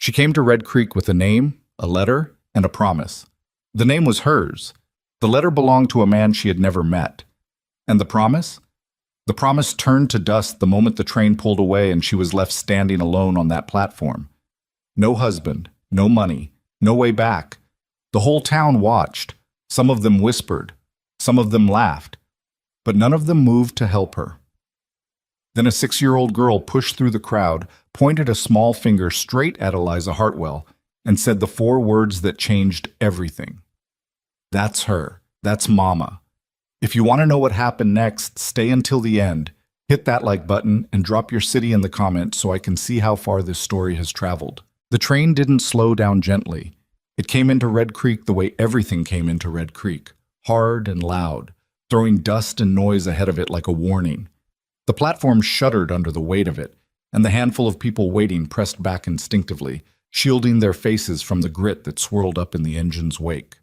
She came to Red Creek with a name, a letter, and a promise. The name was hers. The letter belonged to a man she had never met. And the promise? The promise turned to dust the moment the train pulled away and she was left standing alone on that platform. No husband, no money, no way back. The whole town watched. Some of them whispered. Some of them laughed. But none of them moved to help her. Then a 6-year-old girl pushed through the crowd, pointed a small finger straight at Eliza Hartwell, and said the 4 words that changed everything. That's her. That's Mama. If you want to know what happened next, stay until the end. Hit that like button and drop your city in the comments so I can see how far this story has traveled. The train didn't slow down gently. It came into Red Creek the way everything came into Red Creek, hard and loud, throwing dust and noise ahead of it like a warning. The platform shuddered under the weight of it, and the handful of people waiting pressed back instinctively, shielding their faces from the grit that swirled up in the engine's wake.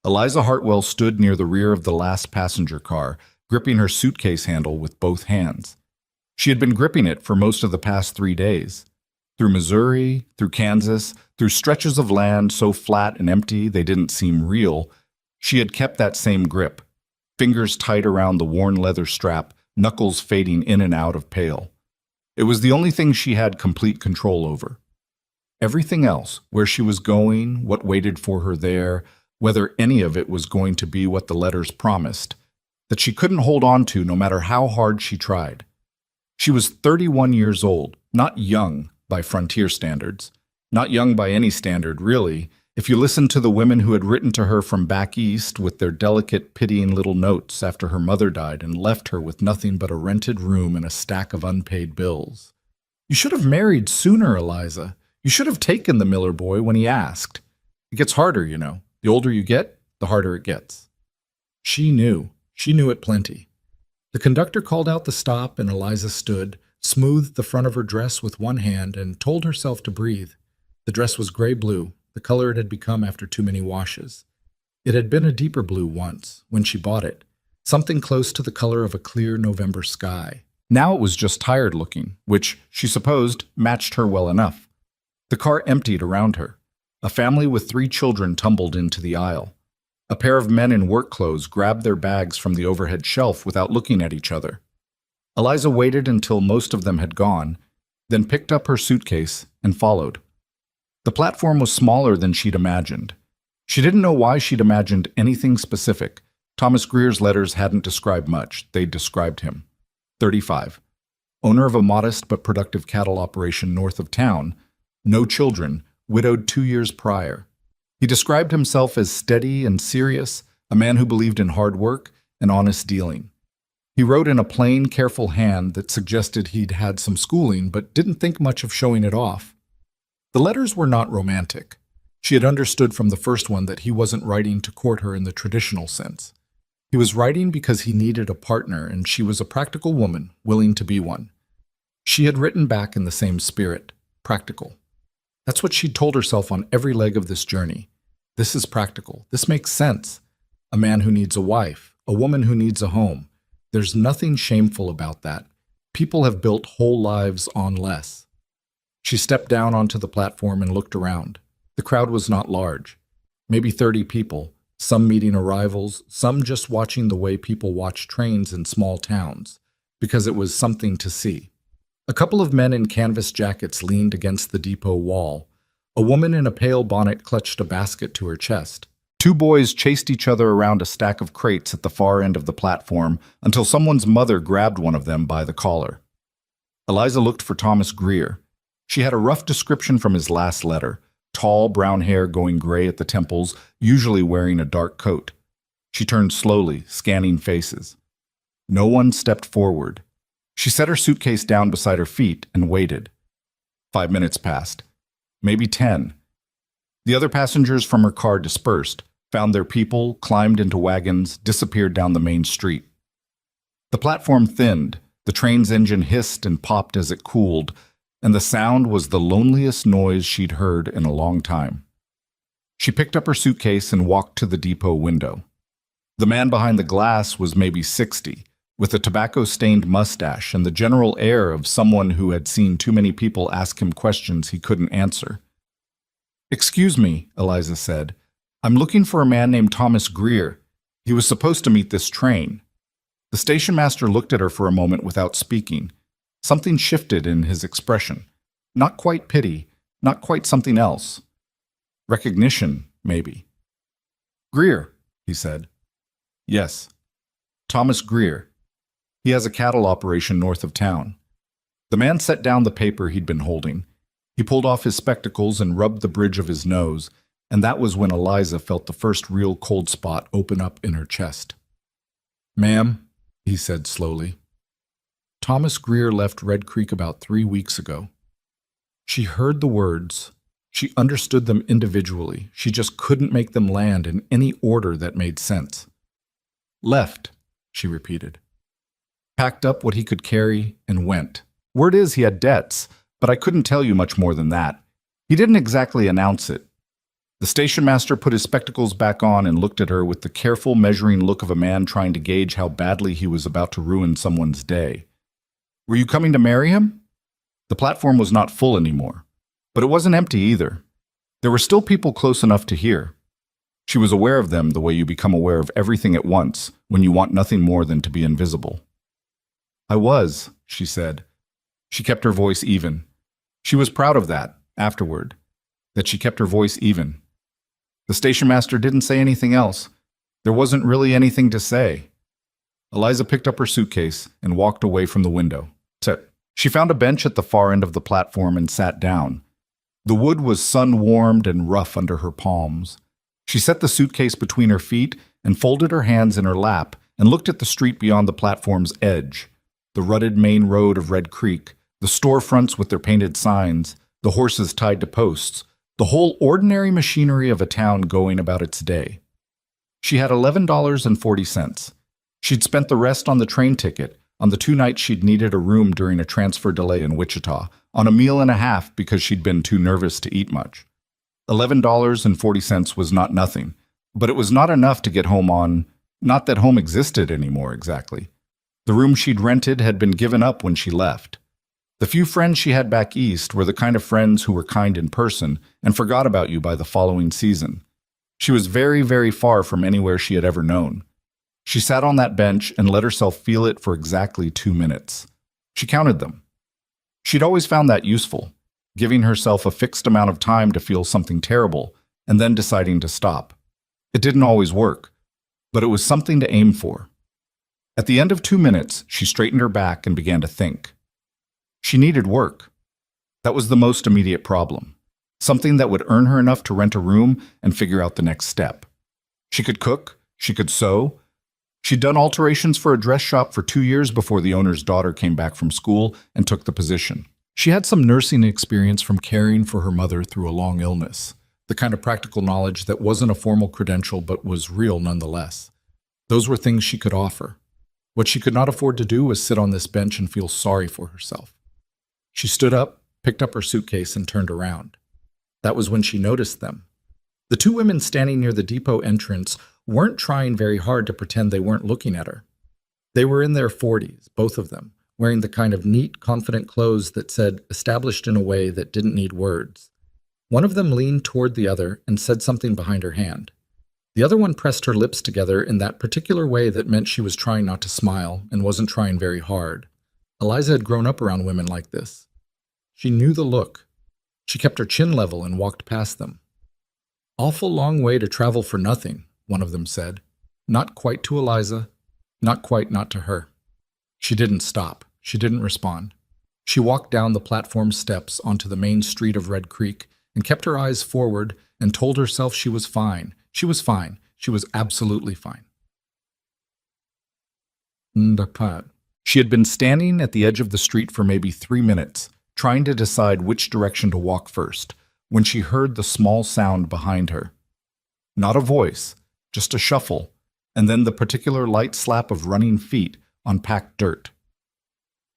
Eliza Hartwell stood near the rear of the last passenger car, gripping her suitcase handle with both hands. She had been gripping it for most of the past 3 days. Through Missouri, through Kansas, through stretches of land so flat and empty they didn't seem real, she had kept that same grip, fingers tight around the worn leather strap, knuckles fading in and out of pale. It was the only thing she had complete control over. Everything else, where she was going, what waited for her there, whether any of it was going to be what the letters promised, that she couldn't hold on to no matter how hard she tried. She was 31 years old, not young by frontier standards, not young by any standard, really, if you listened to the women who had written to her from back east with their delicate, pitying little notes after her mother died and left her with nothing but a rented room and a stack of unpaid bills. You should have married sooner, Eliza. You should have taken the Miller boy when he asked. It gets harder, you know. The older you get, the harder it gets. She knew. She knew it plenty. The conductor called out the stop, and Eliza stood, smoothed the front of her dress with one hand, and told herself to breathe. The dress was gray-blue, the color it had become after too many washes. It had been a deeper blue once, when she bought it, something close to the color of a clear November sky. Now it was just tired-looking, which, she supposed, matched her well enough. The car emptied around her. A family with 3 children tumbled into the aisle. A pair of men in work clothes grabbed their bags from the overhead shelf without looking at each other. Eliza waited until most of them had gone, then picked up her suitcase and followed. The platform was smaller than she'd imagined. She didn't know why she'd imagined anything specific. Thomas Greer's letters hadn't described much. They'd described him. 35. Owner of a modest but productive cattle operation north of town. No children. Widowed 2 years prior. He described himself as steady and serious, a man who believed in hard work and honest dealing. He wrote in a plain, careful hand that suggested he'd had some schooling but didn't think much of showing it off. The letters were not romantic. She had understood from the first one that he wasn't writing to court her in the traditional sense. He was writing because he needed a partner, and she was a practical woman, willing to be one. She had written back in the same spirit, practical. That's what she'd told herself on every leg of this journey. This is practical. This makes sense. A man who needs a wife, a woman who needs a home. There's nothing shameful about that. People have built whole lives on less. She stepped down onto the platform and looked around. The crowd was not large. Maybe 30 people, some meeting arrivals, some just watching the way people watch trains in small towns, because it was something to see. A couple of men in canvas jackets leaned against the depot wall. A woman in a pale bonnet clutched a basket to her chest. 2 boys chased each other around a stack of crates at the far end of the platform until someone's mother grabbed one of them by the collar. Eliza looked for Thomas Greer. She had a rough description from his last letter. Tall, brown hair going gray at the temples, usually wearing a dark coat. She turned slowly, scanning faces. No one stepped forward. She set her suitcase down beside her feet and waited. 5 minutes passed. Maybe 10. The other passengers from her car dispersed, found their people, climbed into wagons, disappeared down the main street. The platform thinned. The train's engine hissed and popped as it cooled, and the sound was the loneliest noise she'd heard in a long time. She picked up her suitcase and walked to the depot window. The man behind the glass was maybe 60, with a tobacco-stained mustache and the general air of someone who had seen too many people ask him questions he couldn't answer. "Excuse me," Eliza said. "I'm looking for a man named Thomas Greer. He was supposed to meet this train." The station master looked at her for a moment without speaking. Something shifted in his expression. Not quite pity, not quite something else. Recognition, maybe. "Greer," he said. "Yes. Thomas Greer. He has a cattle operation north of town." The man set down the paper he'd been holding. He pulled off his spectacles and rubbed the bridge of his nose, and that was when Eliza felt the first real cold spot open up in her chest. "Ma'am," he said slowly, "Thomas Greer left Red Creek about 3 weeks ago." She heard the words. She understood them individually. She just couldn't make them land in any order that made sense. "Left," she repeated. "Packed up what he could carry and went. Word is he had debts, but I couldn't tell you much more than that. He didn't exactly announce it." The station master put his spectacles back on and looked at her with the careful, measuring look of a man trying to gauge how badly he was about to ruin someone's day. "Were you coming to marry him?" The platform was not full anymore, but it wasn't empty either. There were still people close enough to hear. She was aware of them the way you become aware of everything at once when you want nothing more than to be invisible. "I was," she said. She kept her voice even. She was proud of that, afterward, that she kept her voice even. The station master didn't say anything else. There wasn't really anything to say. Eliza picked up her suitcase and walked away from the window. She found a bench at the far end of the platform and sat down. The wood was sun-warmed and rough under her palms. She set the suitcase between her feet and folded her hands in her lap and looked at the street beyond the platform's edge, the rutted main road of Red Creek, the storefronts with their painted signs, the horses tied to posts, the whole ordinary machinery of a town going about its day. She had $11.40. She'd spent the rest on the train ticket, on the 2 nights she'd needed a room during a transfer delay in Wichita, on a meal and a half because she'd been too nervous to eat much. $11.40 was not nothing, but it was not enough to get home on, not that home existed anymore exactly. The room she'd rented had been given up when she left. The few friends she had back east were the kind of friends who were kind in person and forgot about you by the following season. She was very, very far from anywhere she had ever known. She sat on that bench and let herself feel it for exactly 2 minutes. She counted them. She'd always found that useful, giving herself a fixed amount of time to feel something terrible and then deciding to stop. It didn't always work, but it was something to aim for. At the end of 2 minutes, she straightened her back and began to think. She needed work. That was the most immediate problem. Something that would earn her enough to rent a room and figure out the next step. She could cook, she could sew. She'd done alterations for a dress shop for 2 years before the owner's daughter came back from school and took the position. She had some nursing experience from caring for her mother through a long illness, the kind of practical knowledge that wasn't a formal credential but was real nonetheless. Those were things she could offer. What she could not afford to do was sit on this bench and feel sorry for herself. She stood up, picked up her suitcase, and turned around. That was when she noticed them. The 2 women standing near the depot entrance weren't trying very hard to pretend they weren't looking at her. They were in their 40s, both of them, wearing the kind of neat, confident clothes that said established in a way that didn't need words. One of them leaned toward the other and said something behind her hand. The other one pressed her lips together in that particular way that meant she was trying not to smile and wasn't trying very hard. Eliza had grown up around women like this. She knew the look. She kept her chin level and walked past them. "Awful long way to travel for nothing," one of them said. Not quite to Eliza, not quite not to her. She didn't stop. She didn't respond. She walked down the platform steps onto the main street of Red Creek and kept her eyes forward and told herself she was fine. She was fine. She was absolutely fine. She had been standing at the edge of the street for maybe 3 minutes, trying to decide which direction to walk first, when she heard the small sound behind her. Not a voice, just a shuffle, and then the particular light slap of running feet on packed dirt.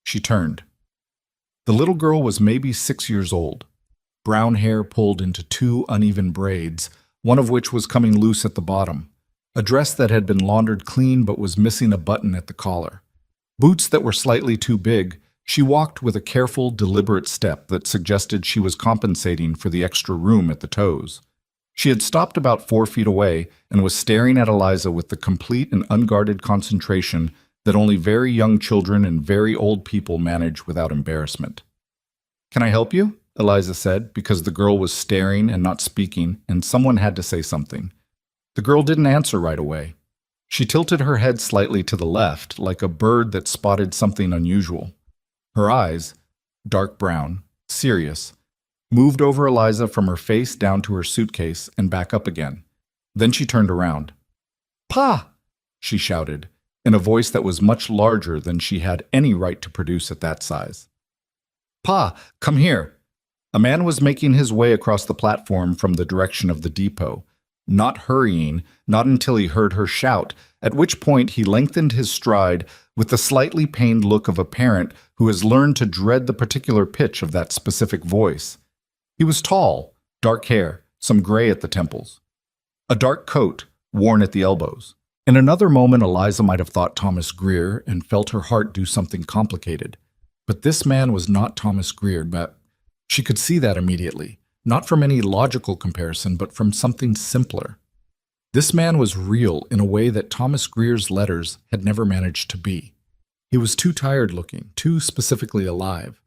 She turned. The little girl was maybe 6 years old. Brown hair pulled into 2 uneven braids, one of which was coming loose at the bottom. A dress that had been laundered clean but was missing a button at the collar. Boots that were slightly too big, She walked with a careful, deliberate step that suggested she was compensating for the extra room at the toes. She had stopped about 4 feet away and was staring at Eliza with the complete and unguarded concentration that only very young children and very old people manage without embarrassment. "Can I help you?" Eliza said, because the girl was staring and not speaking, and someone had to say something. The girl didn't answer right away. She tilted her head slightly to the left, like a bird that spotted something unusual. Her eyes, dark brown, serious, moved over Eliza from her face down to her suitcase and back up again. Then she turned around. "Pa!" she shouted, in a voice that was much larger than she had any right to produce at that size. "Pa, come here." A man was making his way across the platform from the direction of the depot, not hurrying, not until he heard her shout, at which point he lengthened his stride with the slightly pained look of a parent who has learned to dread the particular pitch of that specific voice. He was tall, dark hair, some gray at the temples. A dark coat, worn at the elbows. In another moment, Eliza might have thought Thomas Greer and felt her heart do something complicated. But this man was not Thomas Greer, but she could see that immediately, not from any logical comparison, but from something simpler. This man was real in a way that Thomas Greer's letters had never managed to be. He was too tired looking, too specifically alive.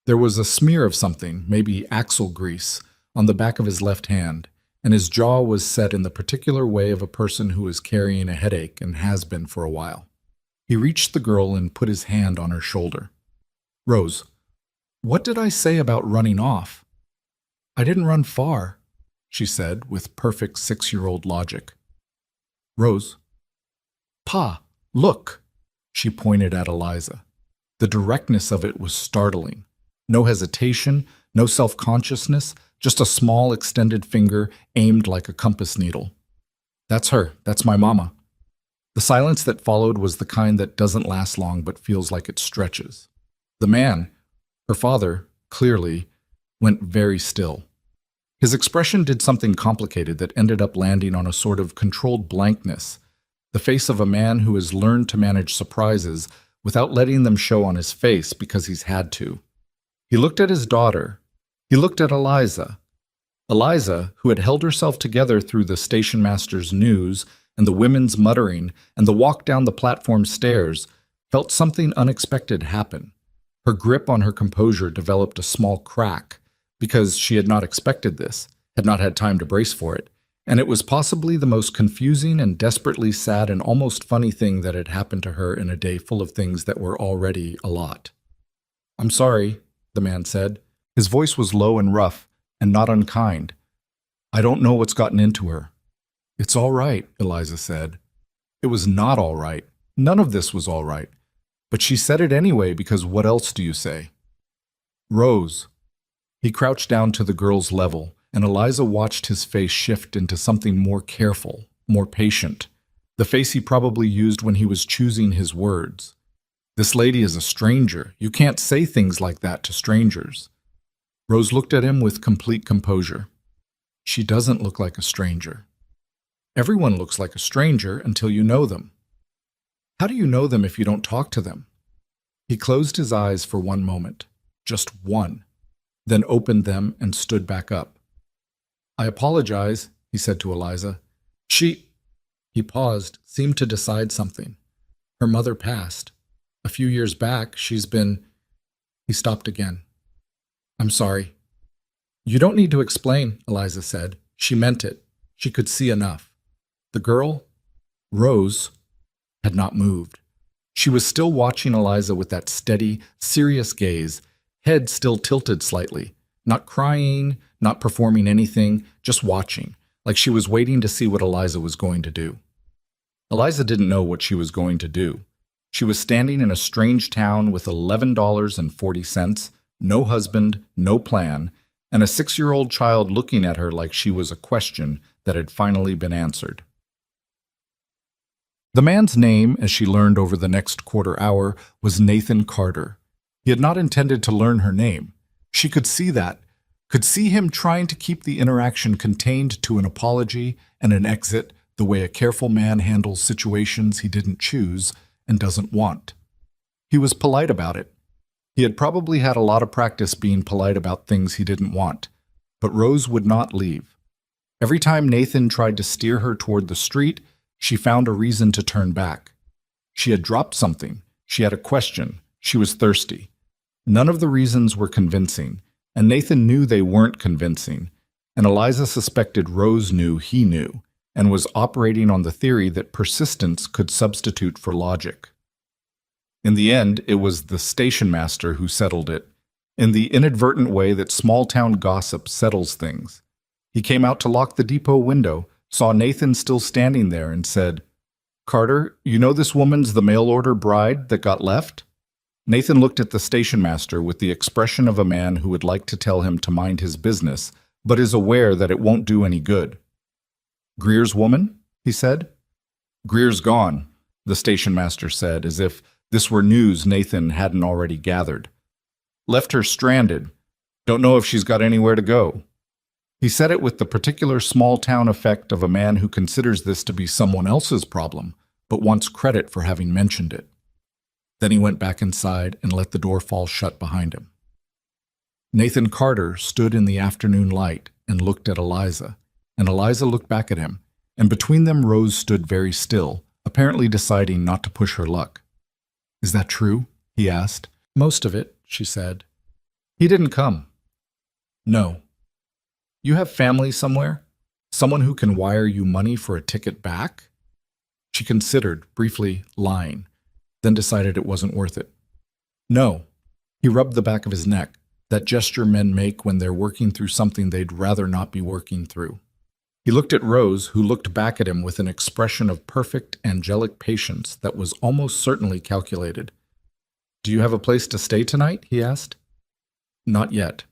There was a smear of something, maybe axle grease, on the back of his left hand, and his jaw was set in the particular way of a person who is carrying a headache and has been for a while. He reached the girl and put his hand on her shoulder. "Rose, what did I say about running off?" "I didn't run far," she said with perfect 6-year-old logic. "Rose." "Pa, look." She pointed at Eliza. The directness of it was startling. No hesitation, no self-consciousness, just a small extended finger aimed like a compass needle. "That's her. That's my mama." The silence that followed was the kind that doesn't last long but feels like it stretches. The man, her father, clearly, went very still. His expression did something complicated that ended up landing on a sort of controlled blankness, the face of a man who has learned to manage surprises without letting them show on his face because he's had to. He looked at his daughter. He looked at Eliza. Eliza, who had held herself together through the station master's news and the women's muttering and the walk down the platform stairs, felt something unexpected happen. Her grip on her composure developed a small crack, because she had not expected this, had not had time to brace for it, and it was possibly the most confusing and desperately sad and almost funny thing that had happened to her in a day full of things that were already a lot. "I'm sorry," the man said. His voice was low and rough, and not unkind. "I don't know what's gotten into her." "It's all right," Eliza said. It was not all right. None of this was all right. But she said it anyway, because what else do you say? "Rose." He crouched down to the girl's level, and Eliza watched his face shift into something more careful, more patient, the face he probably used when he was choosing his words. "This lady is a stranger. You can't say things like that to strangers." Rose looked at him with complete composure. "She doesn't look like a stranger. Everyone looks like a stranger until you know them. How do you know them if you don't talk to them?" He closed his eyes for one moment, just one, then opened them and stood back up. "I apologize," he said to Eliza. He paused, seemed to decide something. "Her mother passed. A few years back, she's been—" He stopped again. "I'm sorry." "You don't need to explain," Eliza said. She meant it. She could see enough. The girl, Rose, had not moved. She was still watching Eliza with that steady, serious gaze, head still tilted slightly, not crying, not performing anything, just watching, like she was waiting to see what Eliza was going to do. Eliza didn't know what she was going to do. She was standing in a strange town with $11.40, no husband, no plan, and a 6-year-old child looking at her like she was a question that had finally been answered. The man's name, as she learned over the next quarter hour, was Nathan Carter. He had not intended to learn her name. She could see that, could see him trying to keep the interaction contained to an apology and an exit the way a careful man handles situations he didn't choose and doesn't want. He was polite about it. He had probably had a lot of practice being polite about things he didn't want, but Rose would not leave. Every time Nathan tried to steer her toward the street, she found a reason to turn back. She had dropped something. She had a question. She was thirsty. None of the reasons were convincing, and Nathan knew they weren't convincing, and Eliza suspected Rose knew he knew, and was operating on the theory that persistence could substitute for logic. In the end, it was the station master who settled it, in the inadvertent way that small-town gossip settles things. He came out to lock the depot window, saw Nathan still standing there, and said, "Carter, you know this woman's the mail-order bride that got left?" Nathan looked at the station master with the expression of a man who would like to tell him to mind his business, but is aware that it won't do any good. "Greer's woman?" he said. "Greer's gone," the station master said, as if this were news Nathan hadn't already gathered. "Left her stranded. Don't know if she's got anywhere to go." He said it with the particular small-town effect of a man who considers this to be someone else's problem, but wants credit for having mentioned it. Then he went back inside and let the door fall shut behind him. Nathan Carter stood in the afternoon light and looked at Eliza, and Eliza looked back at him, and between them Rose stood very still, apparently deciding not to push her luck. "Is that true?" he asked. "Most of it," she said. "He didn't come." "No." "You have family somewhere? Someone who can wire you money for a ticket back?" She considered, briefly, lying, then decided it wasn't worth it. "No." He rubbed the back of his neck, that gesture men make when they're working through something they'd rather not be working through. He looked at Rose, who looked back at him with an expression of perfect, angelic patience that was almost certainly calculated. "Do you have a place to stay tonight?" he asked. "Not yet.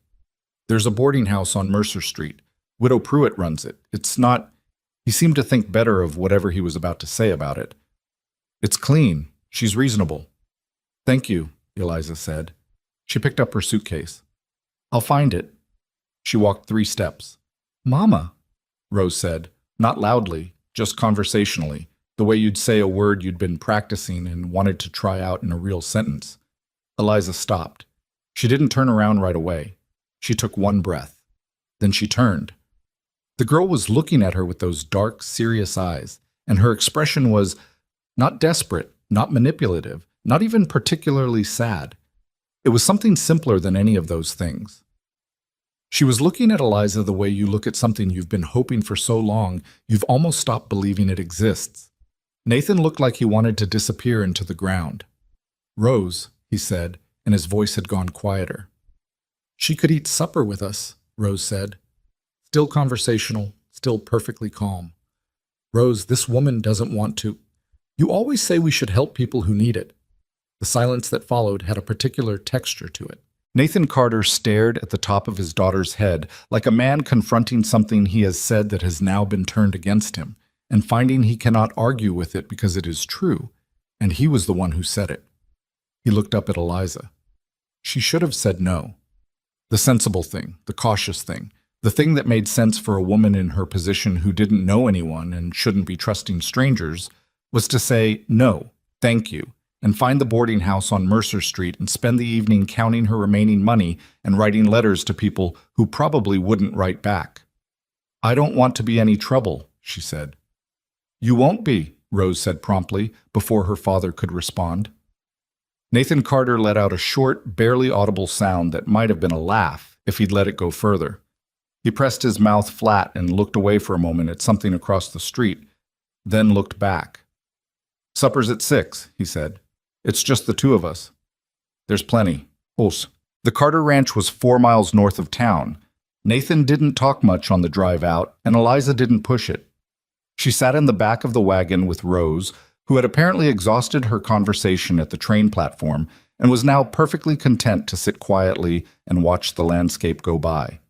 There's a boarding house on Mercer Street. Widow Pruitt runs it. It's not—" He seemed to think better of whatever he was about to say about it. "It's clean. She's reasonable." "Thank you," Eliza said. She picked up her suitcase. "I'll find it." She walked 3 steps. "Mama," Rose said, not loudly, just conversationally, the way you'd say a word you'd been practicing and wanted to try out in a real sentence. Eliza stopped. She didn't turn around right away. She took 1 breath. Then she turned. The girl was looking at her with those dark, serious eyes, and her expression was not desperate, not manipulative, not even particularly sad. It was something simpler than any of those things. She was looking at Eliza the way you look at something you've been hoping for so long you've almost stopped believing it exists. Nathan looked like he wanted to disappear into the ground. "Rose," he said, and his voice had gone quieter. "She could eat supper with us," Rose said. Still conversational, still perfectly calm. "Rose, this woman doesn't want to. You always say we should help people who need it." The silence that followed had a particular texture to it. Nathan Carter stared at the top of his daughter's head like a man confronting something he has said that has now been turned against him, and finding he cannot argue with it because it is true, and he was the one who said it. He looked up at Eliza. She should have said no. The sensible thing, the cautious thing, the thing that made sense for a woman in her position who didn't know anyone and shouldn't be trusting strangers, was to say, "No, thank you," and find the boarding house on Mercer Street and spend the evening counting her remaining money and writing letters to people who probably wouldn't write back. "I don't want to be any trouble," she said. "You won't be," Rose said promptly, before her father could respond. Nathan Carter let out a short, barely audible sound that might have been a laugh if he'd let it go further. He pressed his mouth flat and looked away for a moment at something across the street, then looked back. "Supper's at 6, he said. "It's just the 2 of us." "There's plenty. Os." The Carter Ranch was 4 miles north of town. Nathan didn't talk much on the drive out, and Eliza didn't push it. She sat in the back of the wagon with Rose, who had apparently exhausted her conversation at the train platform and was now perfectly content to sit quietly and watch the landscape go by.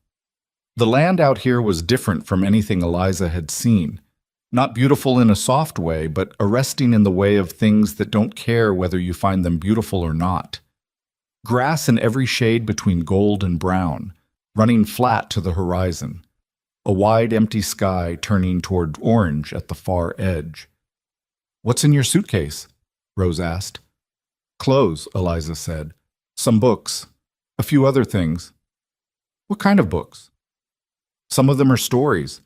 The land out here was different from anything Eliza had seen. Not beautiful in a soft way, but arresting in the way of things that don't care whether you find them beautiful or not. Grass in every shade between gold and brown, running flat to the horizon. A wide, empty sky turning toward orange at the far edge. "What's in your suitcase?" Rose asked. "Clothes," Eliza said. Some books. A few other things. What kind of books? Some of them are stories.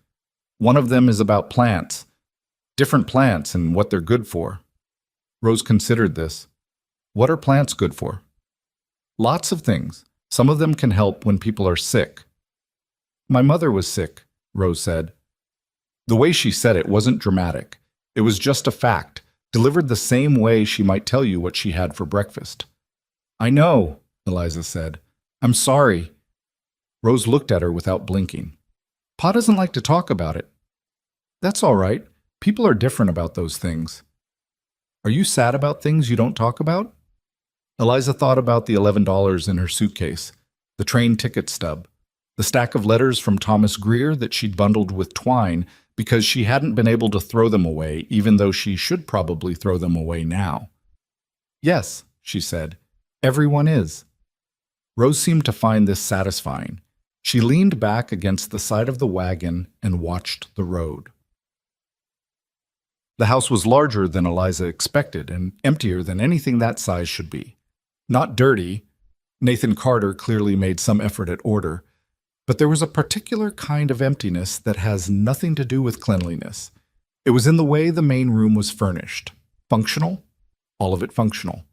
One of them is about plants. Different plants and what they're good for. Rose considered this. What are plants good for? Lots of things. Some of them can help when people are sick. My mother was sick, Rose said. The way she said it wasn't dramatic. It was just a fact, delivered the same way she might tell you what she had for breakfast. I know, Eliza said. I'm sorry. Rose looked at her without blinking. Pa doesn't like to talk about it. That's all right. People are different about those things. Are you sad about things you don't talk about? Eliza thought about the $11 in her suitcase, the train ticket stub, the stack of letters from Thomas Greer that she'd bundled with twine because she hadn't been able to throw them away, even though she should probably throw them away now. Yes, she said, everyone is. Rose seemed to find this satisfying. She leaned back against the side of the wagon and watched the road. The house was larger than Eliza expected and emptier than anything that size should be. Not dirty. Nathan Carter clearly made some effort at order. But there was a particular kind of emptiness that has nothing to do with cleanliness. It was in the way the main room was furnished. Functional? All of it functional.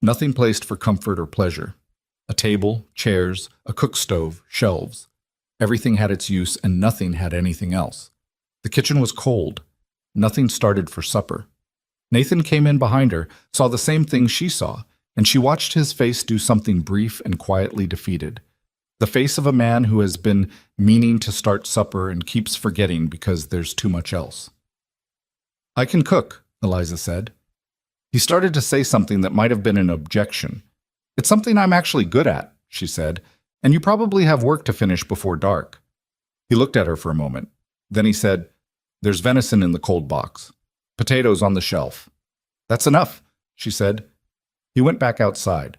Nothing placed for comfort or pleasure. A table, chairs, a cook stove, shelves. Everything had its use and nothing had anything else. The kitchen was cold. Nothing started for supper. Nathan came in behind her, saw the same thing she saw, and she watched his face do something brief and quietly defeated. The face of a man who has been meaning to start supper and keeps forgetting because there's too much else. I can cook, Eliza said. He started to say something that might have been an objection. It's something I'm actually good at, she said, and you probably have work to finish before dark. He looked at her for a moment. Then he said, There's venison in the cold box. Potatoes on the shelf. That's enough, she said. He went back outside.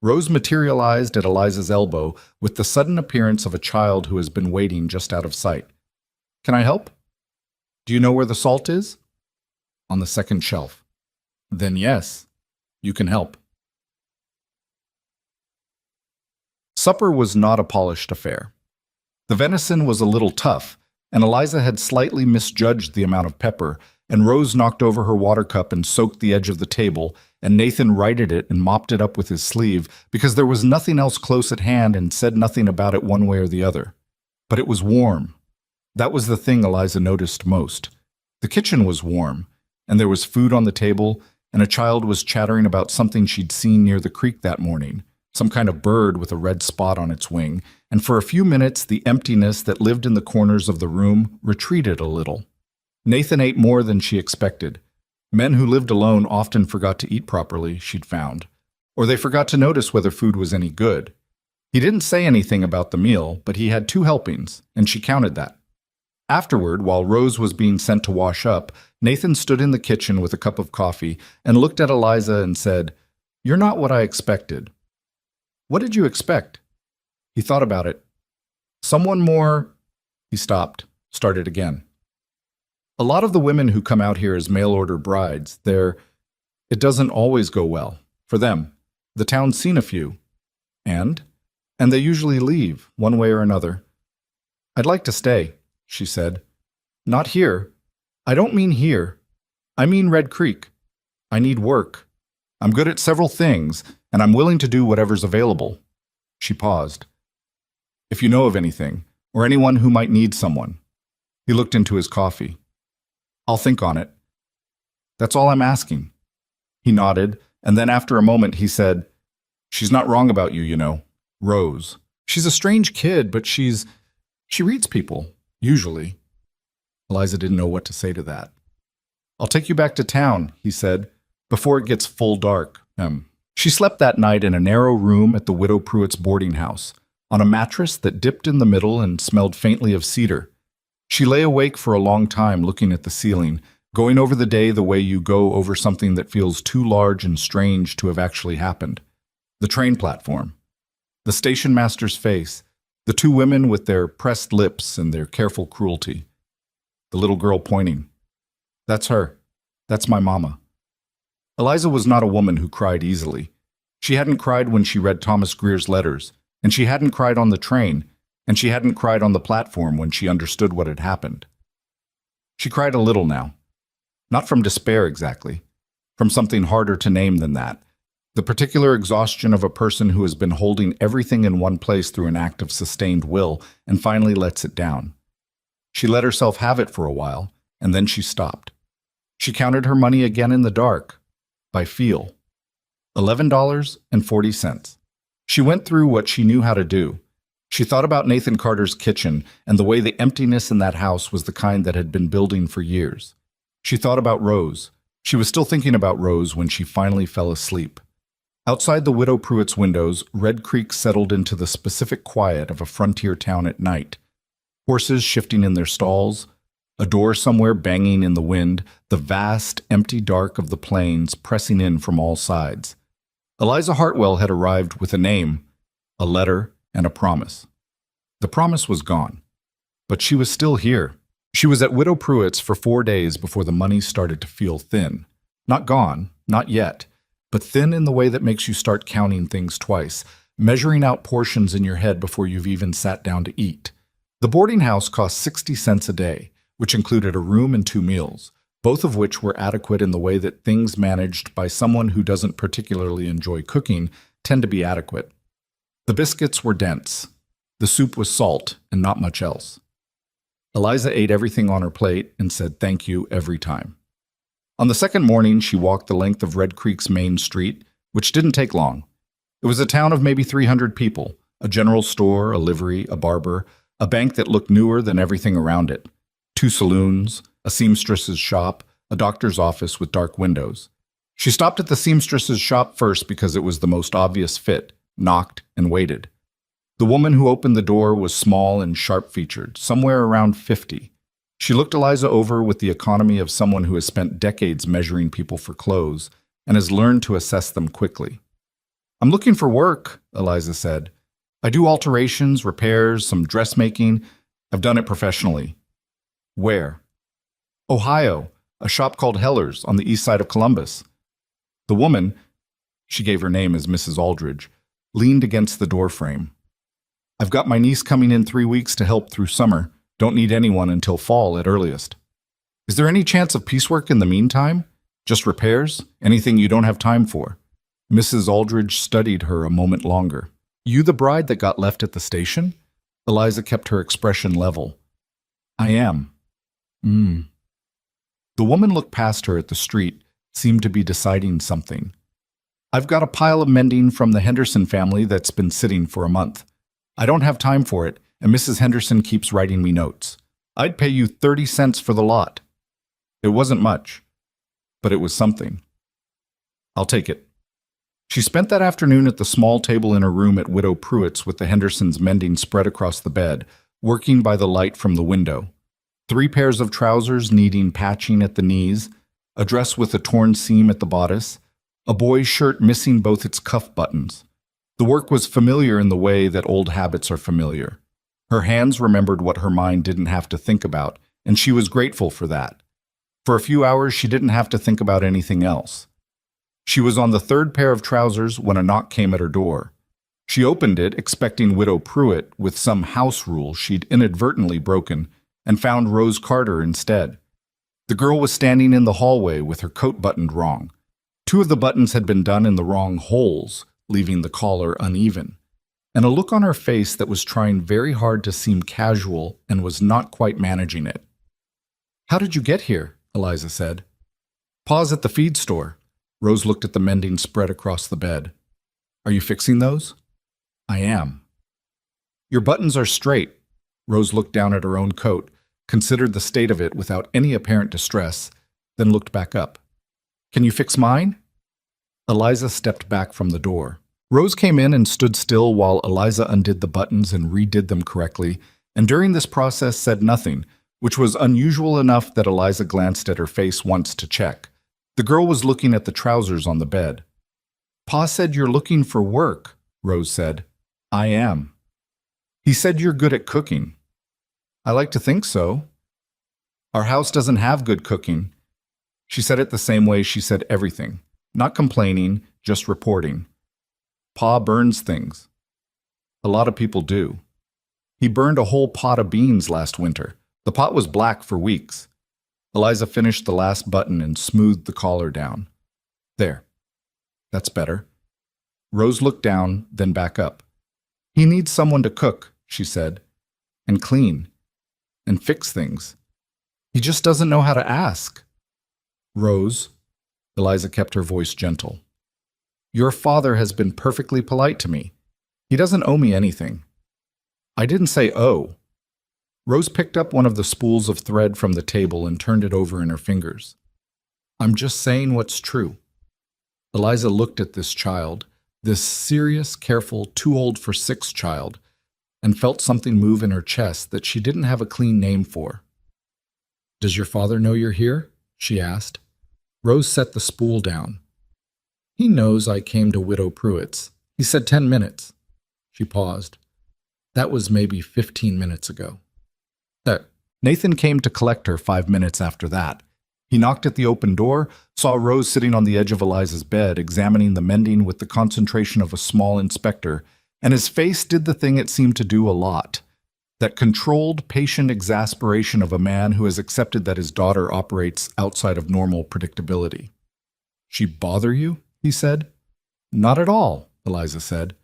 Rose materialized at Eliza's elbow with the sudden appearance of a child who has been waiting just out of sight. Can I help? Do you know where the salt is? On the second shelf. Then yes, you can help. Supper was not a polished affair. The venison was a little tough, and Eliza had slightly misjudged the amount of pepper, and Rose knocked over her water cup and soaked the edge of the table, and Nathan righted it and mopped it up with his sleeve because there was nothing else close at hand and said nothing about it one way or the other. But it was warm. That was the thing Eliza noticed most. The kitchen was warm, and there was food on the table, and a child was chattering about something she'd seen near the creek that morning, some kind of bird with a red spot on its wing, and for a few minutes the emptiness that lived in the corners of the room retreated a little. Nathan ate more than she expected. Men who lived alone often forgot to eat properly, she'd found, or they forgot to notice whether food was any good. He didn't say anything about the meal, but he had 2 helpings, and she counted that. Afterward, while Rose was being sent to wash up, Nathan stood in the kitchen with a cup of coffee and looked at Eliza and said, You're not what I expected. What did you expect? He thought about it. Someone more... He stopped, started again. A lot of the women who come out here as mail-order brides, it doesn't always go well. For them. The town's seen a few. And they usually leave, one way or another. I'd like to stay, she said. Not here. I don't mean here. I mean Red Creek. I need work. I'm good at several things, and I'm willing to do whatever's available. She paused. If you know of anything, or anyone who might need someone. He looked into his coffee. I'll think on it. That's all I'm asking. He nodded, and then after a moment he said, She's not wrong about you, you know. Rose. She's a strange kid, but she reads people, usually. Eliza didn't know what to say to that. I'll take you back to town, he said, before it gets full dark. She slept that night in a narrow room at the Widow Pruitt's boarding house, on a mattress that dipped in the middle and smelled faintly of cedar. She lay awake for a long time looking at the ceiling, going over the day the way you go over something that feels too large and strange to have actually happened. The train platform. The station master's face. The 2 women with their pressed lips and their careful cruelty. The little girl pointing. That's her. That's my mama. Eliza was not a woman who cried easily. She hadn't cried when she read Thomas Greer's letters, and she hadn't cried on the train, and she hadn't cried on the platform when she understood what had happened. She cried a little now. Not from despair exactly, from something harder to name than that. The particular exhaustion of a person who has been holding everything in one place through an act of sustained will and finally lets it down. She let herself have it for a while, and then she stopped. She counted her money again in the dark, by feel. $11.40. She went through what she knew how to do. She thought about Nathan Carter's kitchen and the way the emptiness in that house was the kind that had been building for years. She thought about Rose. She was still thinking about Rose when she finally fell asleep. Outside the Widow Pruitt's windows, Red Creek settled into the specific quiet of a frontier town at night. Horses shifting in their stalls, a door somewhere banging in the wind, the vast, empty dark of the plains pressing in from all sides. Eliza Hartwell had arrived with a name, a letter, and a promise. The promise was gone, but she was still here. She was at Widow Pruitt's for 4 days before the money started to feel thin. Not gone, not yet, but thin in the way that makes you start counting things twice, measuring out portions in your head before you've even sat down to eat. The boarding house cost 60 cents a day, which included a room and 2 meals, both of which were adequate in the way that things managed by someone who doesn't particularly enjoy cooking tend to be adequate. The biscuits were dense. The soup was salt and not much else. Eliza ate everything on her plate and said thank you every time. On the second morning, she walked the length of Red Creek's main street, which didn't take long. It was a town of maybe 300 people, a general store, a livery, a barber, a bank that looked newer than everything around it, 2 saloons, a seamstress's shop, a doctor's office with dark windows. She stopped at the seamstress's shop first because it was the most obvious fit, knocked, and waited. The woman who opened the door was small and sharp-featured, somewhere around 50. She looked Eliza over with the economy of someone who has spent decades measuring people for clothes and has learned to assess them quickly. "I'm looking for work," Eliza said. "I do alterations, repairs, some dressmaking. I've done it professionally." "Where?" "Ohio, a shop called Heller's on the east side of Columbus." The woman, she gave her name as Mrs. Aldridge, leaned against the doorframe. "I've got my niece coming in 3 weeks to help through summer. Don't need anyone until fall at earliest." "Is there any chance of piecework in the meantime? Just repairs? Anything you don't have time for?" Mrs. Aldridge studied her a moment longer. "You the bride that got left at the station?" Eliza kept her expression level. "I am." The woman looked past her at the street, seemed to be deciding something. "I've got a pile of mending from the Henderson family that's been sitting for a month. I don't have time for it, and Mrs. Henderson keeps writing me notes. I'd pay you 30 cents for the lot." It wasn't much, but it was something. "I'll take it." She spent that afternoon at the small table in her room at Widow Pruitt's with the Hendersons' mending spread across the bed, working by the light from the window. 3 pairs of trousers needing patching at the knees, a dress with a torn seam at the bodice, a boy's shirt missing both its cuff buttons. The work was familiar in the way that old habits are familiar. Her hands remembered what her mind didn't have to think about, and she was grateful for that. For a few hours, she didn't have to think about anything else. She was on the 3rd pair of trousers when a knock came at her door. She opened it, expecting Widow Pruitt with some house rule she'd inadvertently broken, and found Rose Carter instead. The girl was standing in the hallway with her coat buttoned wrong. 2 of the buttons had been done in the wrong holes, leaving the collar uneven, and a look on her face that was trying very hard to seem casual and was not quite managing it. "How did you get here?" Eliza said. "Pa's at the feed store." Rose looked at the mending spread across the bed. "Are you fixing those?" "I am." "Your buttons are straight." Rose looked down at her own coat, considered the state of it without any apparent distress, then looked back up. "Can you fix mine?" Eliza stepped back from the door. Rose came in and stood still while Eliza undid the buttons and redid them correctly, and during this process said nothing, which was unusual enough that Eliza glanced at her face once to check. The girl was looking at the trousers on the bed. "Pa said you're looking for work," Rose said. "I am." "He said you're good at cooking." "I like to think so." "Our house doesn't have good cooking." She said it the same way she said everything, not complaining, just reporting. Pa burns things. A lot of people do. He burned a whole pot of beans last winter. The pot was black for weeks. Eliza finished the last button and smoothed the collar down. There. That's better. Rose looked down, then back up. He needs someone to cook, she said, and clean, and fix things. He just doesn't know how to ask. Rose, Eliza kept her voice gentle. Your father has been perfectly polite to me. He doesn't owe me anything. I didn't say owe. Rose picked up one of the spools of thread from the table and turned it over in her fingers. I'm just saying what's true. Eliza looked at this child, this serious, careful, too old for six child, and felt something move in her chest that she didn't have a clean name for. Does your father know you're here? She asked. Rose set the spool down. He knows I came to Widow Pruitt's. He said 10 minutes. She paused. That was maybe 15 minutes ago. Nathan came to collect her 5 minutes after that. He knocked at the open door, saw Rose sitting on the edge of Eliza's bed, examining the mending with the concentration of a small inspector, and his face did the thing it seemed to do a lot. That controlled, patient exasperation of a man who has accepted that his daughter operates outside of normal predictability. She bother you? He said. Not at all, Eliza said.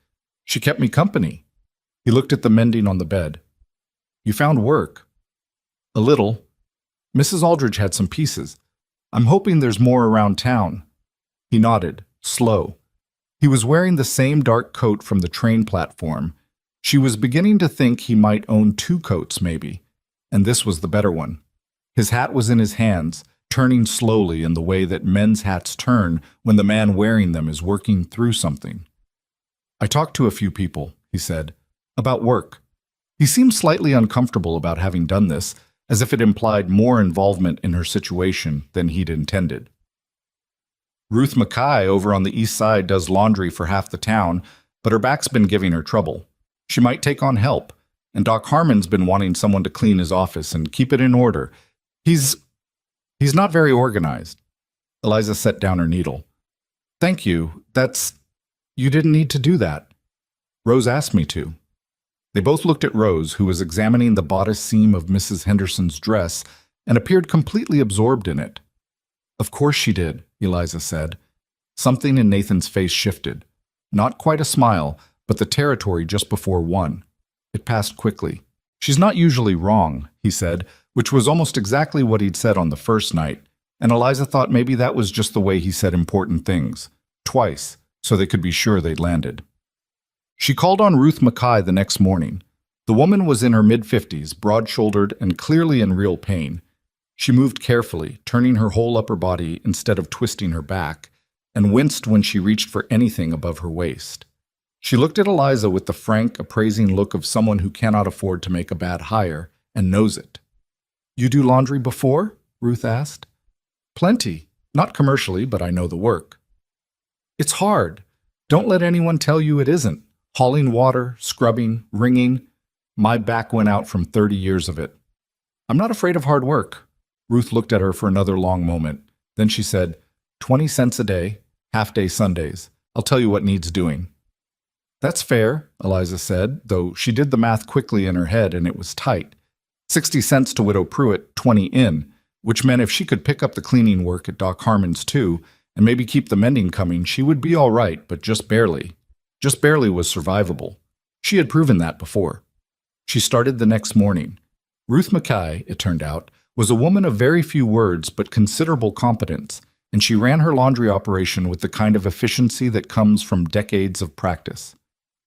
She kept me company. He looked at the mending on the bed. You found work. A little. Mrs. Aldridge had some pieces. I'm hoping there's more around town. He nodded, slow. He was wearing the same dark coat from the train platform. She was beginning to think he might own 2 coats, maybe, and this was the better one. His hat was in his hands, turning slowly in the way that men's hats turn when the man wearing them is working through something. I talked to a few people, he said, about work. He seemed slightly uncomfortable about having done this, as if it implied more involvement in her situation than he'd intended. Ruth Mackay over on the east side does laundry for half the town, but her back's been giving her trouble. She might take on help, and Doc Harmon's been wanting someone to clean his office and keep it in order. He's not very organized. Eliza set down her needle. Thank you. You didn't need to do that. Rose asked me to. They both looked at Rose, who was examining the bodice seam of Mrs. Henderson's dress and appeared completely absorbed in it. Of course she did, Eliza said. Something in Nathan's face shifted. Not quite a smile, but the territory just before one. It passed quickly. She's not usually wrong, he said, which was almost exactly what he'd said on the first night, and Eliza thought maybe that was just the way he said important things. Twice, so they could be sure they'd landed. She called on Ruth Mackay the next morning. The woman was in her mid-50s, broad-shouldered and clearly in real pain. She moved carefully, turning her whole upper body instead of twisting her back, and winced when she reached for anything above her waist. She looked at Eliza with the frank, appraising look of someone who cannot afford to make a bad hire and knows it. You do laundry before? Ruth asked. Plenty. Not commercially, but I know the work. It's hard. Don't let anyone tell you it isn't. Hauling water, scrubbing, wringing. My back went out from 30 years of it. I'm not afraid of hard work. Ruth looked at her for another long moment. Then she said, 20 cents a day, half-day Sundays. I'll tell you what needs doing. That's fair, Eliza said, though she did the math quickly in her head and it was tight. 60 cents to Widow Pruitt, 20 in, which meant if she could pick up the cleaning work at Doc Harmon's too, and maybe keep the mending coming, she would be all right, but just barely. Just barely was survivable. She had proven that before. She started the next morning. Ruth Mackay, it turned out, was a woman of very few words but considerable competence, and she ran her laundry operation with the kind of efficiency that comes from decades of practice.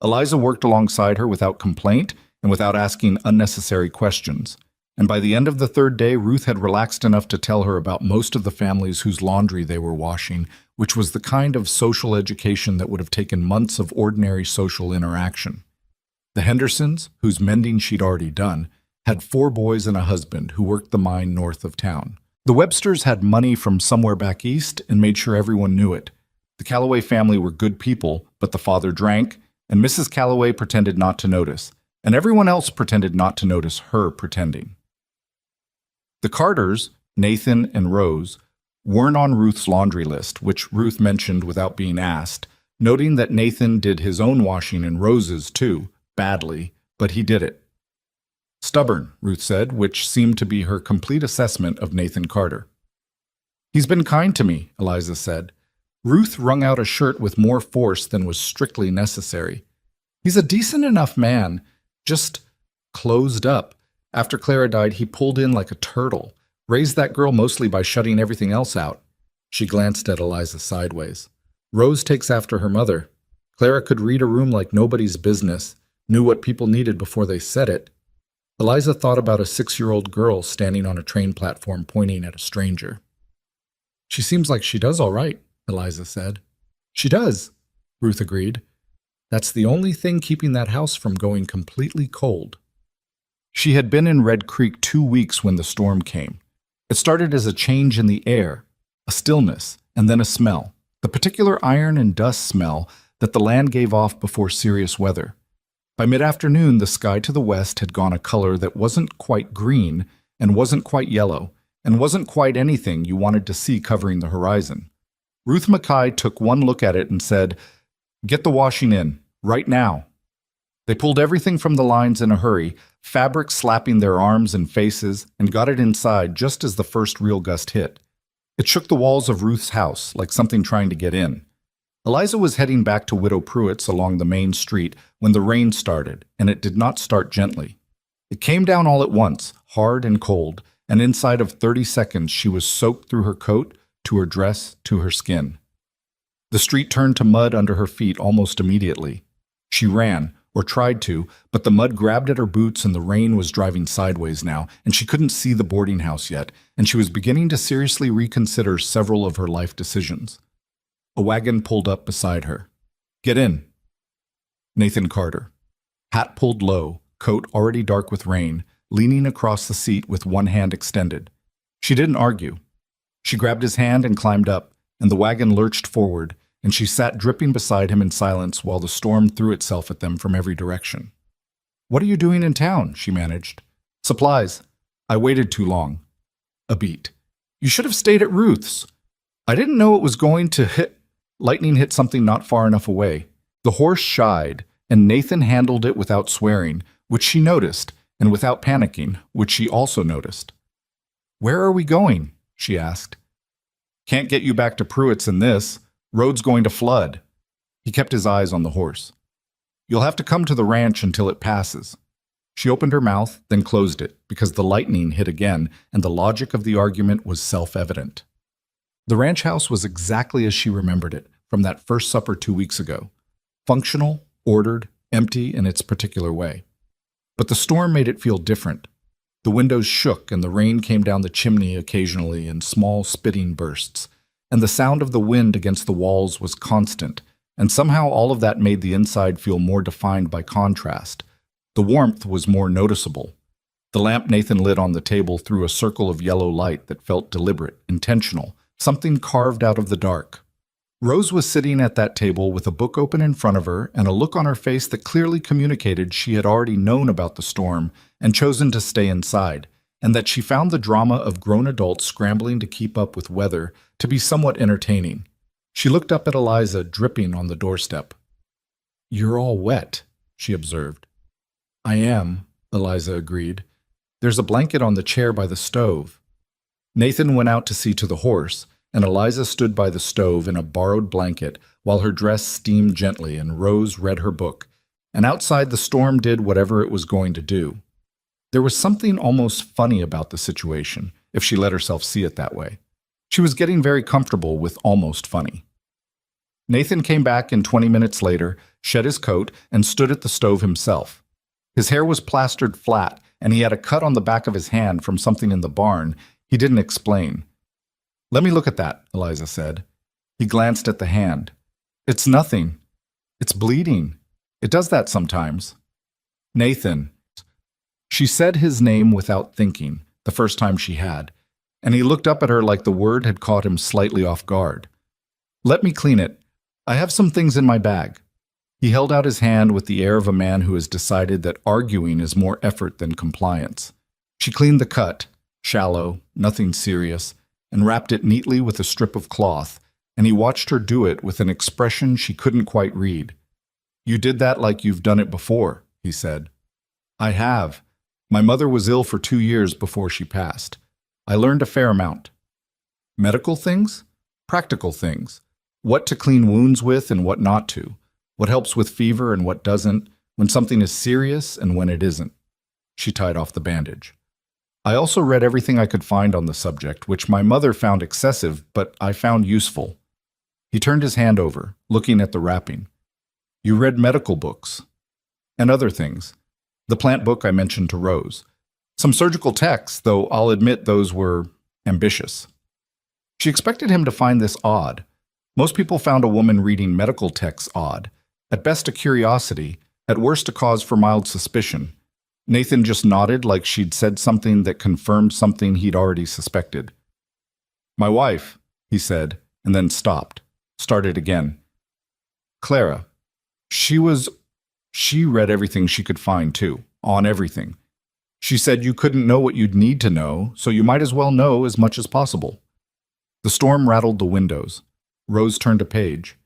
Eliza worked alongside her without complaint and without asking unnecessary questions, and by the end of the 3rd day, Ruth had relaxed enough to tell her about most of the families whose laundry they were washing, which was the kind of social education that would have taken months of ordinary social interaction. The Hendersons, whose mending she'd already done, had 4 boys and a husband who worked the mine north of town. The Websters had money from somewhere back east and made sure everyone knew it. The Calloway family were good people, but the father drank, and Mrs. Calloway pretended not to notice, and everyone else pretended not to notice her pretending. The Carters, Nathan and Rose, weren't on Ruth's laundry list, which Ruth mentioned without being asked, noting that Nathan did his own washing in Rose's too, badly, but he did it. Stubborn, Ruth said, which seemed to be her complete assessment of Nathan Carter. He's been kind to me, Eliza said. Ruth wrung out a shirt with more force than was strictly necessary. He's a decent enough man, just closed up. After Clara died, he pulled in like a turtle, raised that girl mostly by shutting everything else out. She glanced at Eliza sideways. Rose takes after her mother. Clara could read a room like nobody's business, knew what people needed before they said it. Eliza thought about a 6-year-old girl standing on a train platform pointing at a stranger. She seems like she does all right, Eliza said. She does, Ruth agreed. That's the only thing keeping that house from going completely cold. She had been in Red Creek 2 weeks when the storm came. It started as a change in the air, a stillness, and then a smell, the particular iron and dust smell that the land gave off before serious weather. By mid-afternoon, the sky to the west had gone a color that wasn't quite green and wasn't quite yellow and wasn't quite anything you wanted to see covering the horizon. Ruth Mackay took one look at it and said, "Get the washing in, right now." They pulled everything from the lines in a hurry, fabric slapping their arms and faces, and got it inside just as the first real gust hit. It shook the walls of Ruth's house like something trying to get in. Eliza was heading back to Widow Pruitt's along the main street when the rain started, and it did not start gently. It came down all at once, hard and cold, and inside of 30 seconds she was soaked through her coat, to her dress, to her skin. The street turned to mud under her feet almost immediately. She ran, or tried to, but the mud grabbed at her boots and the rain was driving sideways now, and she couldn't see the boarding house yet, and she was beginning to seriously reconsider several of her life decisions. A wagon pulled up beside her. "Get in." Nathan Carter. Hat pulled low, coat already dark with rain, leaning across the seat with one hand extended. She didn't argue. She grabbed his hand and climbed up, and the wagon lurched forward, and she sat dripping beside him in silence while the storm threw itself at them from every direction. "What are you doing in town?" she managed. "Supplies. I waited too long." A beat. "You should have stayed at Ruth's." "I didn't know it was going to hit." Lightning hit something not far enough away. The horse shied, and Nathan handled it without swearing, which she noticed, and without panicking, which she also noticed. "Where are we going?" she asked. "Can't get you back to Pruitt's in this. Road's going to flood." He kept his eyes on the horse. "You'll have to come to the ranch until it passes." She opened her mouth, then closed it, because the lightning hit again, and the logic of the argument was self-evident. The ranch house was exactly as she remembered it from that first supper 2 weeks ago. Functional, ordered, empty in its particular way. But the storm made it feel different. The windows shook and the rain came down the chimney occasionally in small spitting bursts, and the sound of the wind against the walls was constant, and somehow all of that made the inside feel more defined by contrast. The warmth was more noticeable. The lamp Nathan lit on the table threw a circle of yellow light that felt deliberate, intentional, something carved out of the dark. Rose was sitting at that table with a book open in front of her and a look on her face that clearly communicated she had already known about the storm and chosen to stay inside, and that she found the drama of grown adults scrambling to keep up with weather to be somewhat entertaining. She looked up at Eliza, dripping on the doorstep. "You're all wet," she observed. "I am," Eliza agreed. "There's a blanket on the chair by the stove." Nathan went out to see to the horse, and Eliza stood by the stove in a borrowed blanket while her dress steamed gently and Rose read her book, and outside the storm did whatever it was going to do. There was something almost funny about the situation, if she let herself see it that way. She was getting very comfortable with almost funny. Nathan came back in 20 minutes later, shed his coat, and stood at the stove himself. His hair was plastered flat, and he had a cut on the back of his hand from something in the barn. He didn't explain. "Let me look at that," Eliza said. He glanced at the hand. "It's nothing. It's bleeding. It does that sometimes." "Nathan." She said his name without thinking, the first time she had, and he looked up at her like the word had caught him slightly off guard. "Let me clean it. I have some things in my bag." He held out his hand with the air of a man who has decided that arguing is more effort than compliance. She cleaned the cut, shallow, nothing serious, and wrapped it neatly with a strip of cloth, and he watched her do it with an expression she couldn't quite read. "You did that like you've done it before," he said. "I have. My mother was ill for 2 years before she passed. I learned a fair amount. Medical things? Practical things. What to clean wounds with and what not to. What helps with fever and what doesn't, when something is serious and when it isn't." She tied off the bandage. "I also read everything I could find on the subject, which my mother found excessive, but I found useful." He turned his hand over, looking at the wrapping. "You read medical books. And other things. The plant book I mentioned to Rose. Some surgical texts, though I'll admit those were ambitious." She expected him to find this odd. Most people found a woman reading medical texts odd. At best a curiosity, at worst a cause for mild suspicion. Nathan just nodded like she'd said something that confirmed something he'd already suspected. "My wife," he said, and then stopped. Started again. "Clara. She read everything she could find, too. On everything. She said you couldn't know what you'd need to know, so you might as well know as much as possible." The storm rattled the windows. Rose turned a page.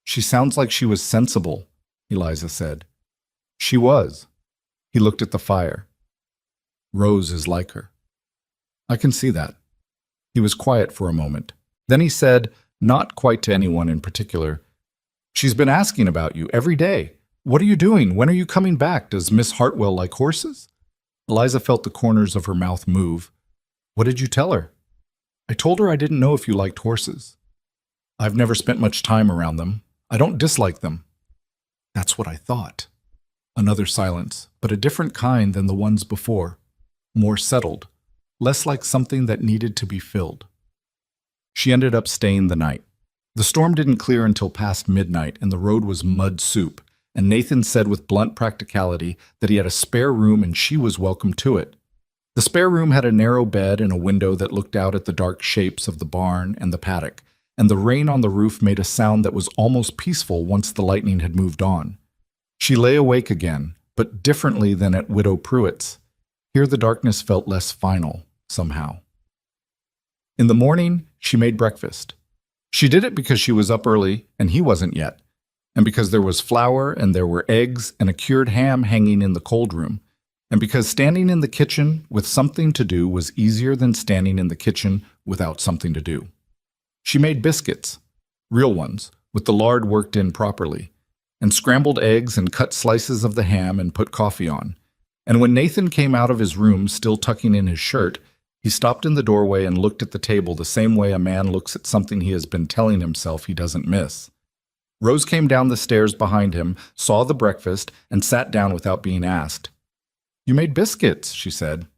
"She sounds like she was sensible," Eliza said. "She was." He looked at the fire. "Rose is like her." "I can see that." He was quiet for a moment. Then he said, not quite to anyone in particular, "She's been asking about you every day. What are you doing? When are you coming back? Does Miss Hartwell like horses?" Eliza felt the corners of her mouth move. "What did you tell her?" "I told her I didn't know if you liked horses." "I've never spent much time around them. I don't dislike them." "That's what I thought." Another silence, but a different kind than the ones before. More settled, less like something that needed to be filled. She ended up staying the night. The storm didn't clear until past midnight, and the road was mud soup, and Nathan said with blunt practicality that he had a spare room and she was welcome to it. The spare room had a narrow bed and a window that looked out at the dark shapes of the barn and the paddock, and the rain on the roof made a sound that was almost peaceful once the lightning had moved on. She lay awake again, but differently than at Widow Pruitt's. Here the darkness felt less final, somehow. In the morning, she made breakfast. She did it because she was up early and he wasn't yet, and because there was flour and there were eggs and a cured ham hanging in the cold room, and because standing in the kitchen with something to do was easier than standing in the kitchen without something to do. She made biscuits, real ones, with the lard worked in properly, and scrambled eggs and cut slices of the ham and put coffee on. And when Nathan came out of his room still tucking in his shirt, he stopped in the doorway and looked at the table the same way a man looks at something he has been telling himself he doesn't miss. Rose came down the stairs behind him, saw the breakfast, and sat down without being asked. "You made biscuits," she said.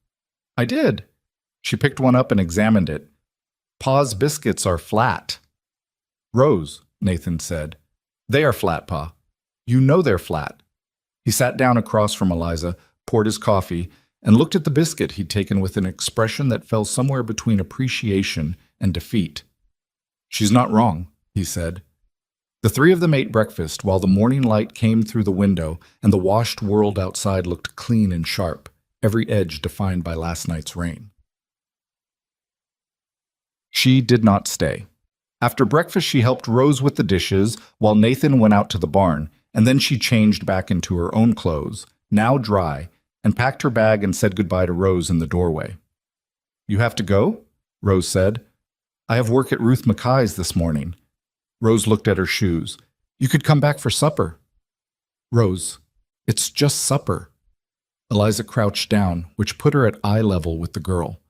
"I did." She picked one up and examined it. "Pa's biscuits are flat." "Rose," Nathan said. "They are flat, Pa. You know they're flat." He sat down across from Eliza, poured his coffee, and looked at the biscuit he'd taken with an expression that fell somewhere between appreciation and defeat. "She's not wrong," he said. The three of them ate breakfast while the morning light came through the window and the washed world outside looked clean and sharp, every edge defined by last night's rain. She did not stay. After breakfast, she helped Rose with the dishes while Nathan went out to the barn, and then she changed back into her own clothes, now dry, and packed her bag and said goodbye to Rose in the doorway. "You have to go?" Rose said. "I have work at Ruth Mackay's this morning." Rose looked at her shoes. "You could come back for supper." "Rose, it's just supper." Eliza crouched down, which put her at eye level with the girl.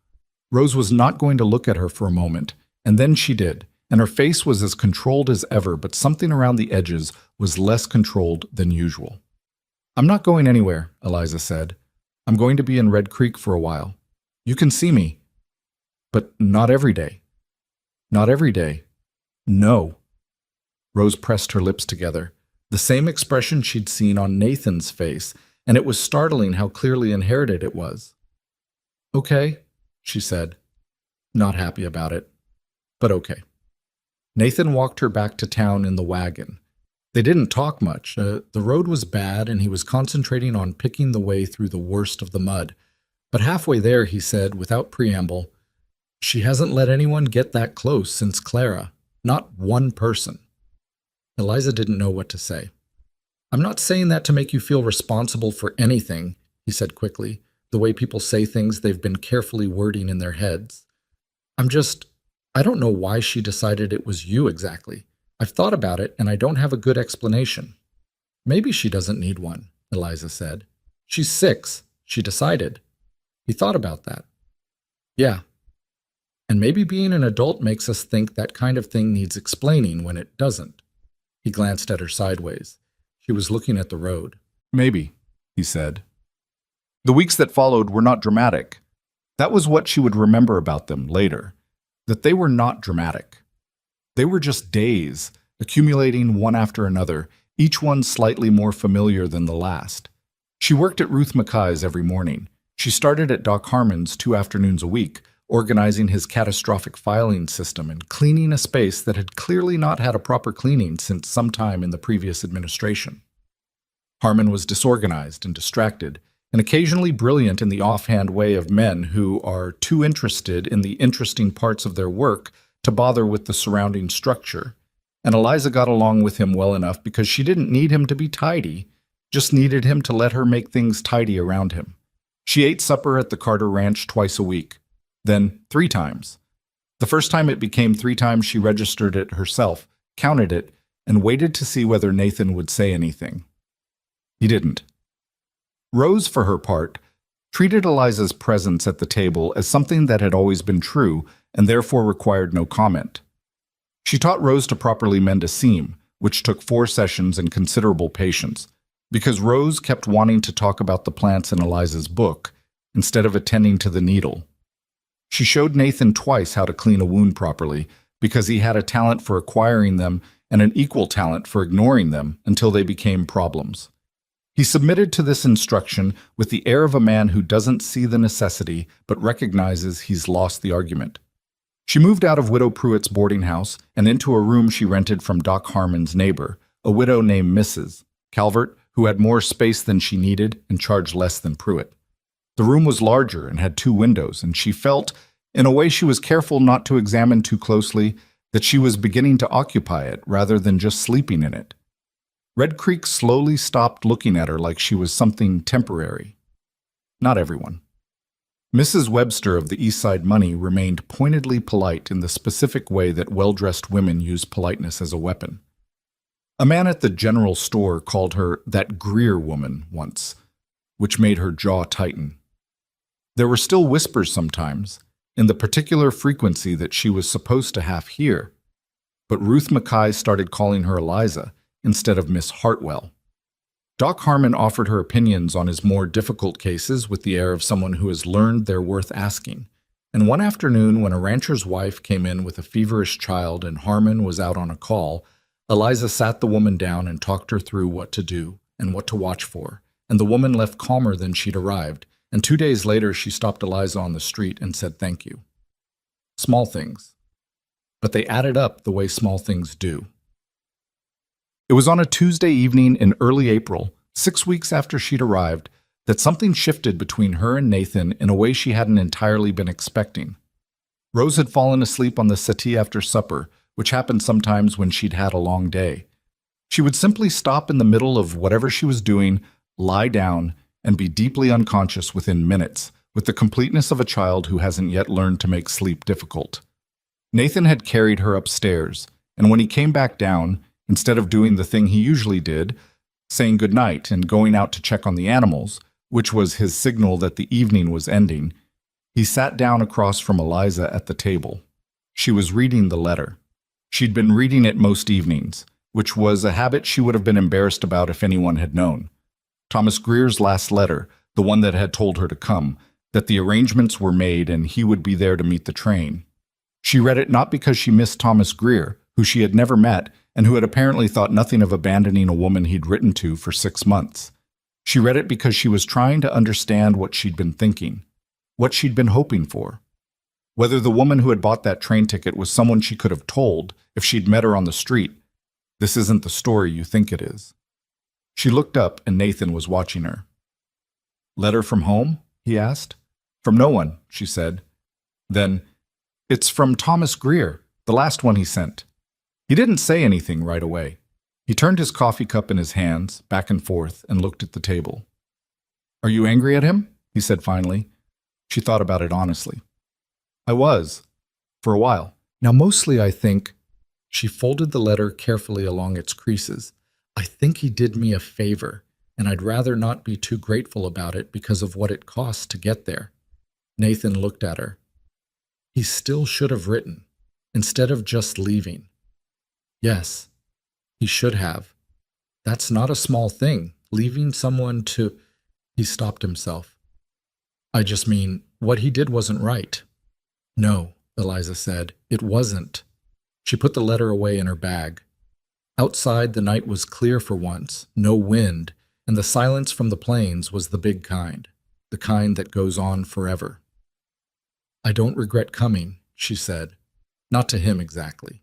Rose was not going to look at her for a moment, and then she did, and her face was as controlled as ever, but something around the edges was less controlled than usual. "I'm not going anywhere," Eliza said. "I'm going to be in Red Creek for a while. You can see me." "But not every day." "Not every day." "No." Rose pressed her lips together, the same expression she'd seen on Nathan's face, and it was startling how clearly inherited it was. "Okay," she said, not happy about it, but okay. Nathan walked her back to town in the wagon. They didn't talk much. The road was bad, and he was concentrating on picking the way through the worst of the mud. But halfway there, he said, without preamble, "She hasn't let anyone get that close since Clara. Not one person. Eliza didn't know what to say. I'm not saying that to make you feel responsible for anything, he said quickly, the way people say things they've been carefully wording in their heads. I don't know why she decided it was you exactly. I've thought about it, and I don't have a good explanation. Maybe she doesn't need one, Eliza said. She's 6, she decided. He thought about that. Yeah. And maybe being an adult makes us think that kind of thing needs explaining when it doesn't. He glanced at her sideways. She was looking at the road. Maybe, he said. The weeks that followed were not dramatic. That was what she would remember about them later, that they were not dramatic. They were just days, accumulating one after another, each one slightly more familiar than the last. She worked at Ruth Mackay's every morning. She started at Doc Harmon's 2 afternoons a week, organizing his catastrophic filing system and cleaning a space that had clearly not had a proper cleaning since some time in the previous administration. Harmon was disorganized and distracted, and occasionally brilliant in the offhand way of men who are too interested in the interesting parts of their work to bother with the surrounding structure. And Eliza got along with him well enough because she didn't need him to be tidy, just needed him to let her make things tidy around him. She ate supper at the Carter Ranch twice a week, then 3 times. The first time it became 3 times, she registered it herself, counted it, and waited to see whether Nathan would say anything. He didn't. Rose, for her part, treated Eliza's presence at the table as something that had always been true and therefore required no comment. She taught Rose to properly mend a seam, which took 4 sessions and considerable patience, because Rose kept wanting to talk about the plants in Eliza's book instead of attending to the needle. She showed Nathan twice how to clean a wound properly because he had a talent for acquiring them and an equal talent for ignoring them until they became problems. He submitted to this instruction with the air of a man who doesn't see the necessity but recognizes he's lost the argument. She moved out of Widow Pruitt's boarding house and into a room she rented from Doc Harmon's neighbor, a widow named Mrs. Calvert, who had more space than she needed and charged less than Pruitt. The room was larger and had 2 windows, and she felt, in a way she was careful not to examine too closely, that she was beginning to occupy it rather than just sleeping in it. Red Creek slowly stopped looking at her like she was something temporary. Not everyone. Mrs. Webster of the East Side Money remained pointedly polite in the specific way that well-dressed women use politeness as a weapon. A man at the general store called her that Greer woman once, which made her jaw tighten. There were still whispers sometimes, in the particular frequency that she was supposed to have here, but Ruth Mackay started calling her Eliza instead of Miss Hartwell. Doc Harmon offered her opinions on his more difficult cases with the air of someone who has learned they're worth asking, and one afternoon when a rancher's wife came in with a feverish child and Harmon was out on a call, Eliza sat the woman down and talked her through what to do and what to watch for, and the woman left calmer than she'd arrived, and 2 days later she stopped Eliza on the street and said thank you. Small things. But they added up the way small things do. It was on a Tuesday evening in early April, 6 weeks after she'd arrived, that something shifted between her and Nathan in a way she hadn't entirely been expecting. Rose had fallen asleep on the settee after supper, which happened sometimes when she'd had a long day. She would simply stop in the middle of whatever she was doing, lie down, and be deeply unconscious within minutes, with the completeness of a child who hasn't yet learned to make sleep difficult. Nathan had carried her upstairs, and when he came back down, instead of doing the thing he usually did, saying goodnight and going out to check on the animals, which was his signal that the evening was ending, he sat down across from Eliza at the table. She was reading the letter. She'd been reading it most evenings, which was a habit she would have been embarrassed about if anyone had known. Thomas Greer's last letter, the one that had told her to come, that the arrangements were made and he would be there to meet the train. She read it not because she missed Thomas Greer, who she had never met and who had apparently thought nothing of abandoning a woman he'd written to for 6 months. She read it because she was trying to understand what she'd been thinking, what she'd been hoping for. Whether the woman who had bought that train ticket was someone she could have told if she'd met her on the street. This isn't the story you think it is. She looked up and Nathan was watching her. "Letter from home?" he asked. "From no one," she said. Then, "It's from Thomas Greer, the last one he sent." He didn't say anything right away. He turned his coffee cup in his hands, back and forth, and looked at the table. "Are you angry at him?" he said finally. She thought about it honestly. "I was, for a while. Now mostly I think—" She folded the letter carefully along its creases. "I think he did me a favor, and I'd rather not be too grateful about it because of what it cost to get there." Nathan looked at her. "He still should have written, instead of just leaving." "Yes, he should have. That's not a small thing, leaving someone to—" He stopped himself. "I just mean, what he did wasn't right." "No," Eliza said, "it wasn't." She put the letter away in her bag. Outside, the night was clear for once, no wind, and the silence from the plains was the big kind, the kind that goes on forever. "I don't regret coming," she said. Not to him exactly.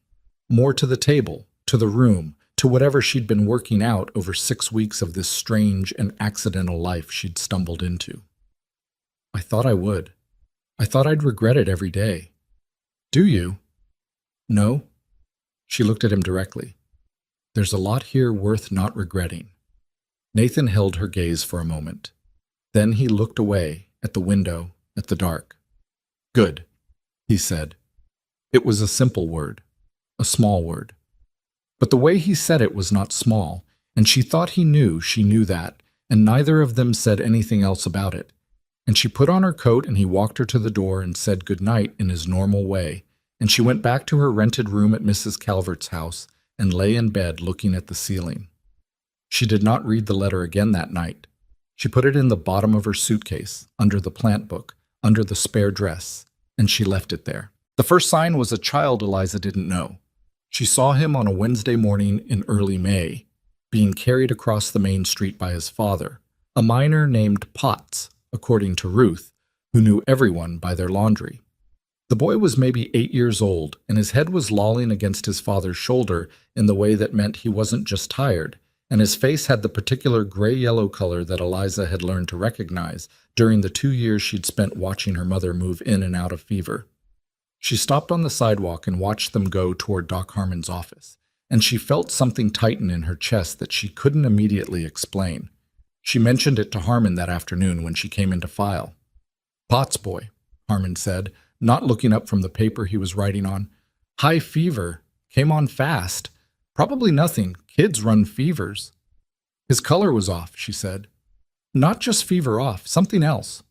More to the table, to the room, to whatever she'd been working out over 6 weeks of this strange and accidental life she'd stumbled into. "I thought I would. I thought I'd regret it every day." "Do you?" "No." She looked at him directly. "There's a lot here worth not regretting." Nathan held her gaze for a moment. Then he looked away, at the window, at the dark. "Good," he said. It was a simple word, a small word. But the way he said it was not small, and she thought he knew she knew that, and neither of them said anything else about it. And she put on her coat and he walked her to the door and said good night in his normal way, and she went back to her rented room at Mrs. Calvert's house and lay in bed looking at the ceiling. She did not read the letter again that night. She put it in the bottom of her suitcase, under the plant book, under the spare dress, and she left it there. The first sign was a child Eliza didn't know. She saw him on a Wednesday morning in early May, being carried across the main street by his father, a miner named Potts, according to Ruth, who knew everyone by their laundry. The boy was maybe 8 years old, and his head was lolling against his father's shoulder in the way that meant he wasn't just tired, and his face had the particular gray-yellow color that Eliza had learned to recognize during the 2 years she'd spent watching her mother move in and out of fever. She stopped on the sidewalk and watched them go toward Doc Harmon's office, and she felt something tighten in her chest that she couldn't immediately explain. She mentioned it to Harmon that afternoon when she came in to file. "Potts boy," Harmon said, not looking up from the paper he was writing on. "High fever. Came on fast. Probably nothing. Kids run fevers." "His color was off," she said. "Not just fever off, something else."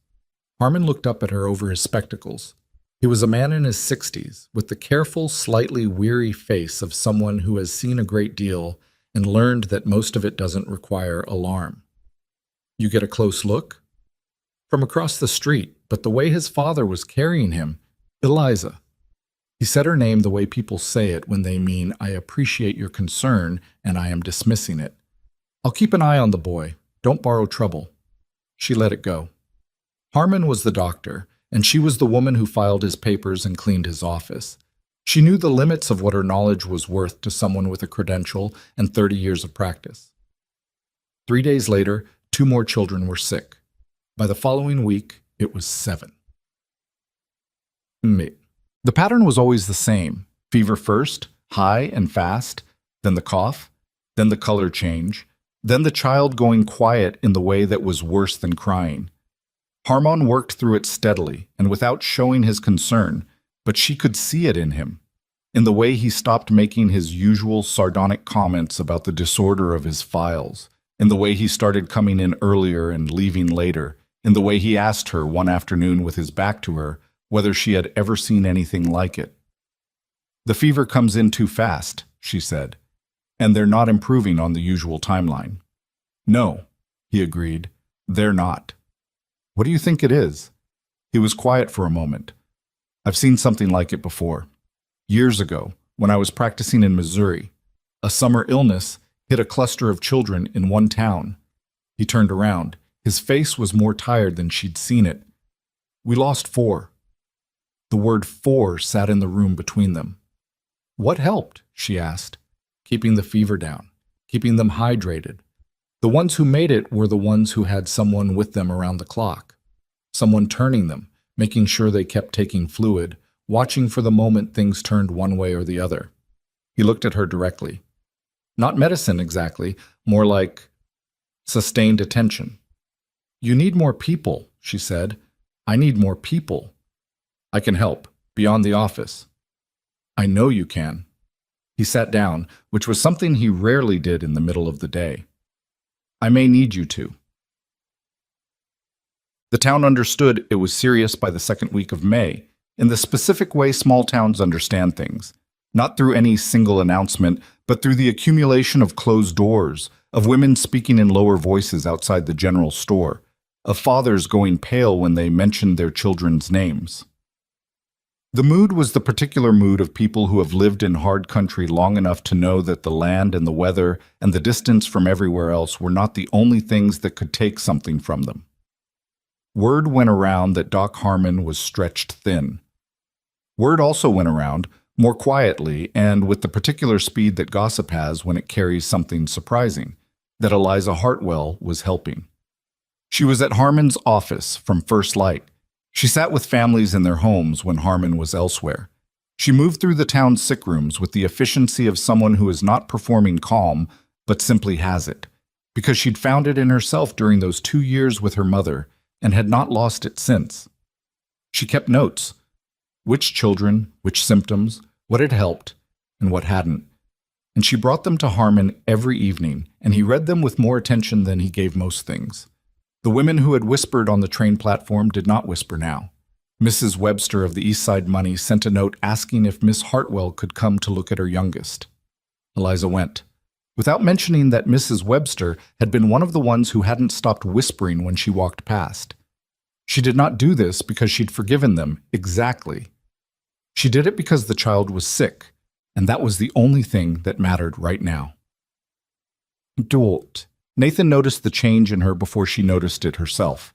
Harmon looked up at her over his spectacles. He was a man in his 60s, with the careful, slightly weary face of someone who has seen a great deal and learned that most of it doesn't require alarm. "You get a close look?" "From across the street, but the way his father was carrying him—" "Eliza." He said her name the way people say it when they mean, "I appreciate your concern, and I am dismissing it." "I'll keep an eye on the boy. Don't borrow trouble." She let it go. Harmon was the doctor, and she was the woman who filed his papers and cleaned his office. She knew the limits of what her knowledge was worth to someone with a credential and 30 years of practice. 3 days later, 2 more children were sick. By the following week, it was 7. The pattern was always the same. Fever first, high and fast, then the cough, then the color change, then the child going quiet in the way that was worse than crying. Harmon worked through it steadily and without showing his concern, but she could see it in him, in the way he stopped making his usual sardonic comments about the disorder of his files, in the way he started coming in earlier and leaving later, in the way he asked her one afternoon with his back to her whether she had ever seen anything like it. "The fever comes in too fast," she said, "and they're not improving on the usual timeline." "No," he agreed, "they're not." "What do you think it is?" He was quiet for a moment. "I've seen something like it before. Years ago, when I was practicing in Missouri, a summer illness hit a cluster of children in one town." He turned around. His face was more tired than she'd seen it. "We lost 4. The word 4 sat in the room between them. "What helped?" she asked. "Keeping the fever down, keeping them hydrated. The ones who made it were the ones who had someone with them around the clock, someone turning them, making sure they kept taking fluid, watching for the moment things turned one way or the other." He looked at her directly. Not medicine exactly, more like sustained attention. You need more people, she said. I need more people. I can help, beyond the office. I know you can. He sat down, which was something he rarely did in the middle of the day. I may need you to. The town understood it was serious by the second week of May, in the specific way small towns understand things, not through any single announcement, but through the accumulation of closed doors, of women speaking in lower voices outside the general store, of fathers going pale when they mentioned their children's names. The mood was the particular mood of people who have lived in hard country long enough to know that the land and the weather and the distance from everywhere else were not the only things that could take something from them. Word went around that Doc Harmon was stretched thin. Word also went around, more quietly and with the particular speed that gossip has when it carries something surprising, that Eliza Hartwell was helping. She was at Harmon's office from first light. She sat with families in their homes when Harmon was elsewhere. She moved through the town's sick rooms with the efficiency of someone who is not performing calm, but simply has it, because she'd found it in herself during those 2 years with her mother and had not lost it since. She kept notes. Which children, which symptoms, what had helped, and what hadn't. And she brought them to Harmon every evening, and he read them with more attention than he gave most things. The women who had whispered on the train platform did not whisper now. Mrs. Webster of the East Side Money sent a note asking if Miss Hartwell could come to look at her youngest. Eliza went, without mentioning that Mrs. Webster had been one of the ones who hadn't stopped whispering when she walked past. She did not do this because she'd forgiven them, exactly. She did it because the child was sick, and that was the only thing that mattered right now. Dort. Nathan noticed the change in her before she noticed it herself.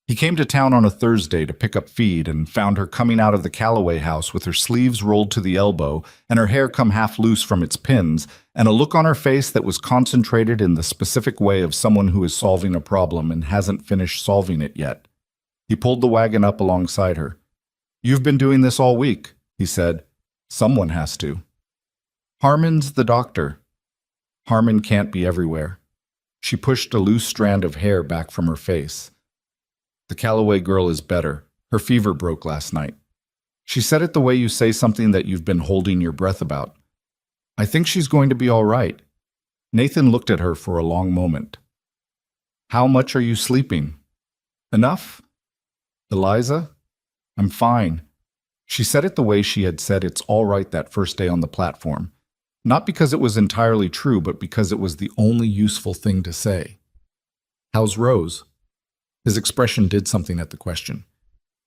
He came to town on a Thursday to pick up feed and found her coming out of the Calloway house with her sleeves rolled to the elbow and her hair come half loose from its pins and a look on her face that was concentrated in the specific way of someone who is solving a problem and hasn't finished solving it yet. He pulled the wagon up alongside her. You've been doing this all week, he said. Someone has to. Harmon's the doctor. Harmon can't be everywhere. She pushed a loose strand of hair back from her face. The Calloway girl is better. Her fever broke last night. She said it the way you say something that you've been holding your breath about. I think she's going to be all right. Nathan looked at her for a long moment. How much are you sleeping? Enough? Eliza? I'm fine. She said it the way she had said it's all right that first day on the platform. Not because it was entirely true, but because it was the only useful thing to say. How's Rose? His expression did something at the question.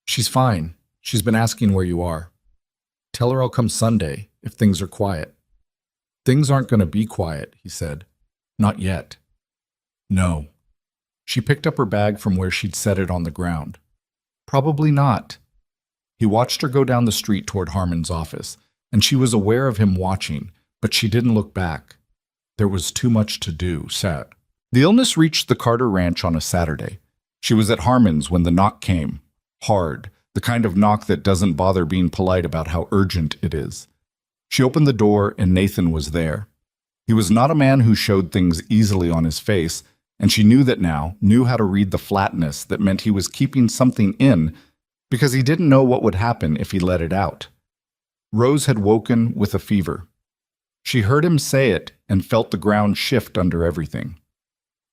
She's fine. She's been asking where you are. Tell her I'll come Sunday, if things are quiet. Things aren't going to be quiet, he said. Not yet. No. She picked up her bag from where she'd set it on the ground. Probably not. He watched her go down the street toward Harmon's office, and she was aware of him watching, but she didn't look back. There was too much to do, sad. The illness reached the Carter Ranch on a Saturday. She was at Harmon's when the knock came. Hard, the kind of knock that doesn't bother being polite about how urgent it is. She opened the door and Nathan was there. He was not a man who showed things easily on his face, and she knew that now, knew how to read the flatness that meant he was keeping something in because he didn't know what would happen if he let it out. Rose had woken with a fever. She heard him say it and felt the ground shift under everything.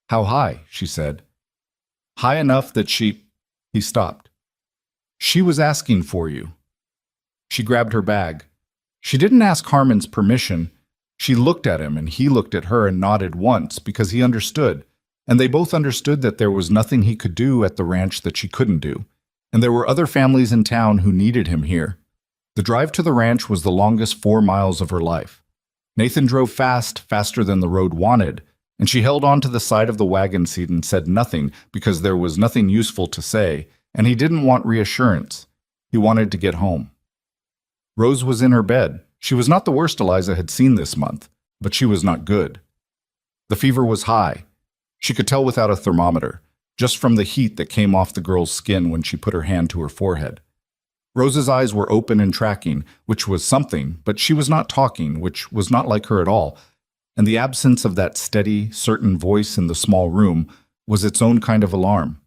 How high? She said. High enough that He stopped. She was asking for you. She grabbed her bag. She didn't ask Harmon's permission. She looked at him and he looked at her and nodded once because he understood, and they both understood that there was nothing he could do at the ranch that she couldn't do, and there were other families in town who needed him here. The drive to the ranch was the longest 4 miles of her life. Nathan drove fast, faster than the road wanted, and she held on to the side of the wagon seat and said nothing because there was nothing useful to say, and he didn't want reassurance. He wanted to get home. Rose was in her bed. She was not the worst Eliza had seen this month, but she was not good. The fever was high. She could tell without a thermometer, just from the heat that came off the girl's skin when she put her hand to her forehead. Rose's eyes were open and tracking, which was something, but she was not talking, which was not like her at all, and the absence of that steady, certain voice in the small room was its own kind of alarm.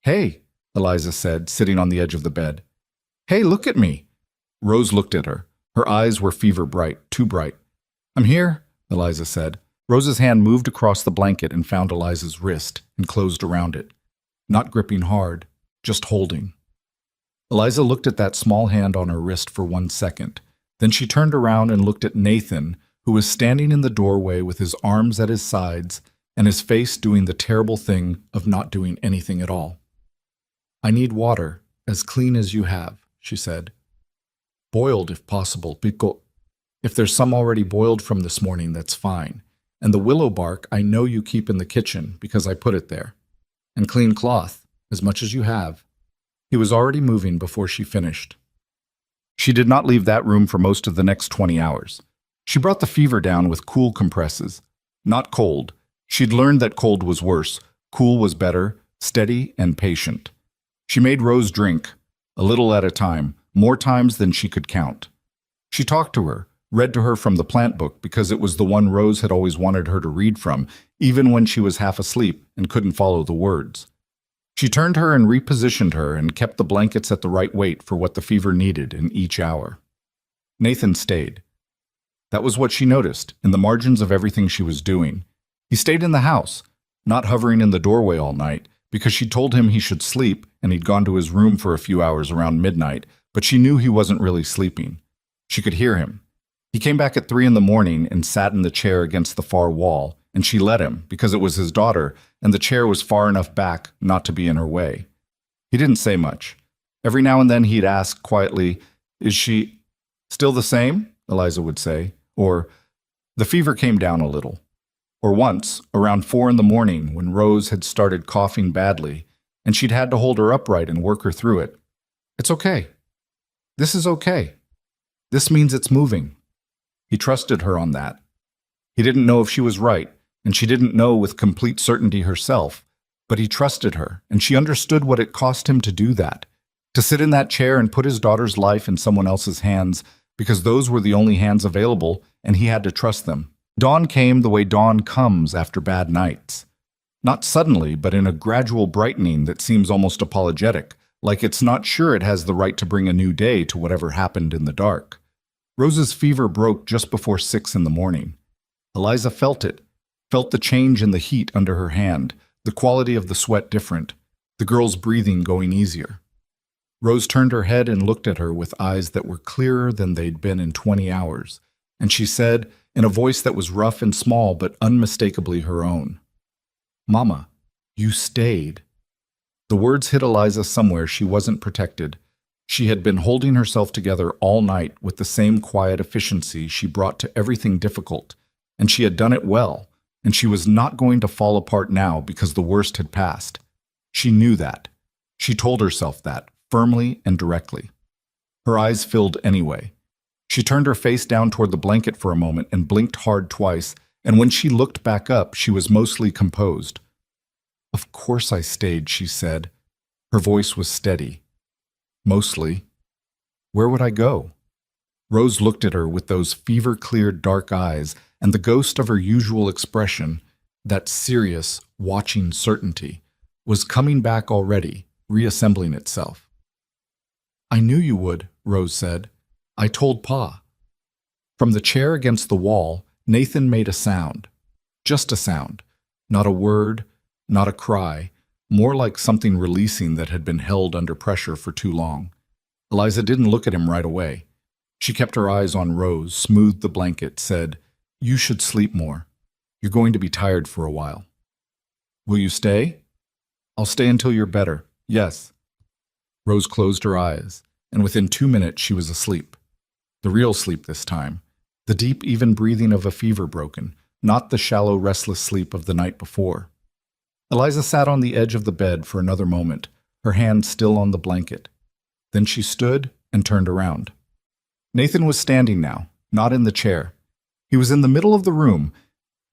"Hey," Eliza said, sitting on the edge of the bed. "Hey, look at me." Rose looked at her. Her eyes were fever bright, too bright. "I'm here," Eliza said. Rose's hand moved across the blanket and found Eliza's wrist and closed around it. Not gripping hard, just holding. Eliza looked at that small hand on her wrist for 1 second. Then she turned around and looked at Nathan, who was standing in the doorway with his arms at his sides and his face doing the terrible thing of not doing anything at all. "I need water, as clean as you have," she said. "Boiled, if possible, because if there's some already boiled from this morning, that's fine. And the willow bark I know you keep in the kitchen because I put it there. And clean cloth, as much as you have." He was already moving before she finished. She did not leave that room for most of the next 20 hours. She brought the fever down with cool compresses. Not cold. She'd learned that cold was worse. Cool was better, steady and patient. She made Rose drink, a little at a time, more times than she could count. She talked to her, read to her from the plant book because it was the one Rose had always wanted her to read from, even when she was half asleep and couldn't follow the words. She turned her and repositioned her and kept the blankets at the right weight for what the fever needed in each hour. Nathan stayed. That was what she noticed, in the margins of everything she was doing. He stayed in the house, not hovering in the doorway all night, because she told him he should sleep and he'd gone to his room for a few hours around midnight, but she knew he wasn't really sleeping. She could hear him. He came back at 3 in the morning and sat in the chair against the far wall, and she let him because it was his daughter and the chair was far enough back not to be in her way. He didn't say much. Every now and then he'd ask quietly, "Is she still the same?" Eliza would say, or, "The fever came down a little." Or once, around 4 in the morning, when Rose had started coughing badly, and she'd had to hold her upright and work her through it. "It's okay. This is okay. This means it's moving." He trusted her on that. He didn't know if she was right, and she didn't know with complete certainty herself, but he trusted her, and she understood what it cost him to do that, to sit in that chair and put his daughter's life in someone else's hands, because those were the only hands available, and he had to trust them. Dawn came the way dawn comes after bad nights. Not suddenly, but in a gradual brightening that seems almost apologetic, like it's not sure it has the right to bring a new day to whatever happened in the dark. Rose's fever broke just before 6 in the morning. Eliza felt it, felt the change in the heat under her hand, the quality of the sweat different, the girl's breathing going easier. Rose turned her head and looked at her with eyes that were clearer than they'd been in 20 hours, and she said, in a voice that was rough and small but unmistakably her own, "Mama, you stayed." The words hit Eliza somewhere she wasn't protected. She had been holding herself together all night with the same quiet efficiency she brought to everything difficult, and she had done it well, and she was not going to fall apart now because the worst had passed. She knew that. She told herself that, firmly and directly. Her eyes filled anyway. She turned her face down toward the blanket for a moment and blinked hard twice, and when she looked back up, she was mostly composed. "Of course I stayed," she said. Her voice was steady. "Mostly. Where would I go?" Rose looked at her with those fever-cleared dark eyes, and the ghost of her usual expression, that serious, watching certainty, was coming back already, reassembling itself. "I knew you would," Rose said. "I told Pa." From the chair against the wall, Nathan made a sound. Just a sound. Not a word, not a cry, more like something releasing that had been held under pressure for too long. Eliza didn't look at him right away. She kept her eyes on Rose, smoothed the blanket, said, "You should sleep more. You're going to be tired for a while." "Will you stay?" "I'll stay until you're better. Yes." Rose closed her eyes, and within 2 minutes she was asleep. The real sleep this time. The deep, even breathing of a fever broken, not the shallow, restless sleep of the night before. Eliza sat on the edge of the bed for another moment, her hand still on the blanket. Then she stood and turned around. Nathan was standing now, not in the chair. He was in the middle of the room,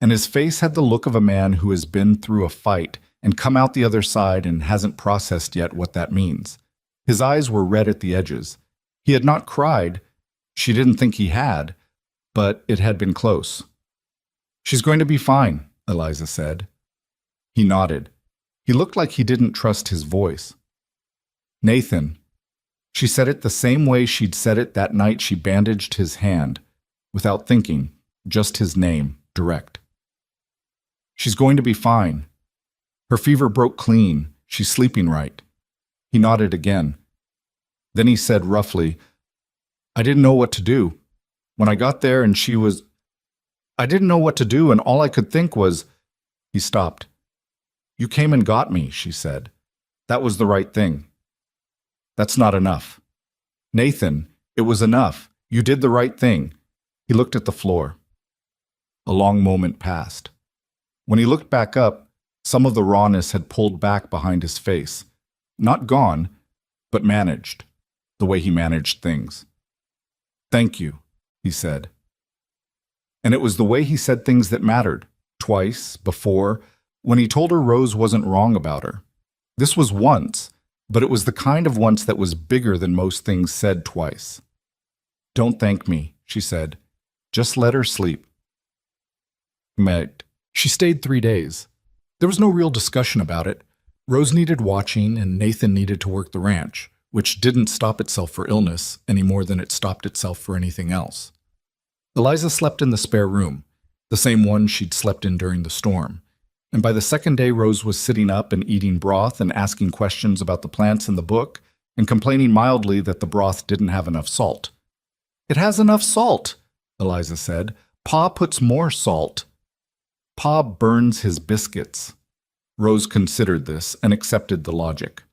and his face had the look of a man who has been through a fight and come out the other side and hasn't processed yet what that means. His eyes were red at the edges. He had not cried. She didn't think he had, but it had been close. "She's going to be fine," Eliza said. He nodded. He looked like he didn't trust his voice. "Nathan." She said it the same way she'd said it that night she bandaged his hand, without thinking, just his name, direct. "She's going to be fine. Her fever broke clean. She's sleeping right." He nodded again. Then he said roughly, "I didn't know what to do. When I got there and I didn't know what to do, and all I could think was—" He stopped. "You came and got me," she said. "That was the right thing." "That's not enough." "Nathan, it was enough. You did the right thing." He looked at the floor. A long moment passed. When he looked back up, some of the rawness had pulled back behind his face. Not gone, but managed, the way he managed things. "Thank you," he said. And it was the way he said things that mattered. Twice, before, when he told her Rose wasn't wrong about her. This was once, but it was the kind of once that was bigger than most things said twice. "Don't thank me," she said. "Just let her sleep." She stayed 3 days. There was no real discussion about it. Rose needed watching, and Nathan needed to work the ranch, which didn't stop itself for illness any more than it stopped itself for anything else. Eliza slept in the spare room, the same one she'd slept in during the storm. And by the second day, Rose was sitting up and eating broth and asking questions about the plants in the book and complaining mildly that the broth didn't have enough salt. "It has enough salt," Eliza said. "Pa puts more salt." "Pa burns his biscuits." Rose considered this and accepted the logic.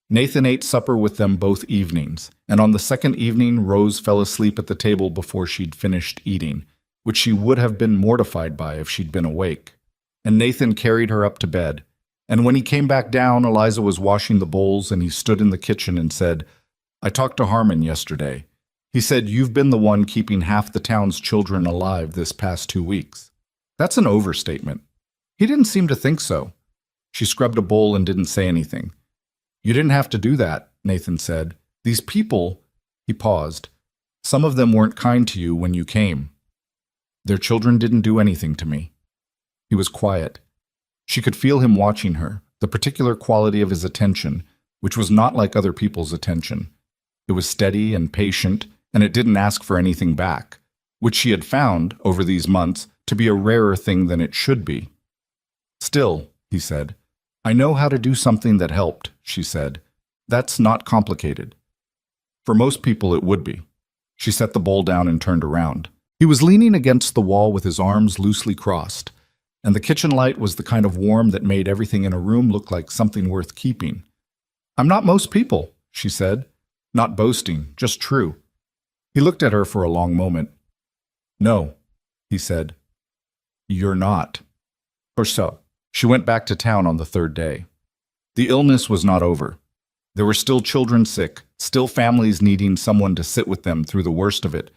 Nathan ate supper with them both evenings, and on the second evening Rose fell asleep at the table before she'd finished eating, which she would have been mortified by if she'd been awake. And Nathan carried her up to bed. And when he came back down, Eliza was washing the bowls, and he stood in the kitchen and said, "I talked to Harmon yesterday. He said you've been the one keeping half the town's children alive this past 2 weeks. That's an overstatement." He didn't seem to think so. She scrubbed a bowl and didn't say anything. "You didn't have to do that," Nathan said. "These people—" He paused. "Some of them weren't kind to you when you came. Their children didn't do anything to me." He was quiet. She could feel him watching her, the particular quality of his attention, which was not like other people's attention. It was steady and patient, and it didn't ask for anything back, which she had found, over these months, to be a rarer thing than it should be. "Still," he said, "I know how to do something that helped," she said. "That's not complicated." For most people it would be. She set the bowl down and turned around. He was leaning against the wall with his arms loosely crossed, and the kitchen light was the kind of warm that made everything in a room look like something worth keeping. "I'm not most people," she said. Not boasting, just true. He looked at her for a long moment. "No," he said. "You're not." Or so. She went back to town on the third day. The illness was not over. There were still children sick, still families needing someone to sit with them through the worst of it.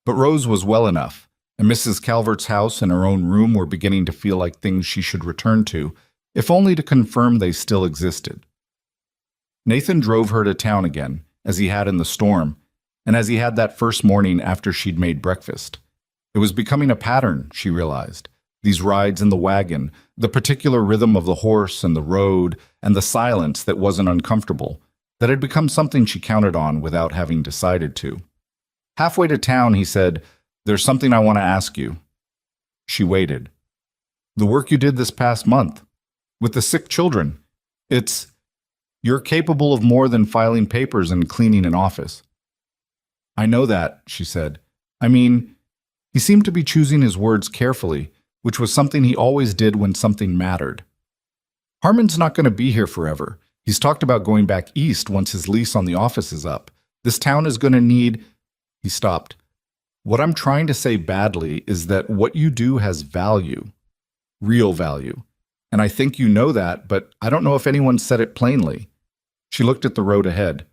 But Rose was well enough, and Mrs. Calvert's house and her own room were beginning to feel like things she should return to, if only to confirm they still existed. Nathan drove her to town again, as he had in the storm, and as he had that first morning after she'd made breakfast. It was becoming a pattern, she realized. These rides in the wagon, the particular rhythm of the horse and the road, and the silence that wasn't uncomfortable, that had become something she counted on without having decided to. Halfway to town, he said, "There's something I want to ask you." She waited. "The work you did this past month, with the sick children, you're capable of more than filing papers and cleaning an office." "I know that," she said. "I mean," he seemed to be choosing his words carefully, which was something he always did when something mattered. "Harmon's not going to be here forever. He's talked about going back east once his lease on the office is up. This town is going to need—" He stopped. "What I'm trying to say badly is that what you do has value. Real value. And I think you know that, but I don't know if anyone said it plainly." She looked at the road ahead.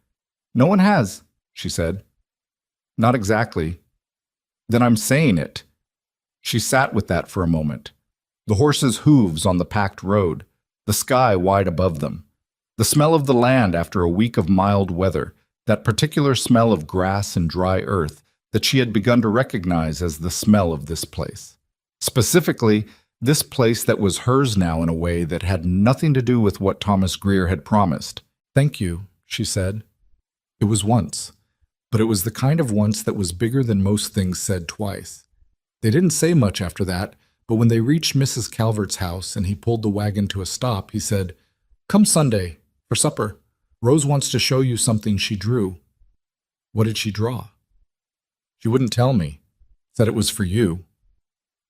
"No one has," she said. "Not exactly." "Then I'm saying it." She sat with that for a moment. The horses' hooves on the packed road, the sky wide above them, the The smell of the land after a week of mild weather, that particular smell of grass and dry earth that she had begun to recognize as the smell of this place. Specifically, this place that was hers now in a way that had nothing to do with what Thomas Greer had promised. "Thank you," she said. It was once, but it was the kind of once that was bigger than most things said twice. They didn't say much after that, but when they reached Mrs. Calvert's house and he pulled the wagon to a stop, he said, "Come Sunday, for supper. Rose wants to show you something she drew." "What did she draw?" "She wouldn't tell me. Said it was for you."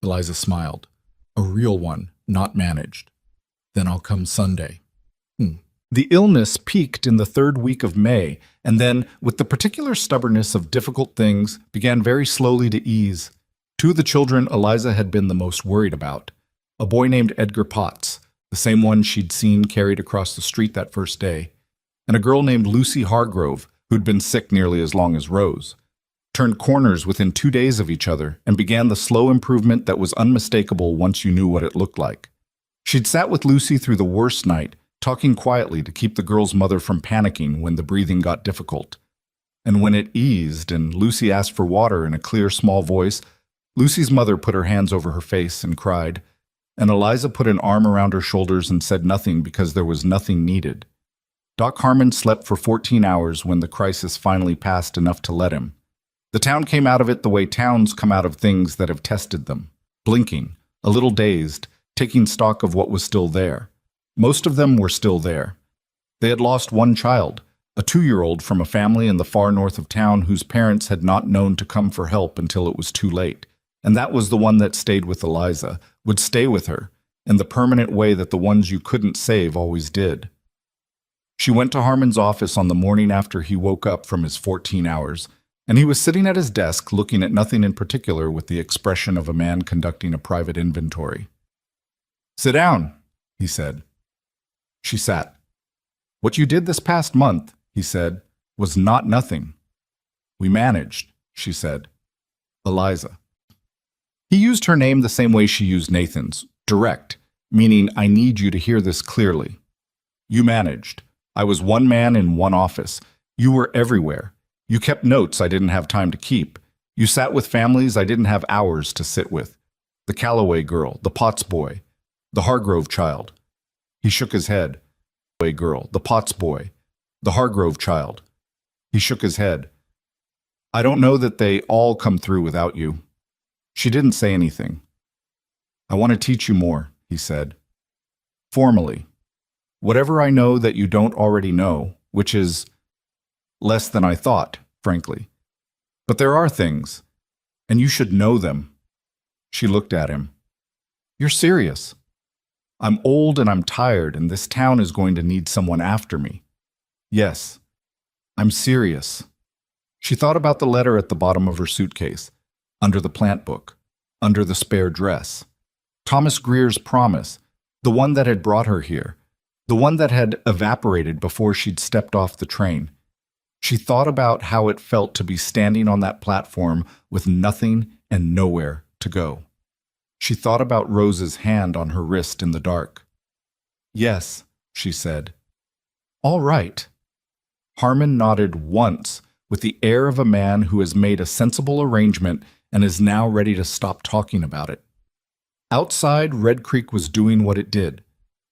Eliza smiled. "A real one, not managed. Then I'll come Sunday." The illness peaked in the third week of May, and then, with the particular stubbornness of difficult things, began very slowly to ease. Two of the children Eliza had been the most worried about. A boy named Edgar Potts, the same one she'd seen carried across the street that first day, and a girl named Lucy Hargrove, who'd been sick nearly as long as Rose, turned corners within 2 days of each other and began the slow improvement that was unmistakable once you knew what it looked like. She'd sat with Lucy through the worst night, talking quietly to keep the girl's mother from panicking when the breathing got difficult. And when it eased and Lucy asked for water in a clear, small voice, Lucy's mother put her hands over her face and cried, and Eliza put an arm around her shoulders and said nothing because there was nothing needed. Doc Harmon slept for 14 hours when the crisis finally passed enough to let him. The town came out of it the way towns come out of things that have tested them, blinking, a little dazed, taking stock of what was still there. Most of them were still there. They had lost one child, a 2-year-old from a family in the far north of town whose parents had not known to come for help until it was too late. And that was the one that stayed with Eliza, would stay with her, in the permanent way that the ones you couldn't save always did. She went to Harmon's office on the morning after he woke up from his 14 hours, and he was sitting at his desk looking at nothing in particular with the expression of a man conducting a private inventory. "Sit down," he said. She sat. "What you did this past month," he said, "was not nothing." "We managed," she said. "Eliza." He used her name the same way she used Nathan's, direct, meaning I need you to hear this clearly. "You managed. I was one man in one office. You were everywhere. You kept notes I didn't have time to keep. You sat with families I didn't have hours to sit with. The Calloway girl, the Potts boy, the Hargrove child." He shook his head. "Calloway girl, the Potts boy, the Hargrove child." He shook his head. "I don't know that they all come through without you." She didn't say anything. "I want to teach you more," he said. "Formally. Whatever I know that you don't already know, which is less than I thought, frankly. But there are things, and you should know them." She looked at him. "You're serious?" "I'm old and I'm tired, and this town is going to need someone after me." "Yes, I'm serious." She thought about the letter at the bottom of her suitcase, under the plant book, under the spare dress. Thomas Greer's promise, the one that had brought her here, the one that had evaporated before she'd stepped off the train. She thought about how it felt to be standing on that platform with nothing and nowhere to go. She thought about Rose's hand on her wrist in the dark. "Yes," she said. "All right." Harmon nodded once, with the air of a man who has made a sensible arrangement and is now ready to stop talking about it. Outside, Red Creek was doing what it did.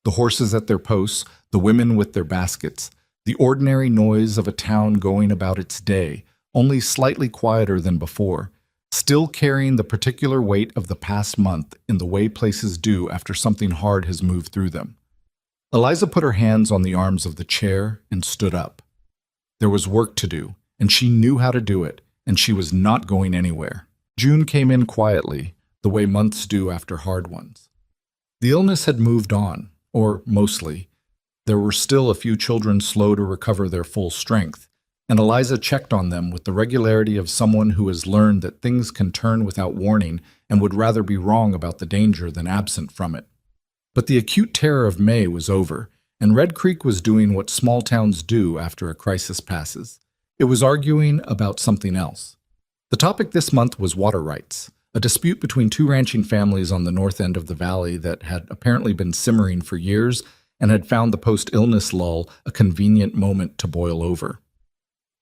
The horses at their posts, the women with their baskets, the ordinary noise of a town going about its day, only slightly quieter than before, still carrying the particular weight of the past month in the way places do after something hard has moved through them. Eliza put her hands on the arms of the chair and stood up. There was work to do, and she knew how to do it, and she was not going anywhere. June came in quietly, the way months do after hard ones. The illness had moved on, or mostly. There were still a few children slow to recover their full strength, and Eliza checked on them with the regularity of someone who has learned that things can turn without warning and would rather be wrong about the danger than absent from it. But the acute terror of May was over, and Red Creek was doing what small towns do after a crisis passes. It was arguing about something else. The topic this month was water rights, a dispute between two ranching families on the north end of the valley that had apparently been simmering for years and had found the post-illness lull a convenient moment to boil over.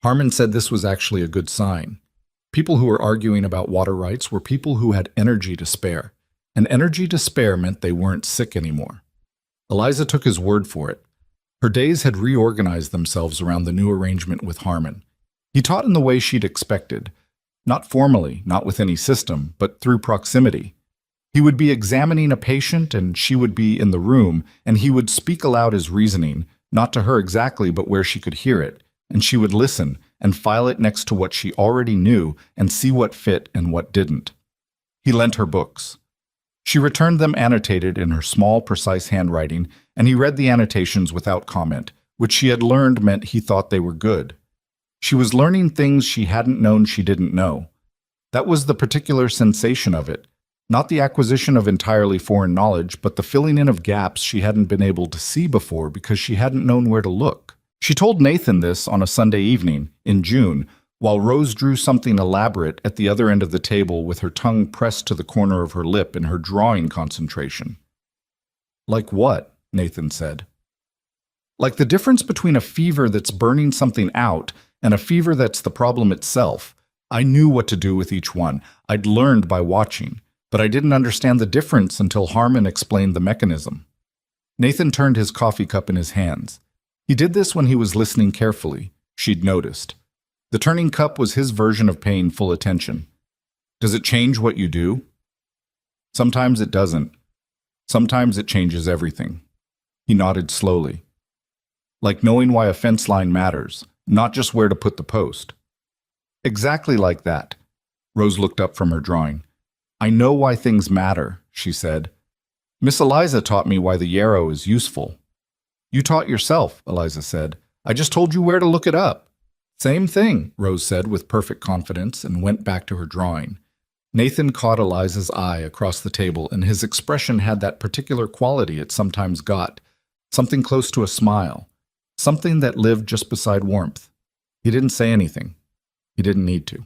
Harmon said this was actually a good sign. People who were arguing about water rights were people who had energy to spare, and energy to spare meant they weren't sick anymore. Eliza took his word for it. Her days had reorganized themselves around the new arrangement with Harmon. He taught in the way she'd expected, not formally, not with any system, but through proximity. He would be examining a patient and she would be in the room, and he would speak aloud his reasoning, not to her exactly but where she could hear it, and she would listen and file it next to what she already knew and see what fit and what didn't. He lent her books. She returned them annotated in her small, precise handwriting, and he read the annotations without comment, which she had learned meant he thought they were good. She was learning things she hadn't known she didn't know. That was the particular sensation of it, not the acquisition of entirely foreign knowledge, but the filling in of gaps she hadn't been able to see before because she hadn't known where to look. She told Nathan this on a Sunday evening, in June, while Rose drew something elaborate at the other end of the table with her tongue pressed to the corner of her lip in her drawing concentration. "Like what?" Nathan said. "Like the difference between a fever that's burning something out and a fever that's the problem itself. I knew what to do with each one. I'd learned by watching, but I didn't understand the difference until Harmon explained the mechanism." Nathan turned his coffee cup in his hands. He did this when he was listening carefully. She'd noticed. The turning cup was his version of paying full attention. "Does it change what you do?" "Sometimes it doesn't. Sometimes it changes everything." He nodded slowly. "Like knowing why a fence line matters, not just where to put the post." "Exactly like that." Rose looked up from her drawing. "I know why things matter," she said. "Miss Eliza taught me why the yarrow is useful." "You taught yourself," Eliza said. "I just told you where to look it up." "Same thing," Rose said with perfect confidence and went back to her drawing. Nathan caught Eliza's eye across the table, and his expression had that particular quality it sometimes got, something close to a smile, something that lived just beside warmth. He didn't say anything. He didn't need to.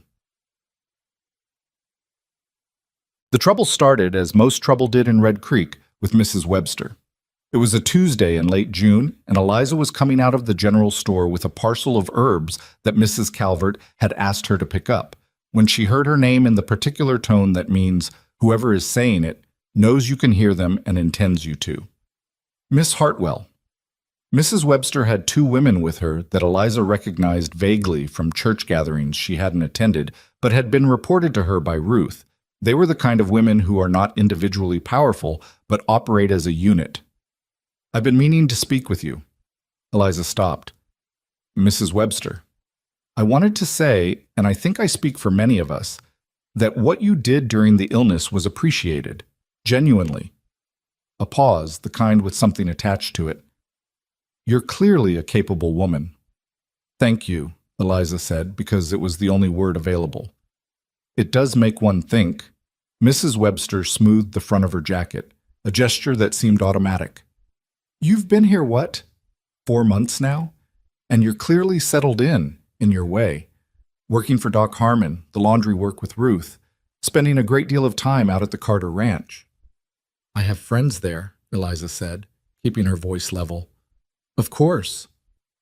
The trouble started, as most trouble did in Red Creek, with Mrs. Webster. It was a Tuesday in late June, and Eliza was coming out of the general store with a parcel of herbs that Mrs. Calvert had asked her to pick up, when she heard her name in the particular tone that means whoever is saying it knows you can hear them and intends you to. Miss Hartwell. Mrs. Webster had two women with her that Eliza recognized vaguely from church gatherings she hadn't attended, but had been reported to her by Ruth. They were the kind of women who are not individually powerful, but operate as a unit. "I've been meaning to speak with you." Eliza stopped. "Mrs. Webster, I wanted to say, and I think I speak for many of us, that what you did during the illness was appreciated, genuinely." A pause, the kind with something attached to it. "You're clearly a capable woman." "Thank you," Eliza said, because it was the only word available. "It does make one think." Mrs. Webster smoothed the front of her jacket, a gesture that seemed automatic. "You've been here, what, 4 months now? And you're clearly settled in your way. Working for Doc Harmon, the laundry work with Ruth, spending a great deal of time out at the Carter Ranch." "I have friends there," Eliza said, keeping her voice level. "Of course."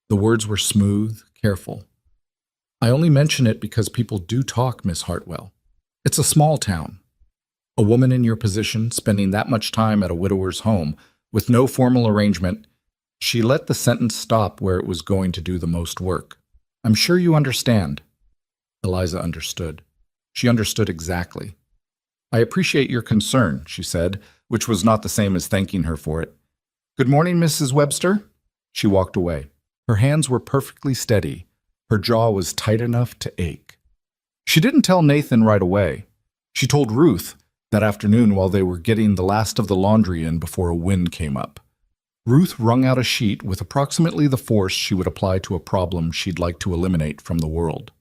The words were smooth, careful. "I only mention it because people do talk, Miss Hartwell. It's a small town. A woman in your position spending that much time at a widower's home with no formal arrangement." She let the sentence stop where it was going to do the most work. "I'm sure you understand." Eliza understood. She understood exactly. "I appreciate your concern," she said, which was not the same as thanking her for it. "Good morning, Mrs. Webster." She walked away. Her hands were perfectly steady. Her jaw was tight enough to ache. She didn't tell Nathan right away. She told Ruth that afternoon while they were getting the last of the laundry in before a wind came up. Ruth wrung out a sheet with approximately the force she would apply to a problem she'd like to eliminate from the world.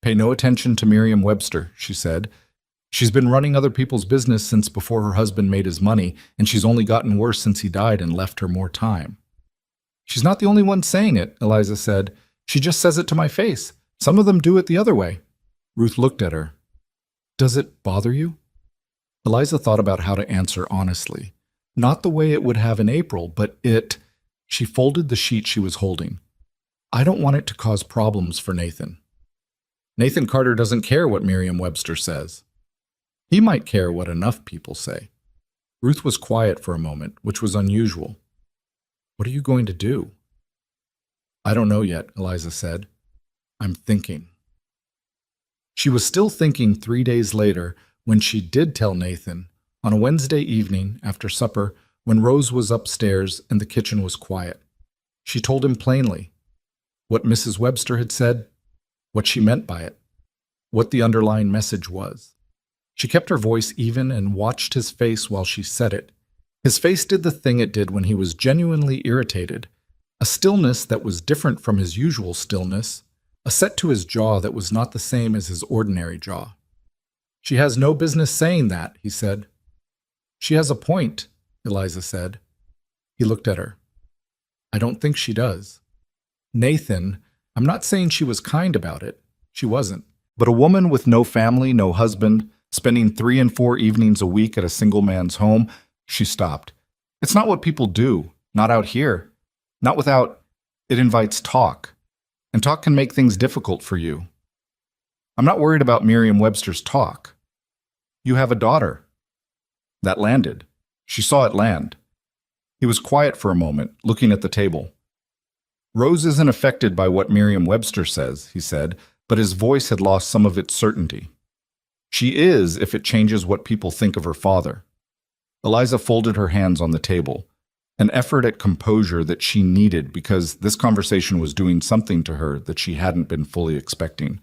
"Pay no attention to Miriam Webster," she said. "She's been running other people's business since before her husband made his money, and she's only gotten worse since he died and left her more time." "She's not the only one saying it," Eliza said. "She just says it to my face. Some of them do it the other way." Ruth looked at her. "Does it bother you?" Eliza thought about how to answer honestly. Not the way it would have in April, but it. She folded the sheet she was holding. I don't want it to cause problems for Nathan. Nathan Carter doesn't care what Merriam-Webster says. He might care what enough people say. Ruth was quiet for a moment, which was unusual. What are you going to do? I don't know yet, Eliza said. I'm thinking. She was still thinking 3 days later when she did tell Nathan, on a Wednesday evening after supper when Rose was upstairs and the kitchen was quiet. She told him plainly what Mrs. Webster had said, what she meant by it, what the underlying message was. She kept her voice even and watched his face while she said it. His face did the thing it did when he was genuinely irritated, a stillness that was different from his usual stillness, a set to his jaw that was not the same as his ordinary jaw. She has no business saying that, he said. She has a point, Eliza said. He looked at her. I don't think she does. Nathan, I'm not saying she was kind about it. She wasn't. But a woman with no family, no husband, spending 3 and 4 evenings a week at a single man's home, she stopped. It's not what people do, not out here. Not without, it invites talk. And talk can make things difficult for you. I'm not worried about Merriam-Webster's talk. You have a daughter. That landed. She saw it land. He was quiet for a moment, looking at the table. Rose isn't affected by what Merriam-Webster says, he said, but his voice had lost some of its certainty. She is if it changes what people think of her father. Eliza folded her hands on the table, an effort at composure that she needed because this conversation was doing something to her that she hadn't been fully expecting.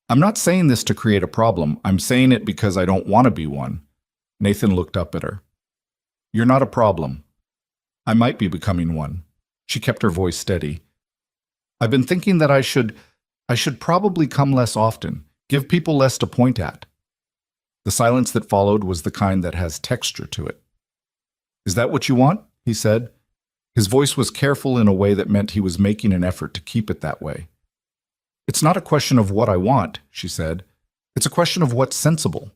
I'm not saying this to create a problem. I'm saying it because I don't want to be one. Nathan looked up at her. You're not a problem. I might be becoming one. She kept her voice steady. I've been thinking that I should probably come less often, give people less to point at. The silence that followed was the kind that has texture to it. Is that what you want? He said. His voice was careful in a way that meant he was making an effort to keep it that way. It's not a question of what I want, she said. It's a question of what's sensible.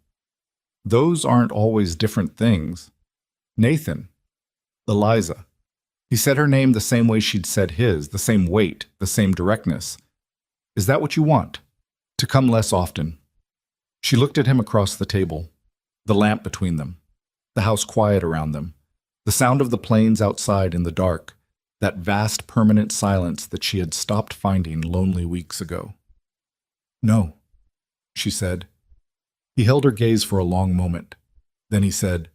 Those aren't always different things. Nathan. Eliza. He said her name the same way she'd said his, the same weight, the same directness. Is that what you want? To come less often. She looked at him across the table, the lamp between them, the house quiet around them, the sound of the planes outside in the dark, that vast permanent silence that she had stopped finding lonely weeks ago. No, she said. He held her gaze for a long moment. Then he said,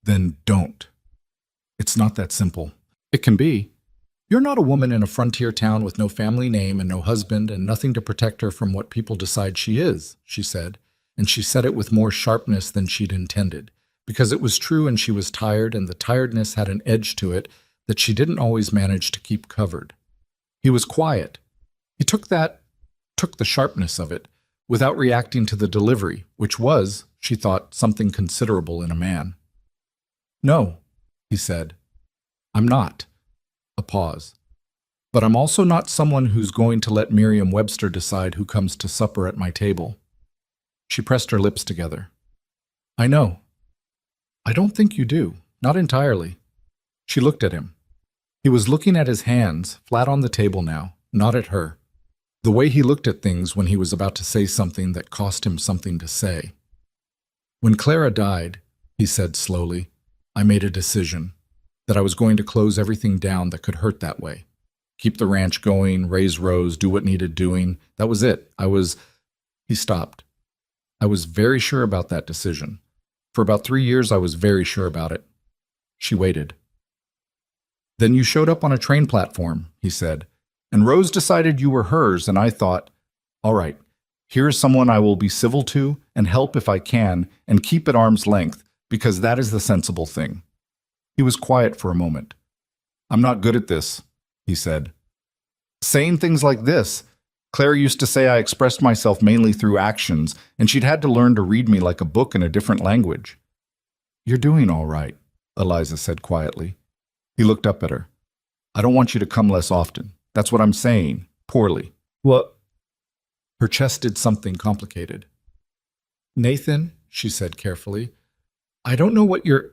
Then don't. It's not that simple. It can be. You're not a woman in a frontier town with no family name and no husband and nothing to protect her from what people decide she is, she said, and she said it with more sharpness than she'd intended, because it was true and she was tired and the tiredness had an edge to it that she didn't always manage to keep covered. He was quiet. He took the sharpness of it, without reacting to the delivery, which was, she thought, something considerable in a man. No, he said. I'm not. A pause. But I'm also not someone who's going to let Merriam-Webster decide who comes to supper at my table. She pressed her lips together. I know. I don't think you do. Not entirely. She looked at him. He was looking at his hands, flat on the table now, not at her. The way he looked at things when he was about to say something that cost him something to say. When Clara died, he said slowly, I made a decision. That I was going to close everything down that could hurt that way. Keep the ranch going, raise Rose, do what needed doing. That was it. He stopped. I was very sure about that decision. For about 3 years, I was very sure about it. She waited. Then you showed up on a train platform, he said, and Rose decided you were hers, and I thought, all right, here is someone I will be civil to and help if I can and keep at arm's length, because that is the sensible thing. He was quiet for a moment. I'm not good at this, he said. Saying things like this. Claire used to say I expressed myself mainly through actions, and she'd had to learn to read me like a book in a different language. You're doing all right, Eliza said quietly. He looked up at her. I don't want you to come less often. That's what I'm saying. Poorly. What? Her chest did something complicated. Nathan, she said carefully, I don't know what you're...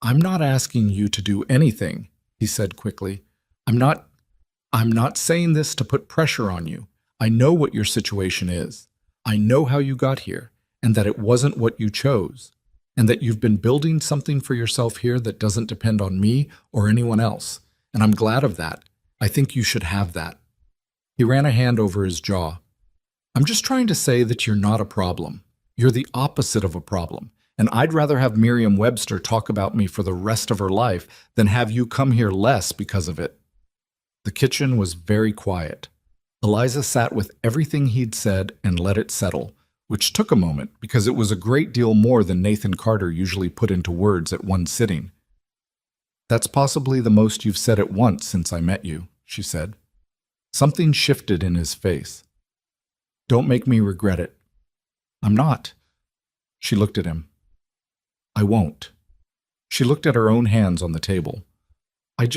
I'm not asking you to do anything, he said quickly. I'm not saying this to put pressure on you. I know what your situation is. I know how you got here, and that it wasn't what you chose, and that you've been building something for yourself here that doesn't depend on me or anyone else, and I'm glad of that. I think you should have that. He ran a hand over his jaw. I'm just trying to say that you're not a problem. You're the opposite of a problem, and I'd rather have Merriam-Webster talk about me for the rest of her life than have you come here less because of it. The kitchen was very quiet. Eliza sat with everything he'd said and let it settle, which took a moment because it was a great deal more than Nathan Carter usually put into words at one sitting. That's possibly the most you've said at once since I met you, she said. Something shifted in his face. Don't make me regret it. I'm not. She looked at him. I won't. She looked at her own hands on the table. I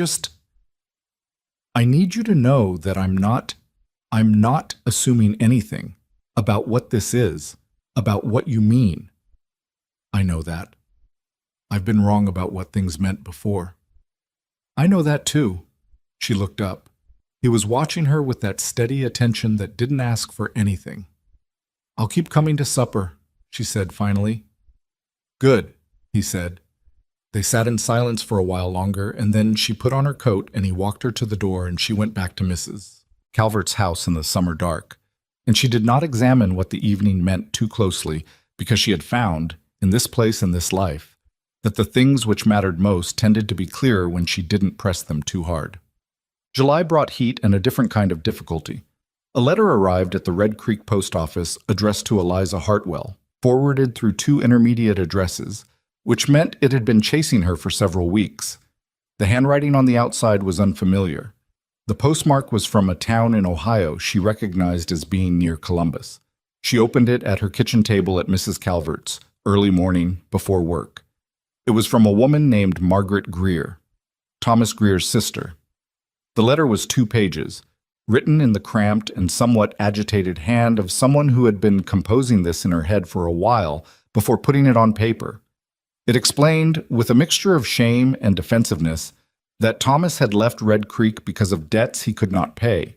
need you to know that I'm not assuming anything about what this is, about what you mean. I know that. I've been wrong about what things meant before. I know that too. She looked up. He was watching her with that steady attention that didn't ask for anything. I'll keep coming to supper, she said finally. Good, he said. They sat in silence for a while longer, and then she put on her coat and he walked her to the door and she went back to Mrs. Calvert's house in the summer dark. And she did not examine what the evening meant too closely because she had found, in this place and this life, that the things which mattered most tended to be clearer when she didn't press them too hard. July brought heat and a different kind of difficulty. A letter arrived at the Red Creek post office addressed to Eliza Hartwell, forwarded through 2 intermediate addresses, which meant it had been chasing her for several weeks. The handwriting on the outside was unfamiliar. The postmark was from a town in Ohio she recognized as being near Columbus. She opened it at her kitchen table at Mrs. Calvert's, early morning, before work. It was from a woman named Margaret Greer, Thomas Greer's sister. The letter was 2 pages, written in the cramped and somewhat agitated hand of someone who had been composing this in her head for a while before putting it on paper. It explained, with a mixture of shame and defensiveness, that Thomas had left Red Creek because of debts he could not pay.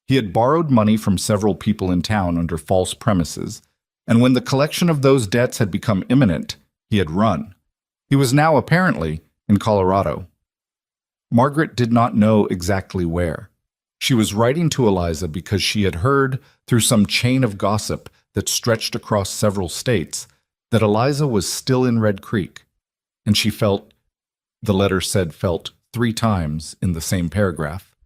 He had borrowed money from several people in town under false premises, and when the collection of those debts had become imminent, he had run. He was now apparently in Colorado. Margaret did not know exactly where. She was writing to Eliza because she had heard, through some chain of gossip that stretched across several states, that Eliza was still in Red Creek, and she felt, the letter said felt 3 times in the same paragraph,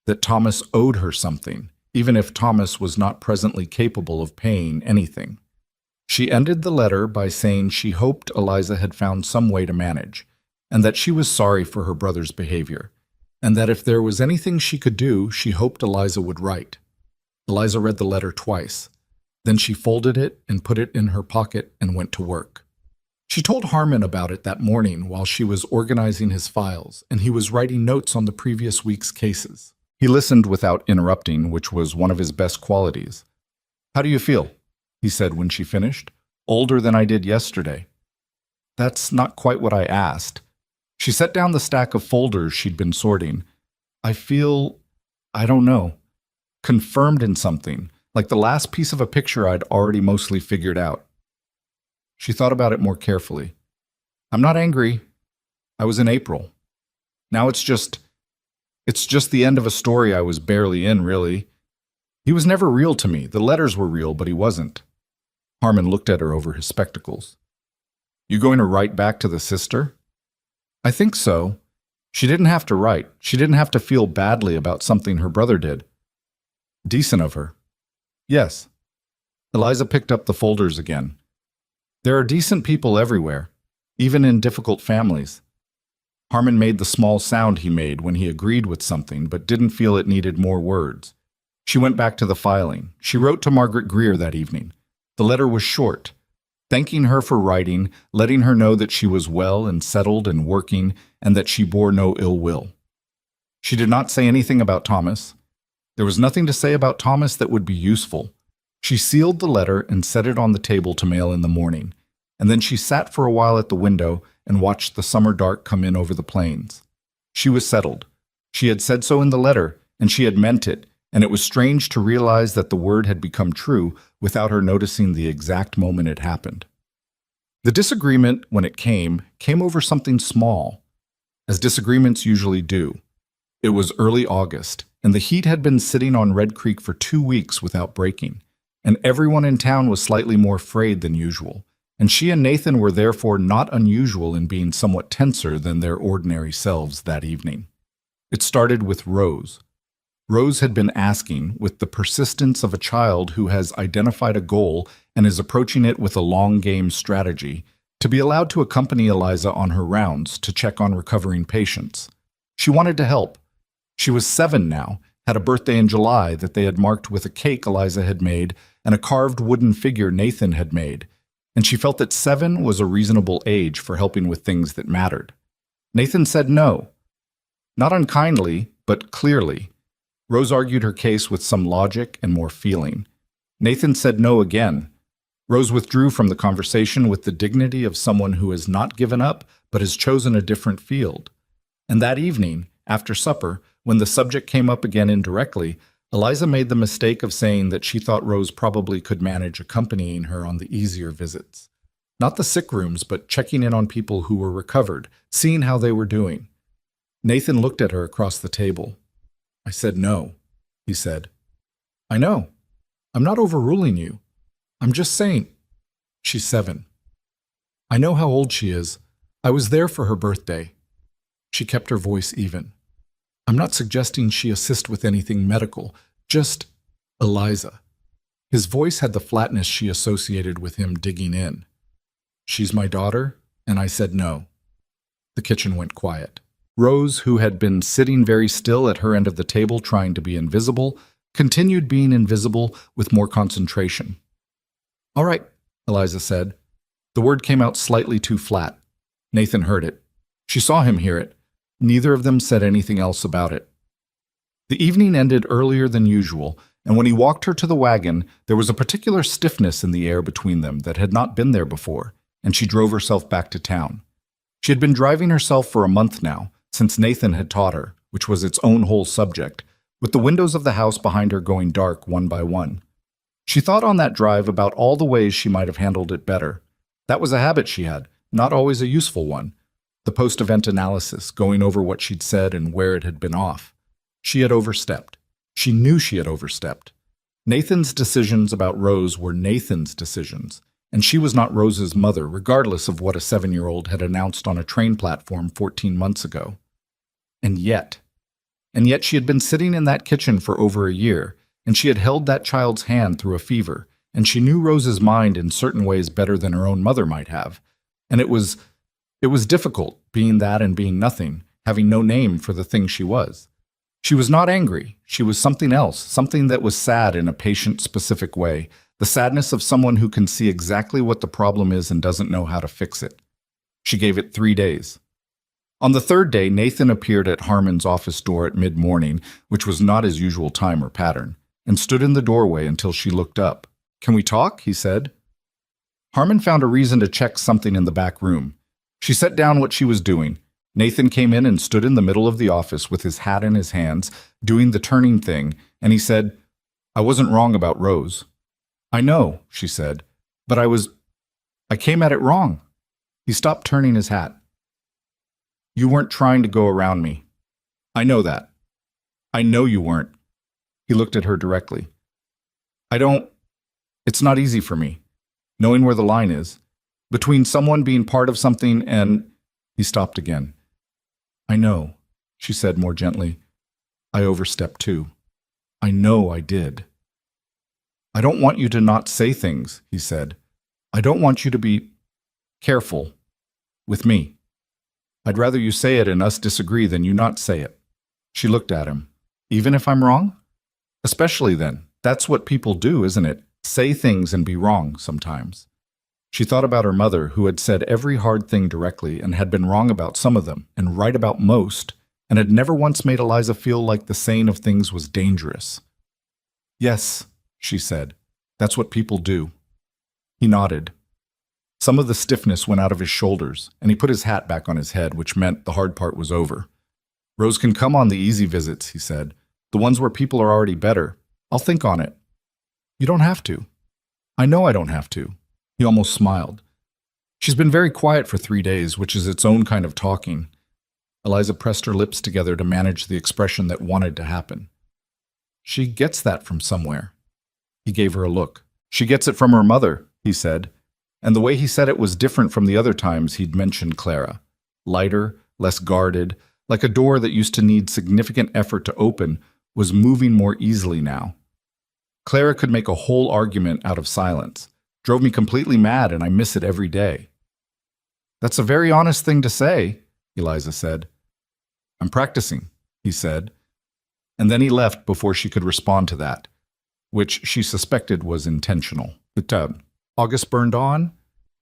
that Thomas owed her something, even if Thomas was not presently capable of paying anything. She ended the letter by saying she hoped Eliza had found some way to manage, and that she was sorry for her brother's behavior, and that if there was anything she could do, she hoped Eliza would write. Eliza read the letter twice. Then she folded it and put it in her pocket and went to work. She told Harmon about it that morning while she was organizing his files, and he was writing notes on the previous week's cases. He listened without interrupting, which was one of his best qualities. How do you feel? He said when she finished. Older than I did yesterday. That's not quite what I asked. She set down the stack of folders she'd been sorting. I feel, I don't know, confirmed in something, like the last piece of a picture I'd already mostly figured out. She thought about it more carefully. I'm not angry. I was in April. Now it's just the end of a story I was barely in, really. He was never real to me. The letters were real, but he wasn't. Harmon looked at her over his spectacles. You going to write back to the sister? I think so. She didn't have to write. She didn't have to feel badly about something her brother did. Decent of her. Yes. Eliza picked up the folders again. There are decent people everywhere, even in difficult families. Harmon made the small sound he made when he agreed with something but didn't feel it needed more words. She went back to the filing. She wrote to Margaret Greer that evening. The letter was short, thanking her for writing, letting her know that she was well and settled and working, and that she bore no ill will. She did not say anything about Thomas. There was nothing to say about Thomas that would be useful. She sealed the letter and set it on the table to mail in the morning, and then she sat for a while at the window and watched the summer dark come in over the plains. She was settled. She had said so in the letter, and she had meant it, and it was strange to realize that the word had become true without her noticing the exact moment it happened. The disagreement, when it came over something small, as disagreements usually do. It was early August, and the heat had been sitting on Red Creek for 2 weeks without breaking, and everyone in town was slightly more frayed than usual, and she and Nathan were therefore not unusual in being somewhat tenser than their ordinary selves that evening. It started with Rose. Rose had been asking, with the persistence of a child who has identified a goal and is approaching it with a long-game strategy, to be allowed to accompany Eliza on her rounds to check on recovering patients. She wanted to help. She was 7 now, had a birthday in July that they had marked with a cake Eliza had made and a carved wooden figure Nathan had made, and she felt that 7 was a reasonable age for helping with things that mattered. Nathan said no. Not unkindly, but clearly. Rose argued her case with some logic and more feeling. Nathan said no again. Rose withdrew from the conversation with the dignity of someone who has not given up but has chosen a different field. And that evening, after supper, when the subject came up again indirectly, Eliza made the mistake of saying that she thought Rose probably could manage accompanying her on the easier visits. Not the sick rooms, but checking in on people who were recovered, seeing how they were doing. Nathan looked at her across the table. "I said no," he said. "I know. I'm not overruling you. I'm just saying." "She's 7. I know how old she is. I was there for her birthday." She kept her voice even. "I'm not suggesting she assist with anything medical, just Eliza." His voice had the flatness she associated with him digging in. "She's my daughter, and I said no." The kitchen went quiet. Rose, who had been sitting very still at her end of the table trying to be invisible, continued being invisible with more concentration. "All right," Eliza said. The word came out slightly too flat. Nathan heard it. She saw him hear it. Neither of them said anything else about it. The evening ended earlier than usual, and when he walked her to the wagon, there was a particular stiffness in the air between them that had not been there before, and she drove herself back to town. She had been driving herself for a month now, since Nathan had taught her, which was its own whole subject, with the windows of the house behind her going dark one by one. She thought on that drive about all the ways she might have handled it better. That was a habit she had, not always a useful one. The post-event analysis, going over what she'd said and where it had been off. She had overstepped. She knew she had overstepped. Nathan's decisions about Rose were Nathan's decisions, and she was not Rose's mother, regardless of what a 7-year-old had announced on a train platform 14 months ago. And yet she had been sitting in that kitchen for over a year, and she had held that child's hand through a fever, and she knew Rose's mind in certain ways better than her own mother might have. And it was difficult, being that and being nothing, having no name for the thing she was. She was not angry. She was something else, something that was sad in a patient-specific way, the sadness of someone who can see exactly what the problem is and doesn't know how to fix it. She gave it 3 days. On the 3rd day, Nathan appeared at Harmon's office door at mid-morning, which was not his usual time or pattern, and stood in the doorway until she looked up. "Can we talk?" he said. Harmon found a reason to check something in the back room. She set down what she was doing. Nathan came in and stood in the middle of the office with his hat in his hands, doing the turning thing, and he said, "I wasn't wrong about Rose." "I know," she said, "but I came at it wrong." He stopped turning his hat. "You weren't trying to go around me. I know that. I know you weren't." He looked at her directly. It's not easy for me, knowing where the line is, between someone being part of something and—" He stopped again. "I know," she said more gently. "I overstepped too. I know I did." "I don't want you to not say things," he said. "I don't want you to be careful with me. I'd rather you say it and us disagree than you not say it." She looked at him. "Even if I'm wrong?" "Especially then. That's what people do, isn't it? Say things and be wrong sometimes." She thought about her mother, who had said every hard thing directly and had been wrong about some of them and right about most, and had never once made Eliza feel like the saying of things was dangerous. "Yes," she said. "That's what people do." He nodded. Some of the stiffness went out of his shoulders, and he put his hat back on his head, which meant the hard part was over. Rose can come on the easy visits, he said. The ones where people are already better. I'll think on it. You don't have to. I know I don't have to. He almost smiled. She's been very quiet for 3 days, which is its own kind of talking. Eliza pressed her lips together to manage the expression that wanted to happen. She gets that from somewhere. He gave her a look. She gets it from her mother, he said. And the way he said it was different from the other times he'd mentioned Clara. Lighter, less guarded, like a door that used to need significant effort to open was moving more easily now. Clara could make a whole argument out of silence. Drove me completely mad, and I miss it every day. That's a very honest thing to say, Eliza said. I'm practicing, he said. And then he left before she could respond to that, which she suspected was intentional. August burned on,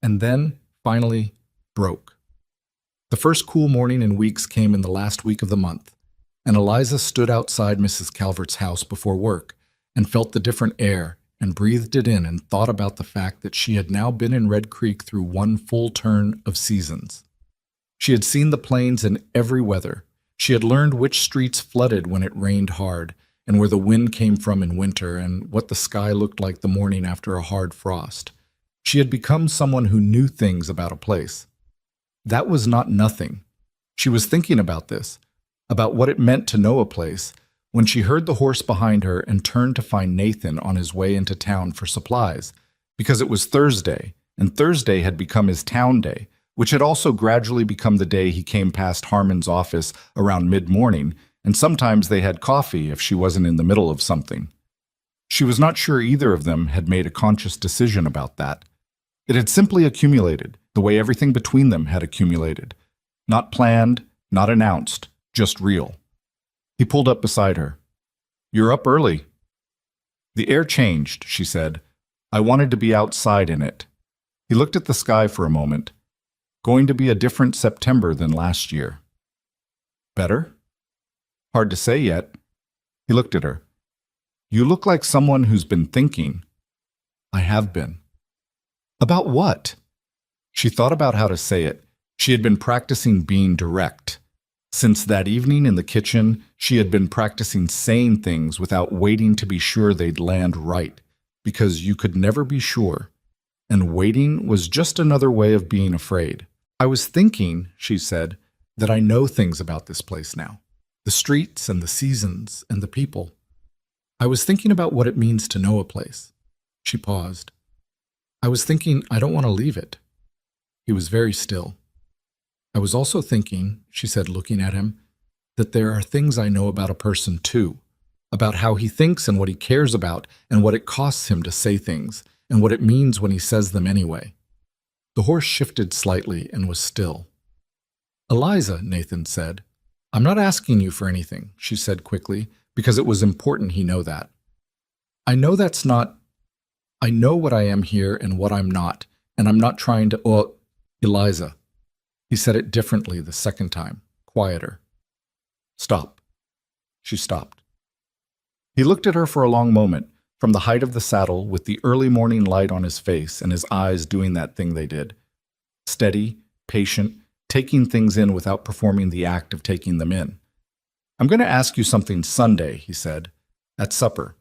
and then, finally, broke. The first cool morning in weeks came in the last week of the month, and Eliza stood outside Mrs. Calvert's house before work and felt the different air and breathed it in and thought about the fact that she had now been in Red Creek through one full turn of seasons. She had seen the plains in every weather. She had learned which streets flooded when it rained hard, and where the wind came from in winter, and what the sky looked like the morning after a hard frost. She had become someone who knew things about a place. That was not nothing. She was thinking about this, about what it meant to know a place, when she heard the horse behind her and turned to find Nathan on his way into town for supplies, because it was Thursday, and Thursday had become his town day, which had also gradually become the day he came past Harmon's office around mid-morning, and sometimes they had coffee if she wasn't in the middle of something. She was not sure either of them had made a conscious decision about that. It had simply accumulated, the way everything between them had accumulated. Not planned, not announced, just real. He pulled up beside her. You're up early. The air changed, she said. I wanted to be outside in it. He looked at the sky for a moment. Going to be a different September than last year. Better? Hard to say yet. He looked at her. You look like someone who's been thinking. I have been. About what? She thought about how to say it. She had been practicing being direct. Since that evening in the kitchen, she had been practicing saying things without waiting to be sure they'd land right, because you could never be sure, and waiting was just another way of being afraid. I was thinking, she said, that I know things about this place now, the streets and the seasons and the people. I was thinking about what it means to know a place. She paused. I was thinking I don't want to leave it. He was very still. I was also thinking, she said, looking at him, that there are things I know about a person too, about how he thinks and what he cares about and what it costs him to say things and what it means when he says them anyway. The horse shifted slightly and was still. Eliza, Nathan said. I'm not asking you for anything, she said quickly, because it was important he know that. I know that's not... I know what I am here and what I'm not, and I'm not trying to... Eliza. He said it differently the second time, quieter. Stop. She stopped. He looked at her for a long moment, from the height of the saddle, with the early morning light on his face and his eyes doing that thing they did. Steady, patient, taking things in without performing the act of taking them in. I'm going to ask you something Sunday, he said, at supper.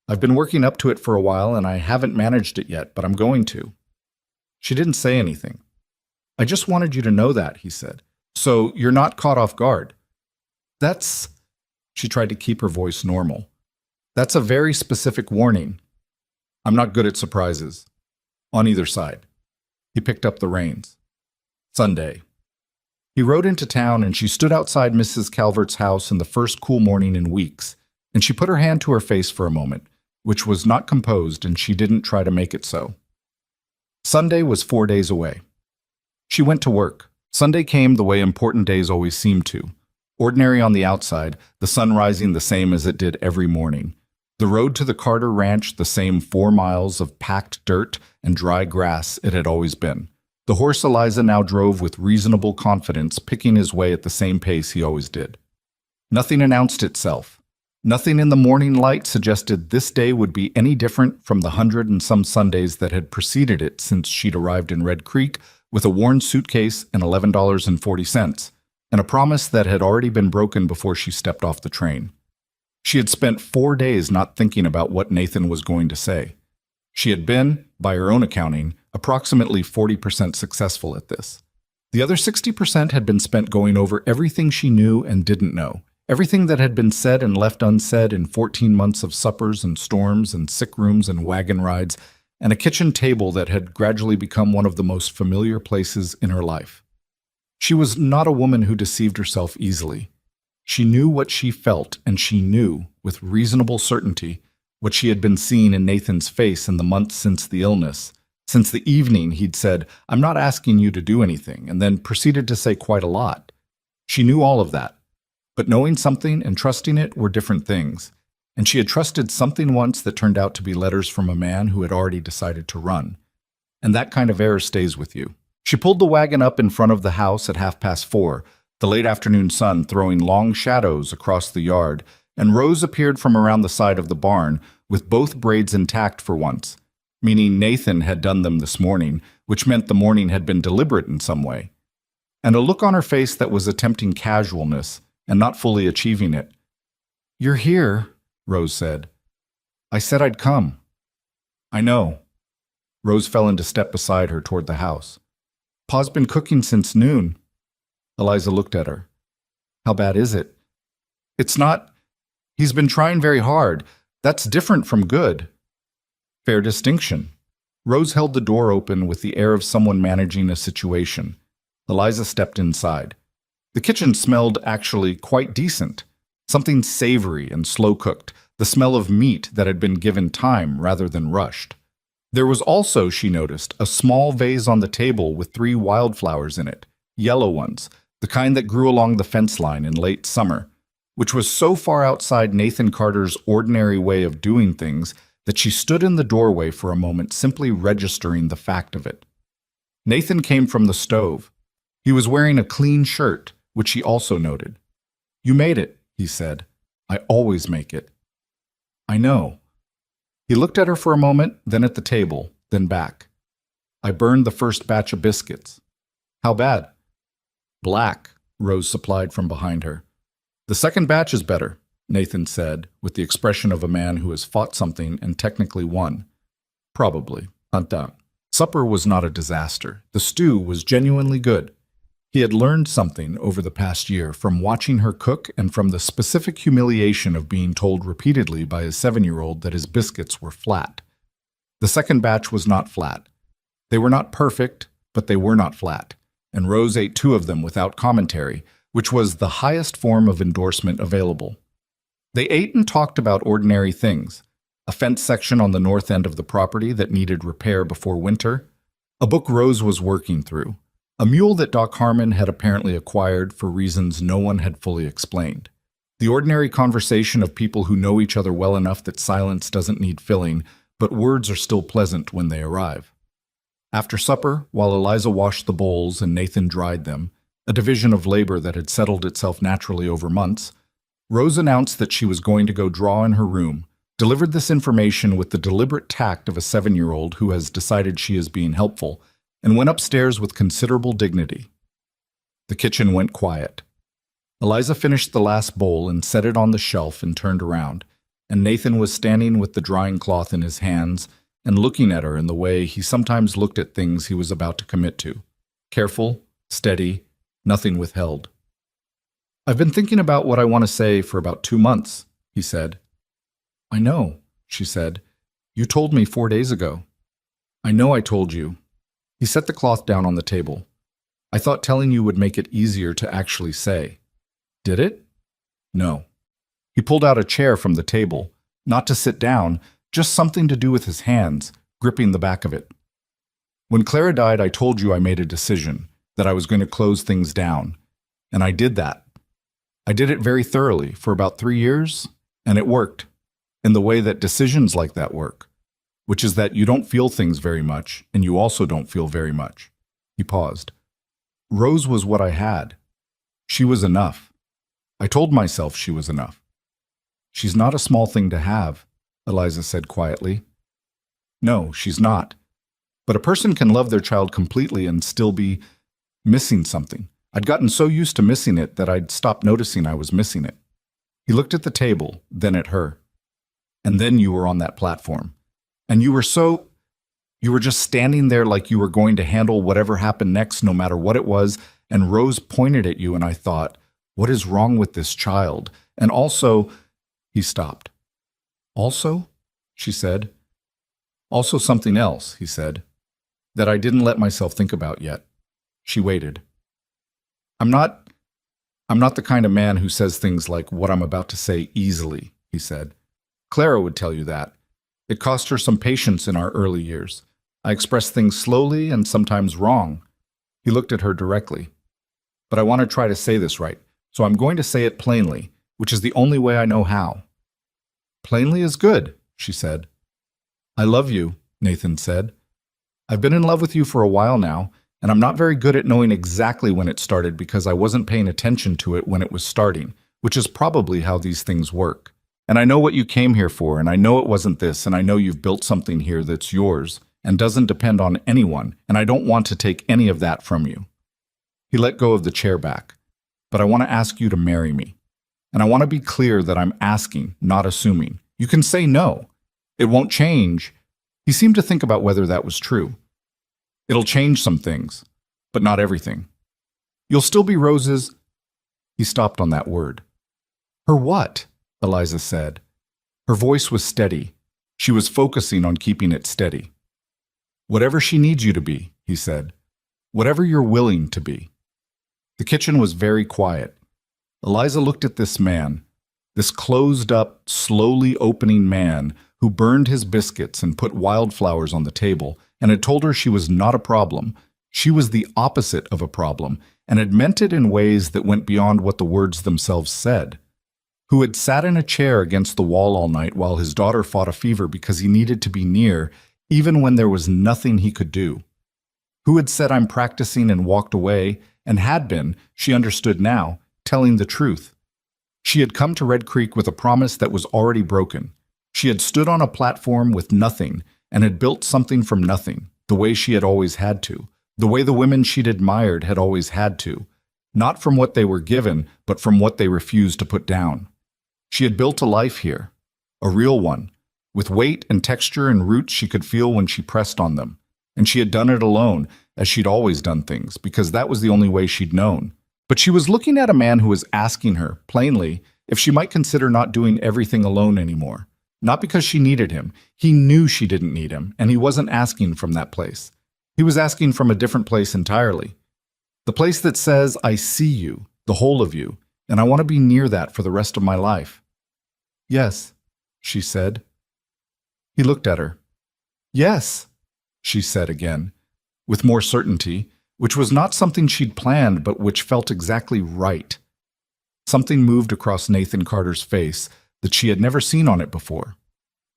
I've been working up to it for a while and I haven't managed it yet, but I'm going to. She didn't say anything. I just wanted you to know that, he said, so you're not caught off guard. That's... She tried to keep her voice normal. That's a very specific warning. I'm not good at surprises. On either side. He picked up the reins. Sunday. He rode into town and she stood outside Mrs. Calvert's house in the first cool morning in weeks, and she put her hand to her face for a moment, which was not composed, and she didn't try to make it so. Sunday was 4 days away. She went to work. Sunday came the way important days always seem to. Ordinary on the outside, the sun rising the same as it did every morning. The road to the Carter Ranch the same 4 miles of packed dirt and dry grass it had always been. The horse Eliza now drove with reasonable confidence, picking his way at the same pace he always did. Nothing announced itself. Nothing in the morning light suggested this day would be any different from the 100 and some Sundays that had preceded it since she'd arrived in Red Creek with a worn suitcase and $11.40, and a promise that had already been broken before she stepped off the train. She had spent 4 days not thinking about what Nathan was going to say. She had been, by her own accounting, approximately 40% successful at this. The other 60% had been spent going over everything she knew and didn't know, everything that had been said and left unsaid in 14 months of suppers and storms and sick rooms and wagon rides, and a kitchen table that had gradually become one of the most familiar places in her life. She was not a woman who deceived herself easily. She knew what she felt, and she knew, with reasonable certainty, what she had been seeing in Nathan's face in the months since the illness, since the evening he'd said, "I'm not asking you to do anything," and then proceeded to say quite a lot. She knew all of that. But knowing something and trusting it were different things, and she had trusted something once that turned out to be letters from a man who had already decided to run. And that kind of error stays with you. She pulled the wagon up in front of the house at 4:30, the late afternoon sun throwing long shadows across the yard, and Rose appeared from around the side of the barn with both braids intact for once, meaning Nathan had done them this morning, which meant the morning had been deliberate in some way. And a look on her face that was attempting casualness and not fully achieving it. "You're here," Rose said. "I said I'd come." "I know." Rose fell into step beside her toward the house. "Pa's been cooking since noon." Eliza looked at her. "How bad is it?" "It's not. He's been trying very hard. That's different from good." "Fair distinction." Rose held the door open with the air of someone managing a situation. Eliza stepped inside. The kitchen smelled actually quite decent, something savory and slow-cooked, the smell of meat that had been given time rather than rushed. There was also, she noticed, a small vase on the table with 3 wildflowers in it, yellow ones, the kind that grew along the fence line in late summer, which was so far outside Nathan Carter's ordinary way of doing things that she stood in the doorway for a moment simply registering the fact of it. Nathan came from the stove. He was wearing a clean shirt, which she also noted. "You made it," he said. "I always make it." "I know." He looked at her for a moment, then at the table, then back. "I burned the first batch of biscuits." "How bad?" "Black," Rose supplied from behind her. "The second batch is better," Nathan said, with the expression of a man who has fought something and technically won. "Probably. Hunt down." Supper was not a disaster. The stew was genuinely good. He had learned something over the past year from watching her cook and from the specific humiliation of being told repeatedly by his 7-year-old that his biscuits were flat. The second batch was not flat. They were not perfect, but they were not flat, and Rose ate 2 of them without commentary, which was the highest form of endorsement available. They ate and talked about ordinary things: a fence section on the north end of the property that needed repair before winter, a book Rose was working through, a mule that Doc Harmon had apparently acquired for reasons no one had fully explained. The ordinary conversation of people who know each other well enough that silence doesn't need filling, but words are still pleasant when they arrive. After supper, while Eliza washed the bowls and Nathan dried them, a division of labor that had settled itself naturally over months, Rose announced that she was going to go draw in her room, delivered this information with the deliberate tact of a 7-year-old who has decided she is being helpful, and went upstairs with considerable dignity. The kitchen went quiet. Eliza finished the last bowl and set it on the shelf and turned around, and Nathan was standing with the drying cloth in his hands and looking at her in the way he sometimes looked at things he was about to commit to. Careful, steady, nothing withheld. "I've been thinking about what I want to say for about 2 months, he said. "I know," she said. "You told me 4 days ago." "I know I told you." He set the cloth down on the table. "I thought telling you would make it easier to actually say." "Did it?" "No." He pulled out a chair from the table, not to sit down, just something to do with his hands, gripping the back of it. "When Clara died, I told you I made a decision, that I was going to close things down, and I did that. I did it very thoroughly for about 3 years, and it worked, in the way that decisions like that work, which is that you don't feel things very much, and you also don't feel very much." He paused. "Rose was what I had. She was enough. I told myself she was enough." She's not a small thing to have, Eliza said quietly. No, she's not. But a person can love their child completely and still be missing something. I'd gotten so used to missing it that I'd stopped noticing I was missing it. He looked at the table, then at her. And then you were on that platform. And you were just standing there like you were going to handle whatever happened next, no matter what it was, and Rose pointed at you, and I thought, what is wrong with this child? And also, he stopped. Also, she said. Also something else, he said, that I didn't let myself think about yet. She waited. I'm not the kind of man who says things like what I'm about to say easily, he said. Clara would tell you that. It cost her some patience in our early years. I express things slowly and sometimes wrong. He looked at her directly. But I want to try to say this right, so I'm going to say it plainly, which is the only way I know how. Plainly is good, she said. I love you, Nathan said. I've been in love with you for a while now, and I'm not very good at knowing exactly when it started because I wasn't paying attention to it when it was starting, which is probably how these things work. And I know what you came here for, and I know it wasn't this, and I know you've built something here that's yours and doesn't depend on anyone, and I don't want to take any of that from you. He let go of the chair back. But I want to ask you to marry me. And I want to be clear that I'm asking, not assuming. You can say no. It won't change. He seemed to think about whether that was true. It'll change some things, but not everything. You'll still be Rose's. He stopped on that word. Her what? Eliza said. Her voice was steady. She was focusing on keeping it steady. Whatever she needs you to be, he said. Whatever you're willing to be. The kitchen was very quiet. Eliza looked at this man, this closed-up, slowly opening man who burned his biscuits and put wildflowers on the table and had told her she was not a problem. She was the opposite of a problem and had meant it in ways that went beyond what the words themselves said. Who had sat in a chair against the wall all night while his daughter fought a fever because he needed to be near, even when there was nothing he could do. Who had said, I'm practicing, and walked away, and had been, she understood now, telling the truth. She had come to Red Creek with a promise that was already broken. She had stood on a platform with nothing and had built something from nothing, the way she had always had to, the way the women she'd admired had always had to, not from what they were given, but from what they refused to put down. She had built a life here, a real one, with weight and texture and roots she could feel when she pressed on them. And she had done it alone, as she'd always done things, because that was the only way she'd known. But she was looking at a man who was asking her, plainly, if she might consider not doing everything alone anymore. Not because she needed him. He knew she didn't need him, and he wasn't asking from that place. He was asking from a different place entirely. The place that says, I see you, the whole of you, and I want to be near that for the rest of my life. Yes, she said. He looked at her. Yes, she said again, with more certainty, which was not something she'd planned, but which felt exactly right. Something moved across Nathan Carter's face that she had never seen on it before.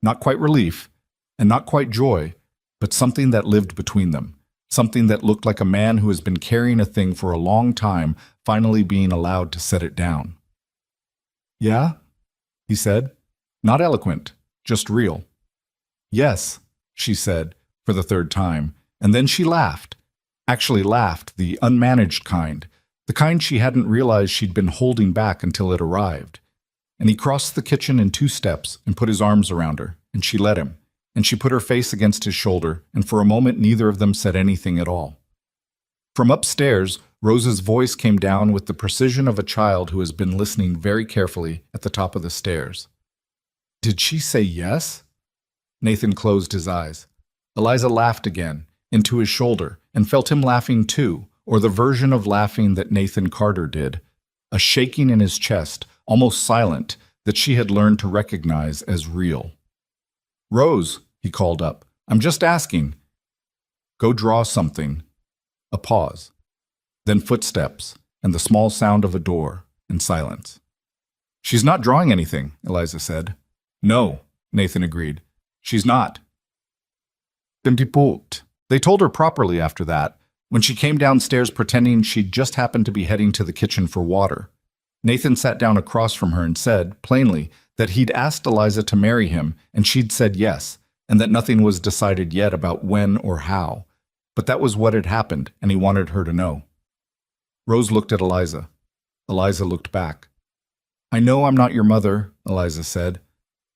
Not quite relief, and not quite joy, but something that lived between them. Something that looked like a man who has been carrying a thing for a long time, finally being allowed to set it down. Yeah? He said. Not eloquent, just real. Yes, she said, for the third time, and then she laughed. Actually laughed, the unmanaged kind, the kind she hadn't realized she'd been holding back until it arrived. And he crossed the kitchen in 2 steps and put his arms around her, and she let him, and she put her face against his shoulder, and for a moment neither of them said anything at all. From upstairs, Rose's voice came down with the precision of a child who has been listening very carefully at the top of the stairs. Did she say yes? Nathan closed his eyes. Eliza laughed again, into his shoulder, and felt him laughing too, or the version of laughing that Nathan Carter did, a shaking in his chest, almost silent, that she had learned to recognize as real. Rose, he called up, I'm just asking. Go draw something. A pause. Then footsteps, and the small sound of a door, and silence. She's not drawing anything, Eliza said. No, Nathan agreed. She's not. They told her properly after that, when she came downstairs pretending she'd just happened to be heading to the kitchen for water. Nathan sat down across from her and said, plainly, that he'd asked Eliza to marry him and she'd said yes, and that nothing was decided yet about when or how. But that was what had happened, and he wanted her to know. Rose looked at Eliza. Eliza looked back. "I know I'm not your mother," Eliza said.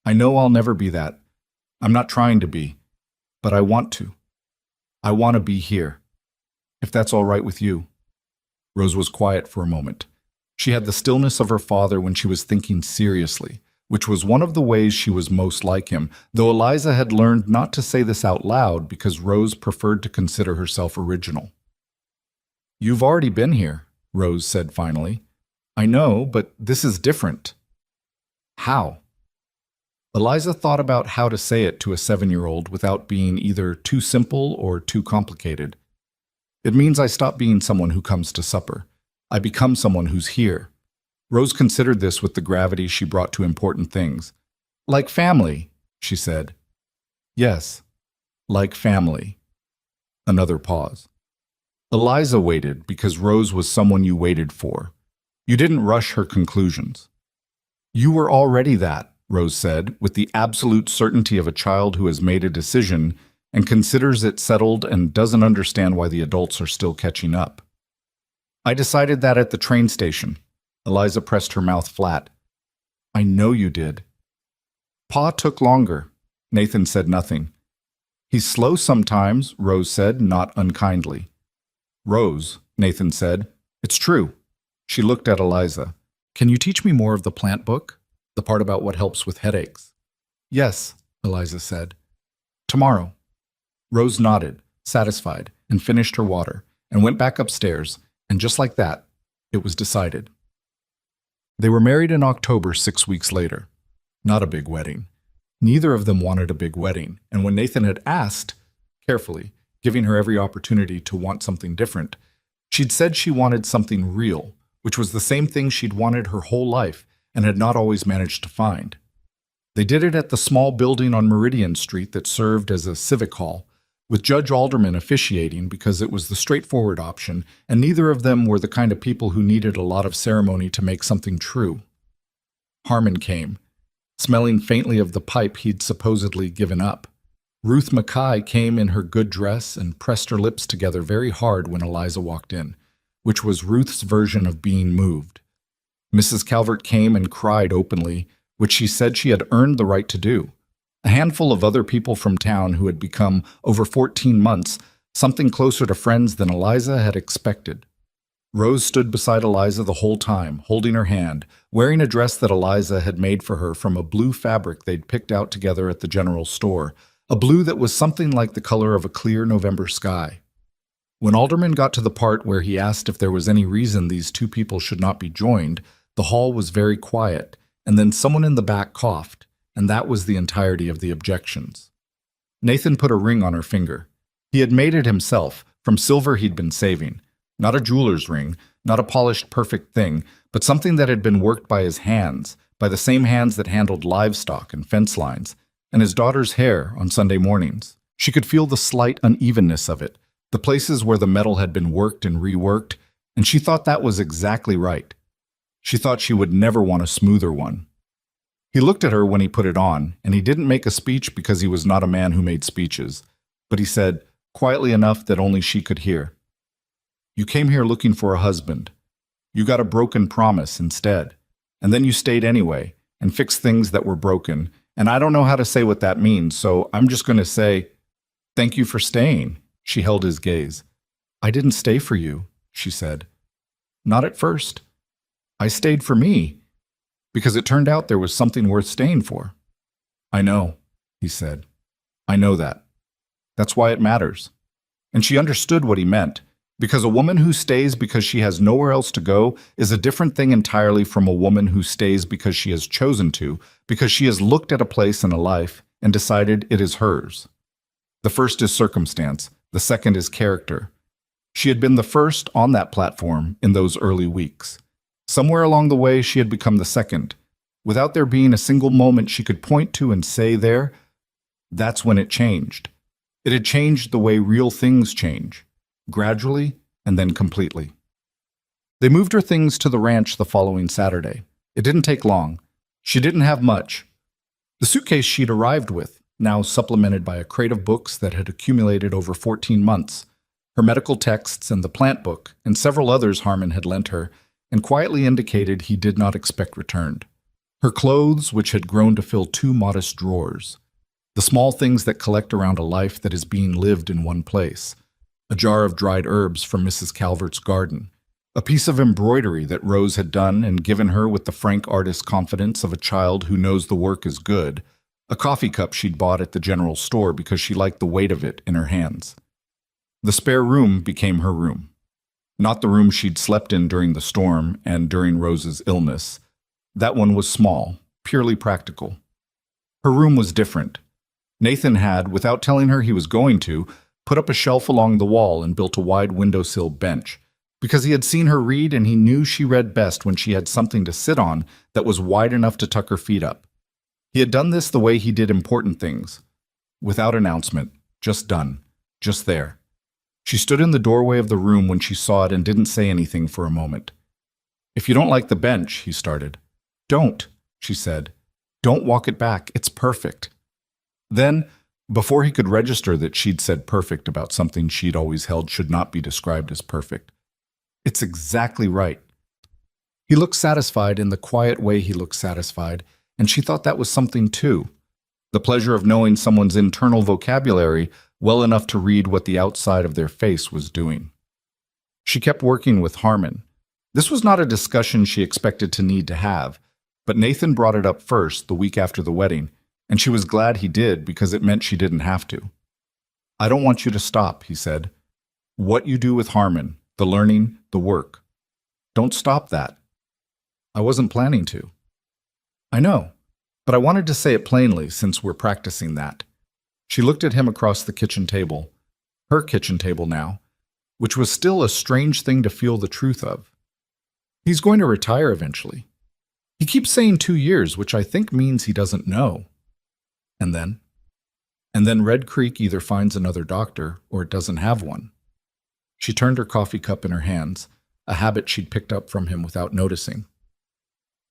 "I know I'll never be that. I'm not trying to be. But I want to. I want to be here. If that's all right with you." Rose was quiet for a moment. She had the stillness of her father when she was thinking seriously, which was one of the ways she was most like him, though Eliza had learned not to say this out loud because Rose preferred to consider herself original. "You've already been here," Rose said finally. "I know, but this is different." "How?" Eliza thought about how to say it to a 7-year-old without being either too simple or too complicated. "It means I stop being someone who comes to supper. I become someone who's here." Rose considered this with the gravity she brought to important things. "Like family," she said. "Yes, like family." Another pause. Eliza waited because Rose was someone you waited for. You didn't rush her conclusions. "You were already that," Rose said, with the absolute certainty of a child who has made a decision and considers it settled and doesn't understand why the adults are still catching up. "I decided that at the train station." Eliza pressed her mouth flat. "I know you did." "Pa took longer." Nathan said nothing. "He's slow sometimes," Rose said, not unkindly. "Rose," Nathan said, "it's true." She looked at Eliza. "Can you teach me more of the plant book? The part about what helps with headaches?" "Yes," Eliza said. "Tomorrow." Rose nodded, satisfied, and finished her water, and went back upstairs, and just like that, it was decided. They were married in October 6 weeks later. Not a big wedding. Neither of them wanted a big wedding, and when Nathan had asked, carefully, giving her every opportunity to want something different, she'd said she wanted something real, which was the same thing she'd wanted her whole life and had not always managed to find. They did it at the small building on Meridian Street that served as a civic hall, with Judge Alderman officiating because it was the straightforward option, and neither of them were the kind of people who needed a lot of ceremony to make something true. Harmon came, smelling faintly of the pipe he'd supposedly given up. Ruth Mackay came in her good dress and pressed her lips together very hard when Eliza walked in, which was Ruth's version of being moved. Mrs. Calvert came and cried openly, which she said she had earned the right to do. A handful of other people from town who had become, over 14 months, something closer to friends than Eliza had expected. Rose stood beside Eliza the whole time, holding her hand, wearing a dress that Eliza had made for her from a blue fabric they'd picked out together at the general store, a blue that was something like the color of a clear November sky. When Alderman got to the part where he asked if there was any reason these two people should not be joined, the hall was very quiet, and then someone in the back coughed, and that was the entirety of the objections. Nathan put a ring on her finger. He had made it himself, from silver he'd been saving. Not a jeweler's ring, not a polished perfect thing, but something that had been worked by his hands, by the same hands that handled livestock and fence lines, and his daughter's hair on Sunday mornings. She could feel the slight unevenness of it, the places where the metal had been worked and reworked, and she thought that was exactly right. She thought she would never want a smoother one. He looked at her when he put it on, and he didn't make a speech because he was not a man who made speeches, but he said, quietly enough that only she could hear, "You came here looking for a husband. You got a broken promise instead, and then you stayed anyway and fixed things that were broken, and I don't know how to say what that means, so I'm just going to say, thank you for staying." She held his gaze. "I didn't stay for you," she said. "Not at first. I stayed for me, because it turned out there was something worth staying for." "I know," he said. "I know that. That's why it matters." And she understood what he meant, because a woman who stays because she has nowhere else to go is a different thing entirely from a woman who stays because she has chosen to, because she has looked at a place in a life and decided it is hers. The first is circumstance, the second is character. She had been the first on that platform in those early weeks. Somewhere along the way, she had become the second. Without there being a single moment she could point to and say there, that's when it changed. It had changed the way real things change, gradually and then completely. They moved her things to the ranch the following Saturday. It didn't take long. She didn't have much. The suitcase she'd arrived with, now supplemented by a crate of books that had accumulated over 14 months, her medical texts and the plant book, and several others Harmon had lent her, and quietly indicated he did not expect returned. Her clothes, which had grown to fill 2 modest drawers. The small things that collect around a life that is being lived in one place. A jar of dried herbs from Mrs. Calvert's garden. A piece of embroidery that Rose had done and given her with the frank artist's confidence of a child who knows the work is good. A coffee cup she'd bought at the general store because she liked the weight of it in her hands. The spare room became her room. Not the room she'd slept in during the storm and during Rose's illness. That one was small, purely practical. Her room was different. Nathan had, without telling her he was going to, put up a shelf along the wall and built a wide windowsill bench, because he had seen her read and he knew she read best when she had something to sit on that was wide enough to tuck her feet up. He had done this the way he did important things, without announcement, just done, just there. She stood in the doorway of the room when she saw it and didn't say anything for a moment. "If you don't like the bench," he started. "Don't," she said. "Don't walk it back. It's perfect." Then, before he could register that she'd said perfect about something she'd always held should not be described as perfect, "It's exactly right." He looked satisfied in the quiet way he looked satisfied, and she thought that was something too. The pleasure of knowing someone's internal vocabulary well enough to read what the outside of their face was doing. She kept working with Harmon. This was not a discussion she expected to need to have, but Nathan brought it up first the week after the wedding, and she was glad he did because it meant she didn't have to. "I don't want you to stop," he said. "What you do with Harmon, the learning, the work. Don't stop that." "I wasn't planning to." "I know, but I wanted to say it plainly since we're practicing that." She looked at him across the kitchen table, her kitchen table now, which was still a strange thing to feel the truth of. He's going to retire eventually. He keeps saying 2 years, which I think means he doesn't know. And then Red Creek either finds another doctor or it doesn't have one. She turned her coffee cup in her hands, a habit she'd picked up from him without noticing.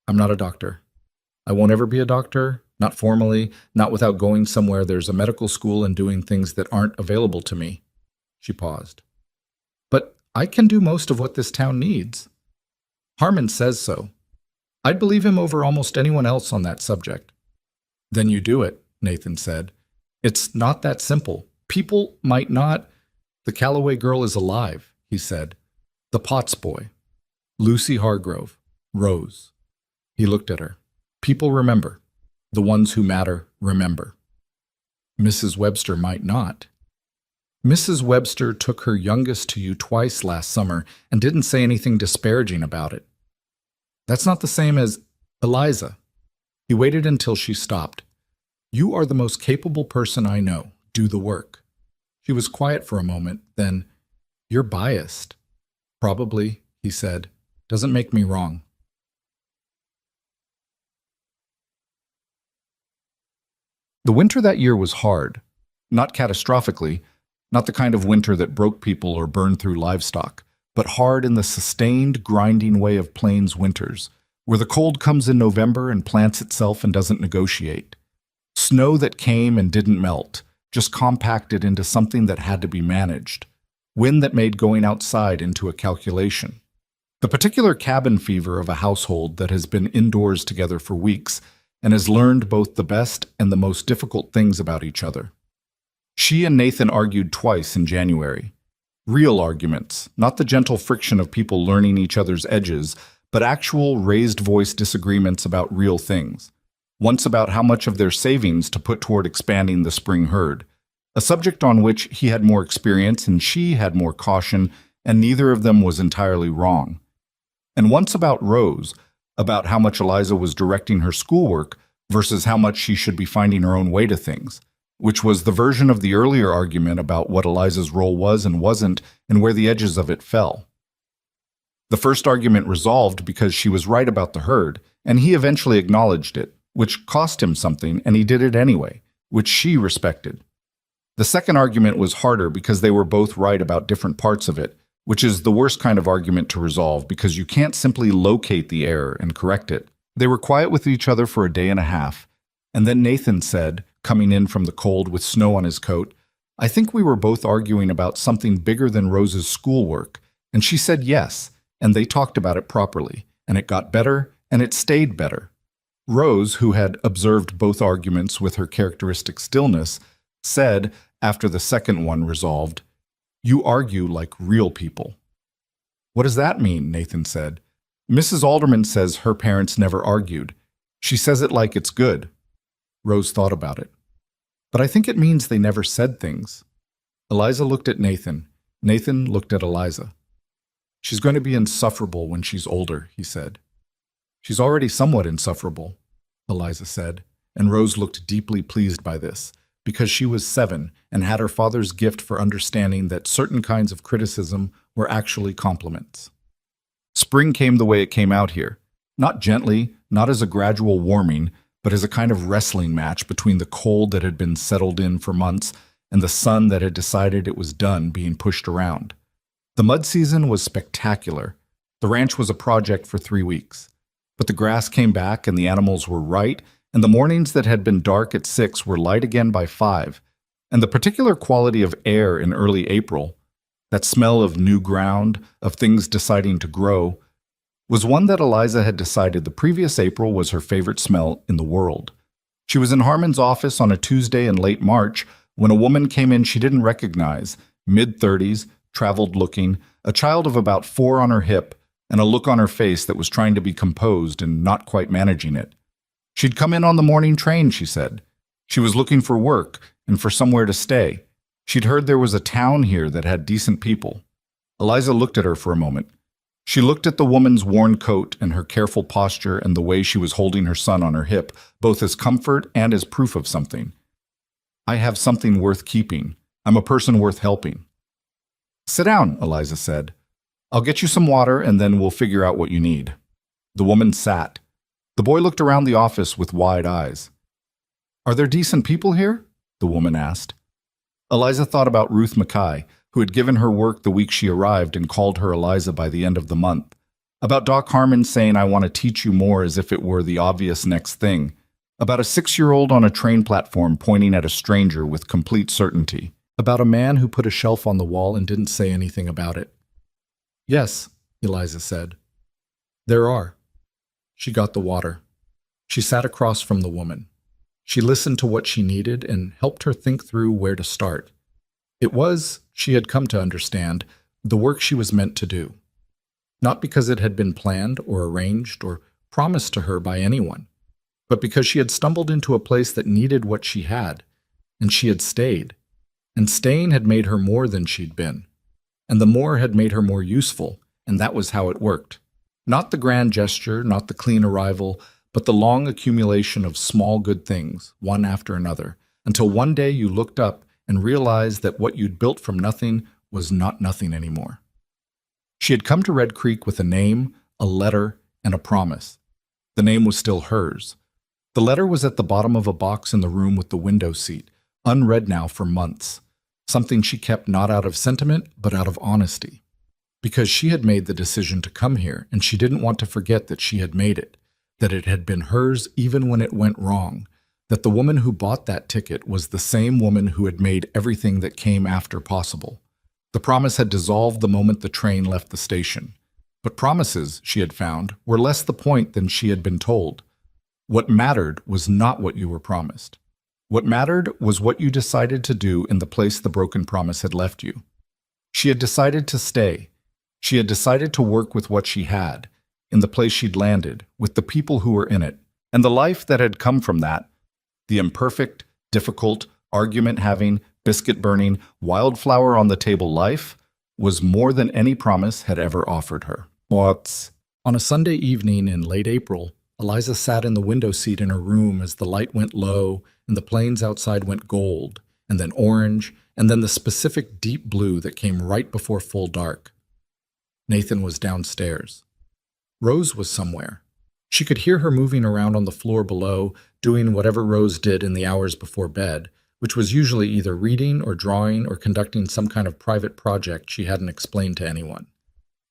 "I'm not a doctor. I won't ever be a doctor, not formally, not without going somewhere there's a medical school and doing things that aren't available to me." She paused. "But I can do most of what this town needs. Harmon says so. I'd believe him over almost anyone else on that subject." "Then you do it," Nathan said. "It's not that simple. People might not—" "The Calloway girl is alive," he said. "The Potts boy. Lucy Hargrove. Rose." He looked at her. "People remember. The ones who matter remember. Mrs. Webster might not." "Mrs. Webster took her youngest to you twice last summer and didn't say anything disparaging about it." "That's not the same as Eliza." He waited until she stopped. "You are the most capable person I know. Do the work." She was quiet for a moment, then, "You're biased." "Probably," he said. "Doesn't make me wrong." The winter that year was hard. Not catastrophically, not the kind of winter that broke people or burned through livestock, but hard in the sustained, grinding way of plains winters, where the cold comes in November and plants itself and doesn't negotiate. Snow that came and didn't melt, just compacted into something that had to be managed. Wind that made going outside into a calculation. The particular cabin fever of a household that has been indoors together for weeks and has learned both the best and the most difficult things about each other. She and Nathan argued twice in January. Real arguments, not the gentle friction of people learning each other's edges, but actual raised-voice disagreements about real things. Once about how much of their savings to put toward expanding the spring herd, a subject on which he had more experience and she had more caution, and neither of them was entirely wrong. And once about Rose, about how much Eliza was directing her schoolwork versus how much she should be finding her own way to things, which was the version of the earlier argument about what Eliza's role was and wasn't and where the edges of it fell. The first argument resolved because she was right about the herd, and he eventually acknowledged it, which cost him something, and he did it anyway, which she respected. The second argument was harder because they were both right about different parts of it, which is the worst kind of argument to resolve because you can't simply locate the error and correct it. They were quiet with each other for a day and a half, and then Nathan said, coming in from the cold with snow on his coat, "I think we were both arguing about something bigger than Rose's schoolwork, and she said yes, and they talked about it properly, and it got better, and it stayed better." Rose, who had observed both arguments with her characteristic stillness, said, after the second one resolved, "You argue like real people." "What does that mean?" Nathan said. "Mrs. Alderman says her parents never argued. She says it like it's good." Rose thought about it. "But I think it means they never said things." Eliza looked at Nathan. Nathan looked at Eliza. "She's going to be insufferable when she's older," he said. "She's already somewhat insufferable," Eliza said, and Rose looked deeply pleased by this, because she was 7 and had her father's gift for understanding that certain kinds of criticism were actually compliments. Spring came the way it came out here, not gently, not as a gradual warming, but as a kind of wrestling match between the cold that had been settled in for months and the sun that had decided it was done being pushed around. The mud season was spectacular. The ranch was a project for 3 weeks. But the grass came back and the animals were right, and the mornings that had been dark at 6 were light again by 5. And the particular quality of air in early April, that smell of new ground, of things deciding to grow, was one that Eliza had decided the previous April was her favorite smell in the world. She was in Harmon's office on a Tuesday in late March when a woman came in she didn't recognize, mid-30s, traveled-looking, a child of about 4 on her hip, and a look on her face that was trying to be composed and not quite managing it. She'd come in on the morning train, she said. She was looking for work and for somewhere to stay. She'd heard there was a town here that had decent people. Eliza looked at her for a moment. She looked at the woman's worn coat and her careful posture and the way she was holding her son on her hip, both as comfort and as proof of something. "I have something worth keeping. I'm a person worth helping." "Sit down," Eliza said. "I'll get you some water and then we'll figure out what you need." The woman sat. The boy looked around the office with wide eyes. "Are there decent people here?" the woman asked. Eliza thought about Ruth Mackay, who had given her work the week she arrived and called her Eliza by the end of the month. About Doc Harmon saying, "I want to teach you more," as if it were the obvious next thing. About a 6-year-old on a train platform pointing at a stranger with complete certainty. About a man who put a shelf on the wall and didn't say anything about it. "Yes," Eliza said. "There are." She got the water. She sat across from the woman. She listened to what she needed and helped her think through where to start. It was, she had come to understand, the work she was meant to do. Not because it had been planned or arranged or promised to her by anyone, but because she had stumbled into a place that needed what she had, and she had stayed. And staying had made her more than she'd been. And the more had made her more useful, and that was how it worked. Not the grand gesture, not the clean arrival, but the long accumulation of small good things, one after another, until one day you looked up and realized that what you'd built from nothing was not nothing anymore. She had come to Red Creek with a name, a letter, and a promise. The name was still hers. The letter was at the bottom of a box in the room with the window seat, unread now for months. Something she kept not out of sentiment, but out of honesty. Because she had made the decision to come here, and she didn't want to forget that she had made it, that it had been hers even when it went wrong, that the woman who bought that ticket was the same woman who had made everything that came after possible. The promise had dissolved the moment the train left the station. But promises, she had found, were less the point than she had been told. What mattered was not what you were promised. What mattered was what you decided to do in the place the broken promise had left you. She had decided to stay. She had decided to work with what she had, in the place she'd landed, with the people who were in it, and the life that had come from that, the imperfect, difficult, argument-having, biscuit-burning, wildflower-on-the-table life, was more than any promise had ever offered her. What? On a Sunday evening in late April, Eliza sat in the window seat in her room as the light went low and the plains outside went gold, and then orange, and then the specific deep blue that came right before full dark. Nathan was downstairs. Rose was somewhere. She could hear her moving around on the floor below, doing whatever Rose did in the hours before bed, which was usually either reading or drawing or conducting some kind of private project she hadn't explained to anyone.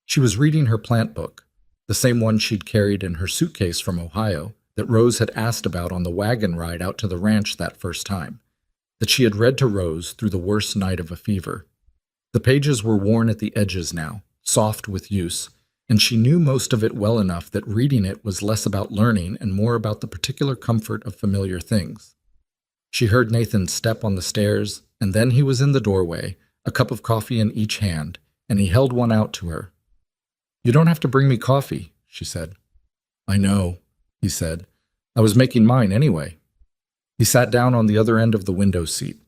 She was reading her plant book. the same one she'd carried in her suitcase from Ohio, that Rose had asked about on the wagon ride out to the ranch that first time, that she had read to Rose through the worst night of a fever. The pages were worn at the edges now, soft with use, and she knew most of it well enough that reading it was less about learning and more about the particular comfort of familiar things. She heard Nathan's step on the stairs, and then he was in the doorway, a cup of coffee in each hand, and he held one out to her. "You don't have to bring me coffee," she said. "I know," he said. "I was making mine anyway." He sat down on the other end of the window seat.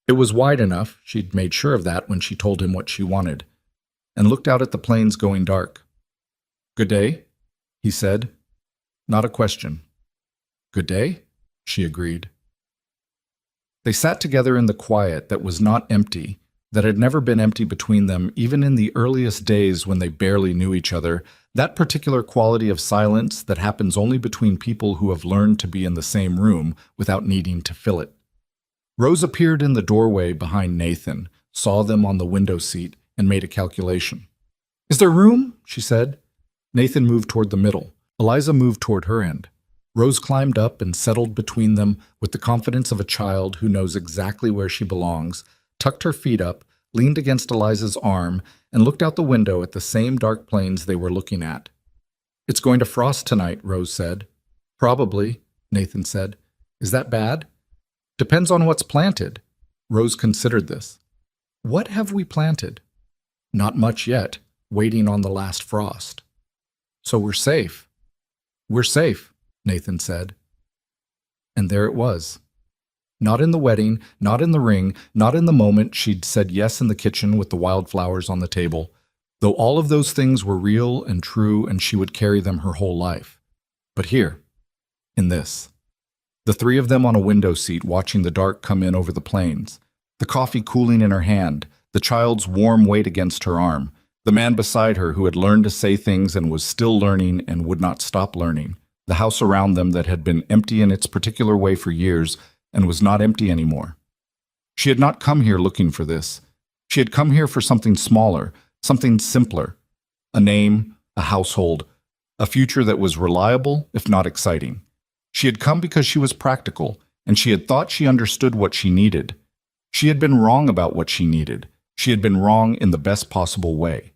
It was wide enough, she'd made sure of that when she told him what she wanted, and looked out at the plains going dark. "Good day," he said. Not a question. "Good day," she agreed. They sat together in the quiet that was not empty, that had never been empty between them even in the earliest days when they barely knew each other, that particular quality of silence that happens only between people who have learned to be in the same room without needing to fill it. Rose appeared in the doorway behind Nathan, saw them on the window seat, and made a calculation. "Is there room?" she said. Nathan moved toward the middle. Eliza moved toward her end. Rose climbed up and settled between them with the confidence of a child who knows exactly where she belongs, tucked her feet up, leaned against Eliza's arm, and looked out the window at the same dark plains they were looking at. "It's going to frost tonight," Rose said. "Probably," Nathan said. "Is that bad?" "Depends on what's planted." Rose considered this. "What have we planted?" "Not much yet, waiting on the last frost." "So we're safe." "We're safe," Nathan said. And there it was. Not in the wedding, not in the ring, not in the moment she'd said yes in the kitchen with the wildflowers on the table, though all of those things were real and true and she would carry them her whole life. But here, in this. The three of them on a window seat watching the dark come in over the plains, the coffee cooling in her hand, the child's warm weight against her arm, the man beside her who had learned to say things and was still learning and would not stop learning, the house around them that had been empty in its particular way for years and was not empty anymore. She had not come here looking for this. She had come here for something smaller, something simpler, a name, a household, a future that was reliable, if not exciting. She had come because she was practical, and she had thought she understood what she needed. She had been wrong about what she needed. She had been wrong in the best possible way.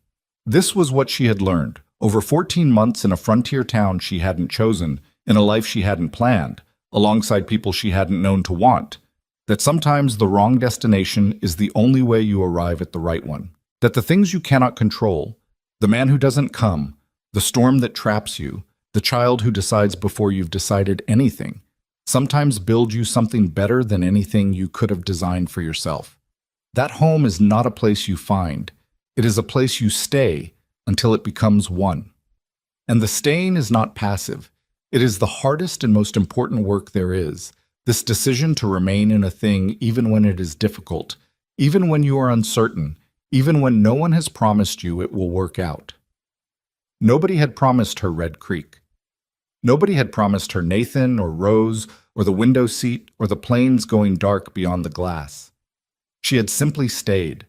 This was what she had learned, over 14 months in a frontier town she hadn't chosen, in a life she hadn't planned, alongside people she hadn't known to want, that sometimes the wrong destination is the only way you arrive at the right one, that the things you cannot control, the man who doesn't come, the storm that traps you, the child who decides before you've decided anything, sometimes build you something better than anything you could have designed for yourself. That home is not a place you find. It is a place you stay until it becomes one. And the staying is not passive. It is the hardest and most important work there is, this decision to remain in a thing even when it is difficult, even when you are uncertain, even when no one has promised you it will work out. Nobody had promised her Red Creek. Nobody had promised her Nathan or Rose or the window seat or the plains going dark beyond the glass. She had simply stayed.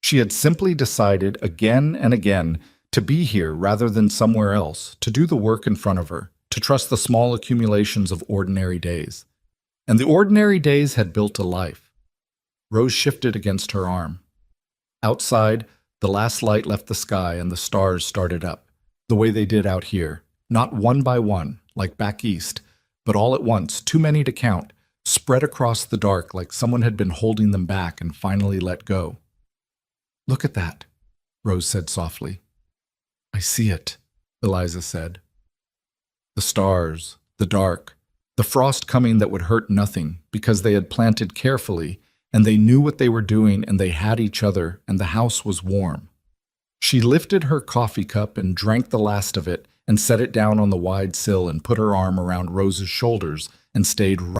She had simply decided again and again to be here rather than somewhere else, to do the work in front of her, to trust the small accumulations of ordinary days. And the ordinary days had built a life. Rose shifted against her arm. Outside, the last light left the sky and the stars started up, the way they did out here, not one by one, like back east, but all at once, too many to count, spread across the dark like someone had been holding them back and finally let go. "Look at that," Rose said softly. "I see it," Eliza said. The stars, the dark, the frost coming that would hurt nothing because they had planted carefully and they knew what they were doing and they had each other and the house was warm. She lifted her coffee cup and drank the last of it and set it down on the wide sill and put her arm around Rose's shoulders and stayed right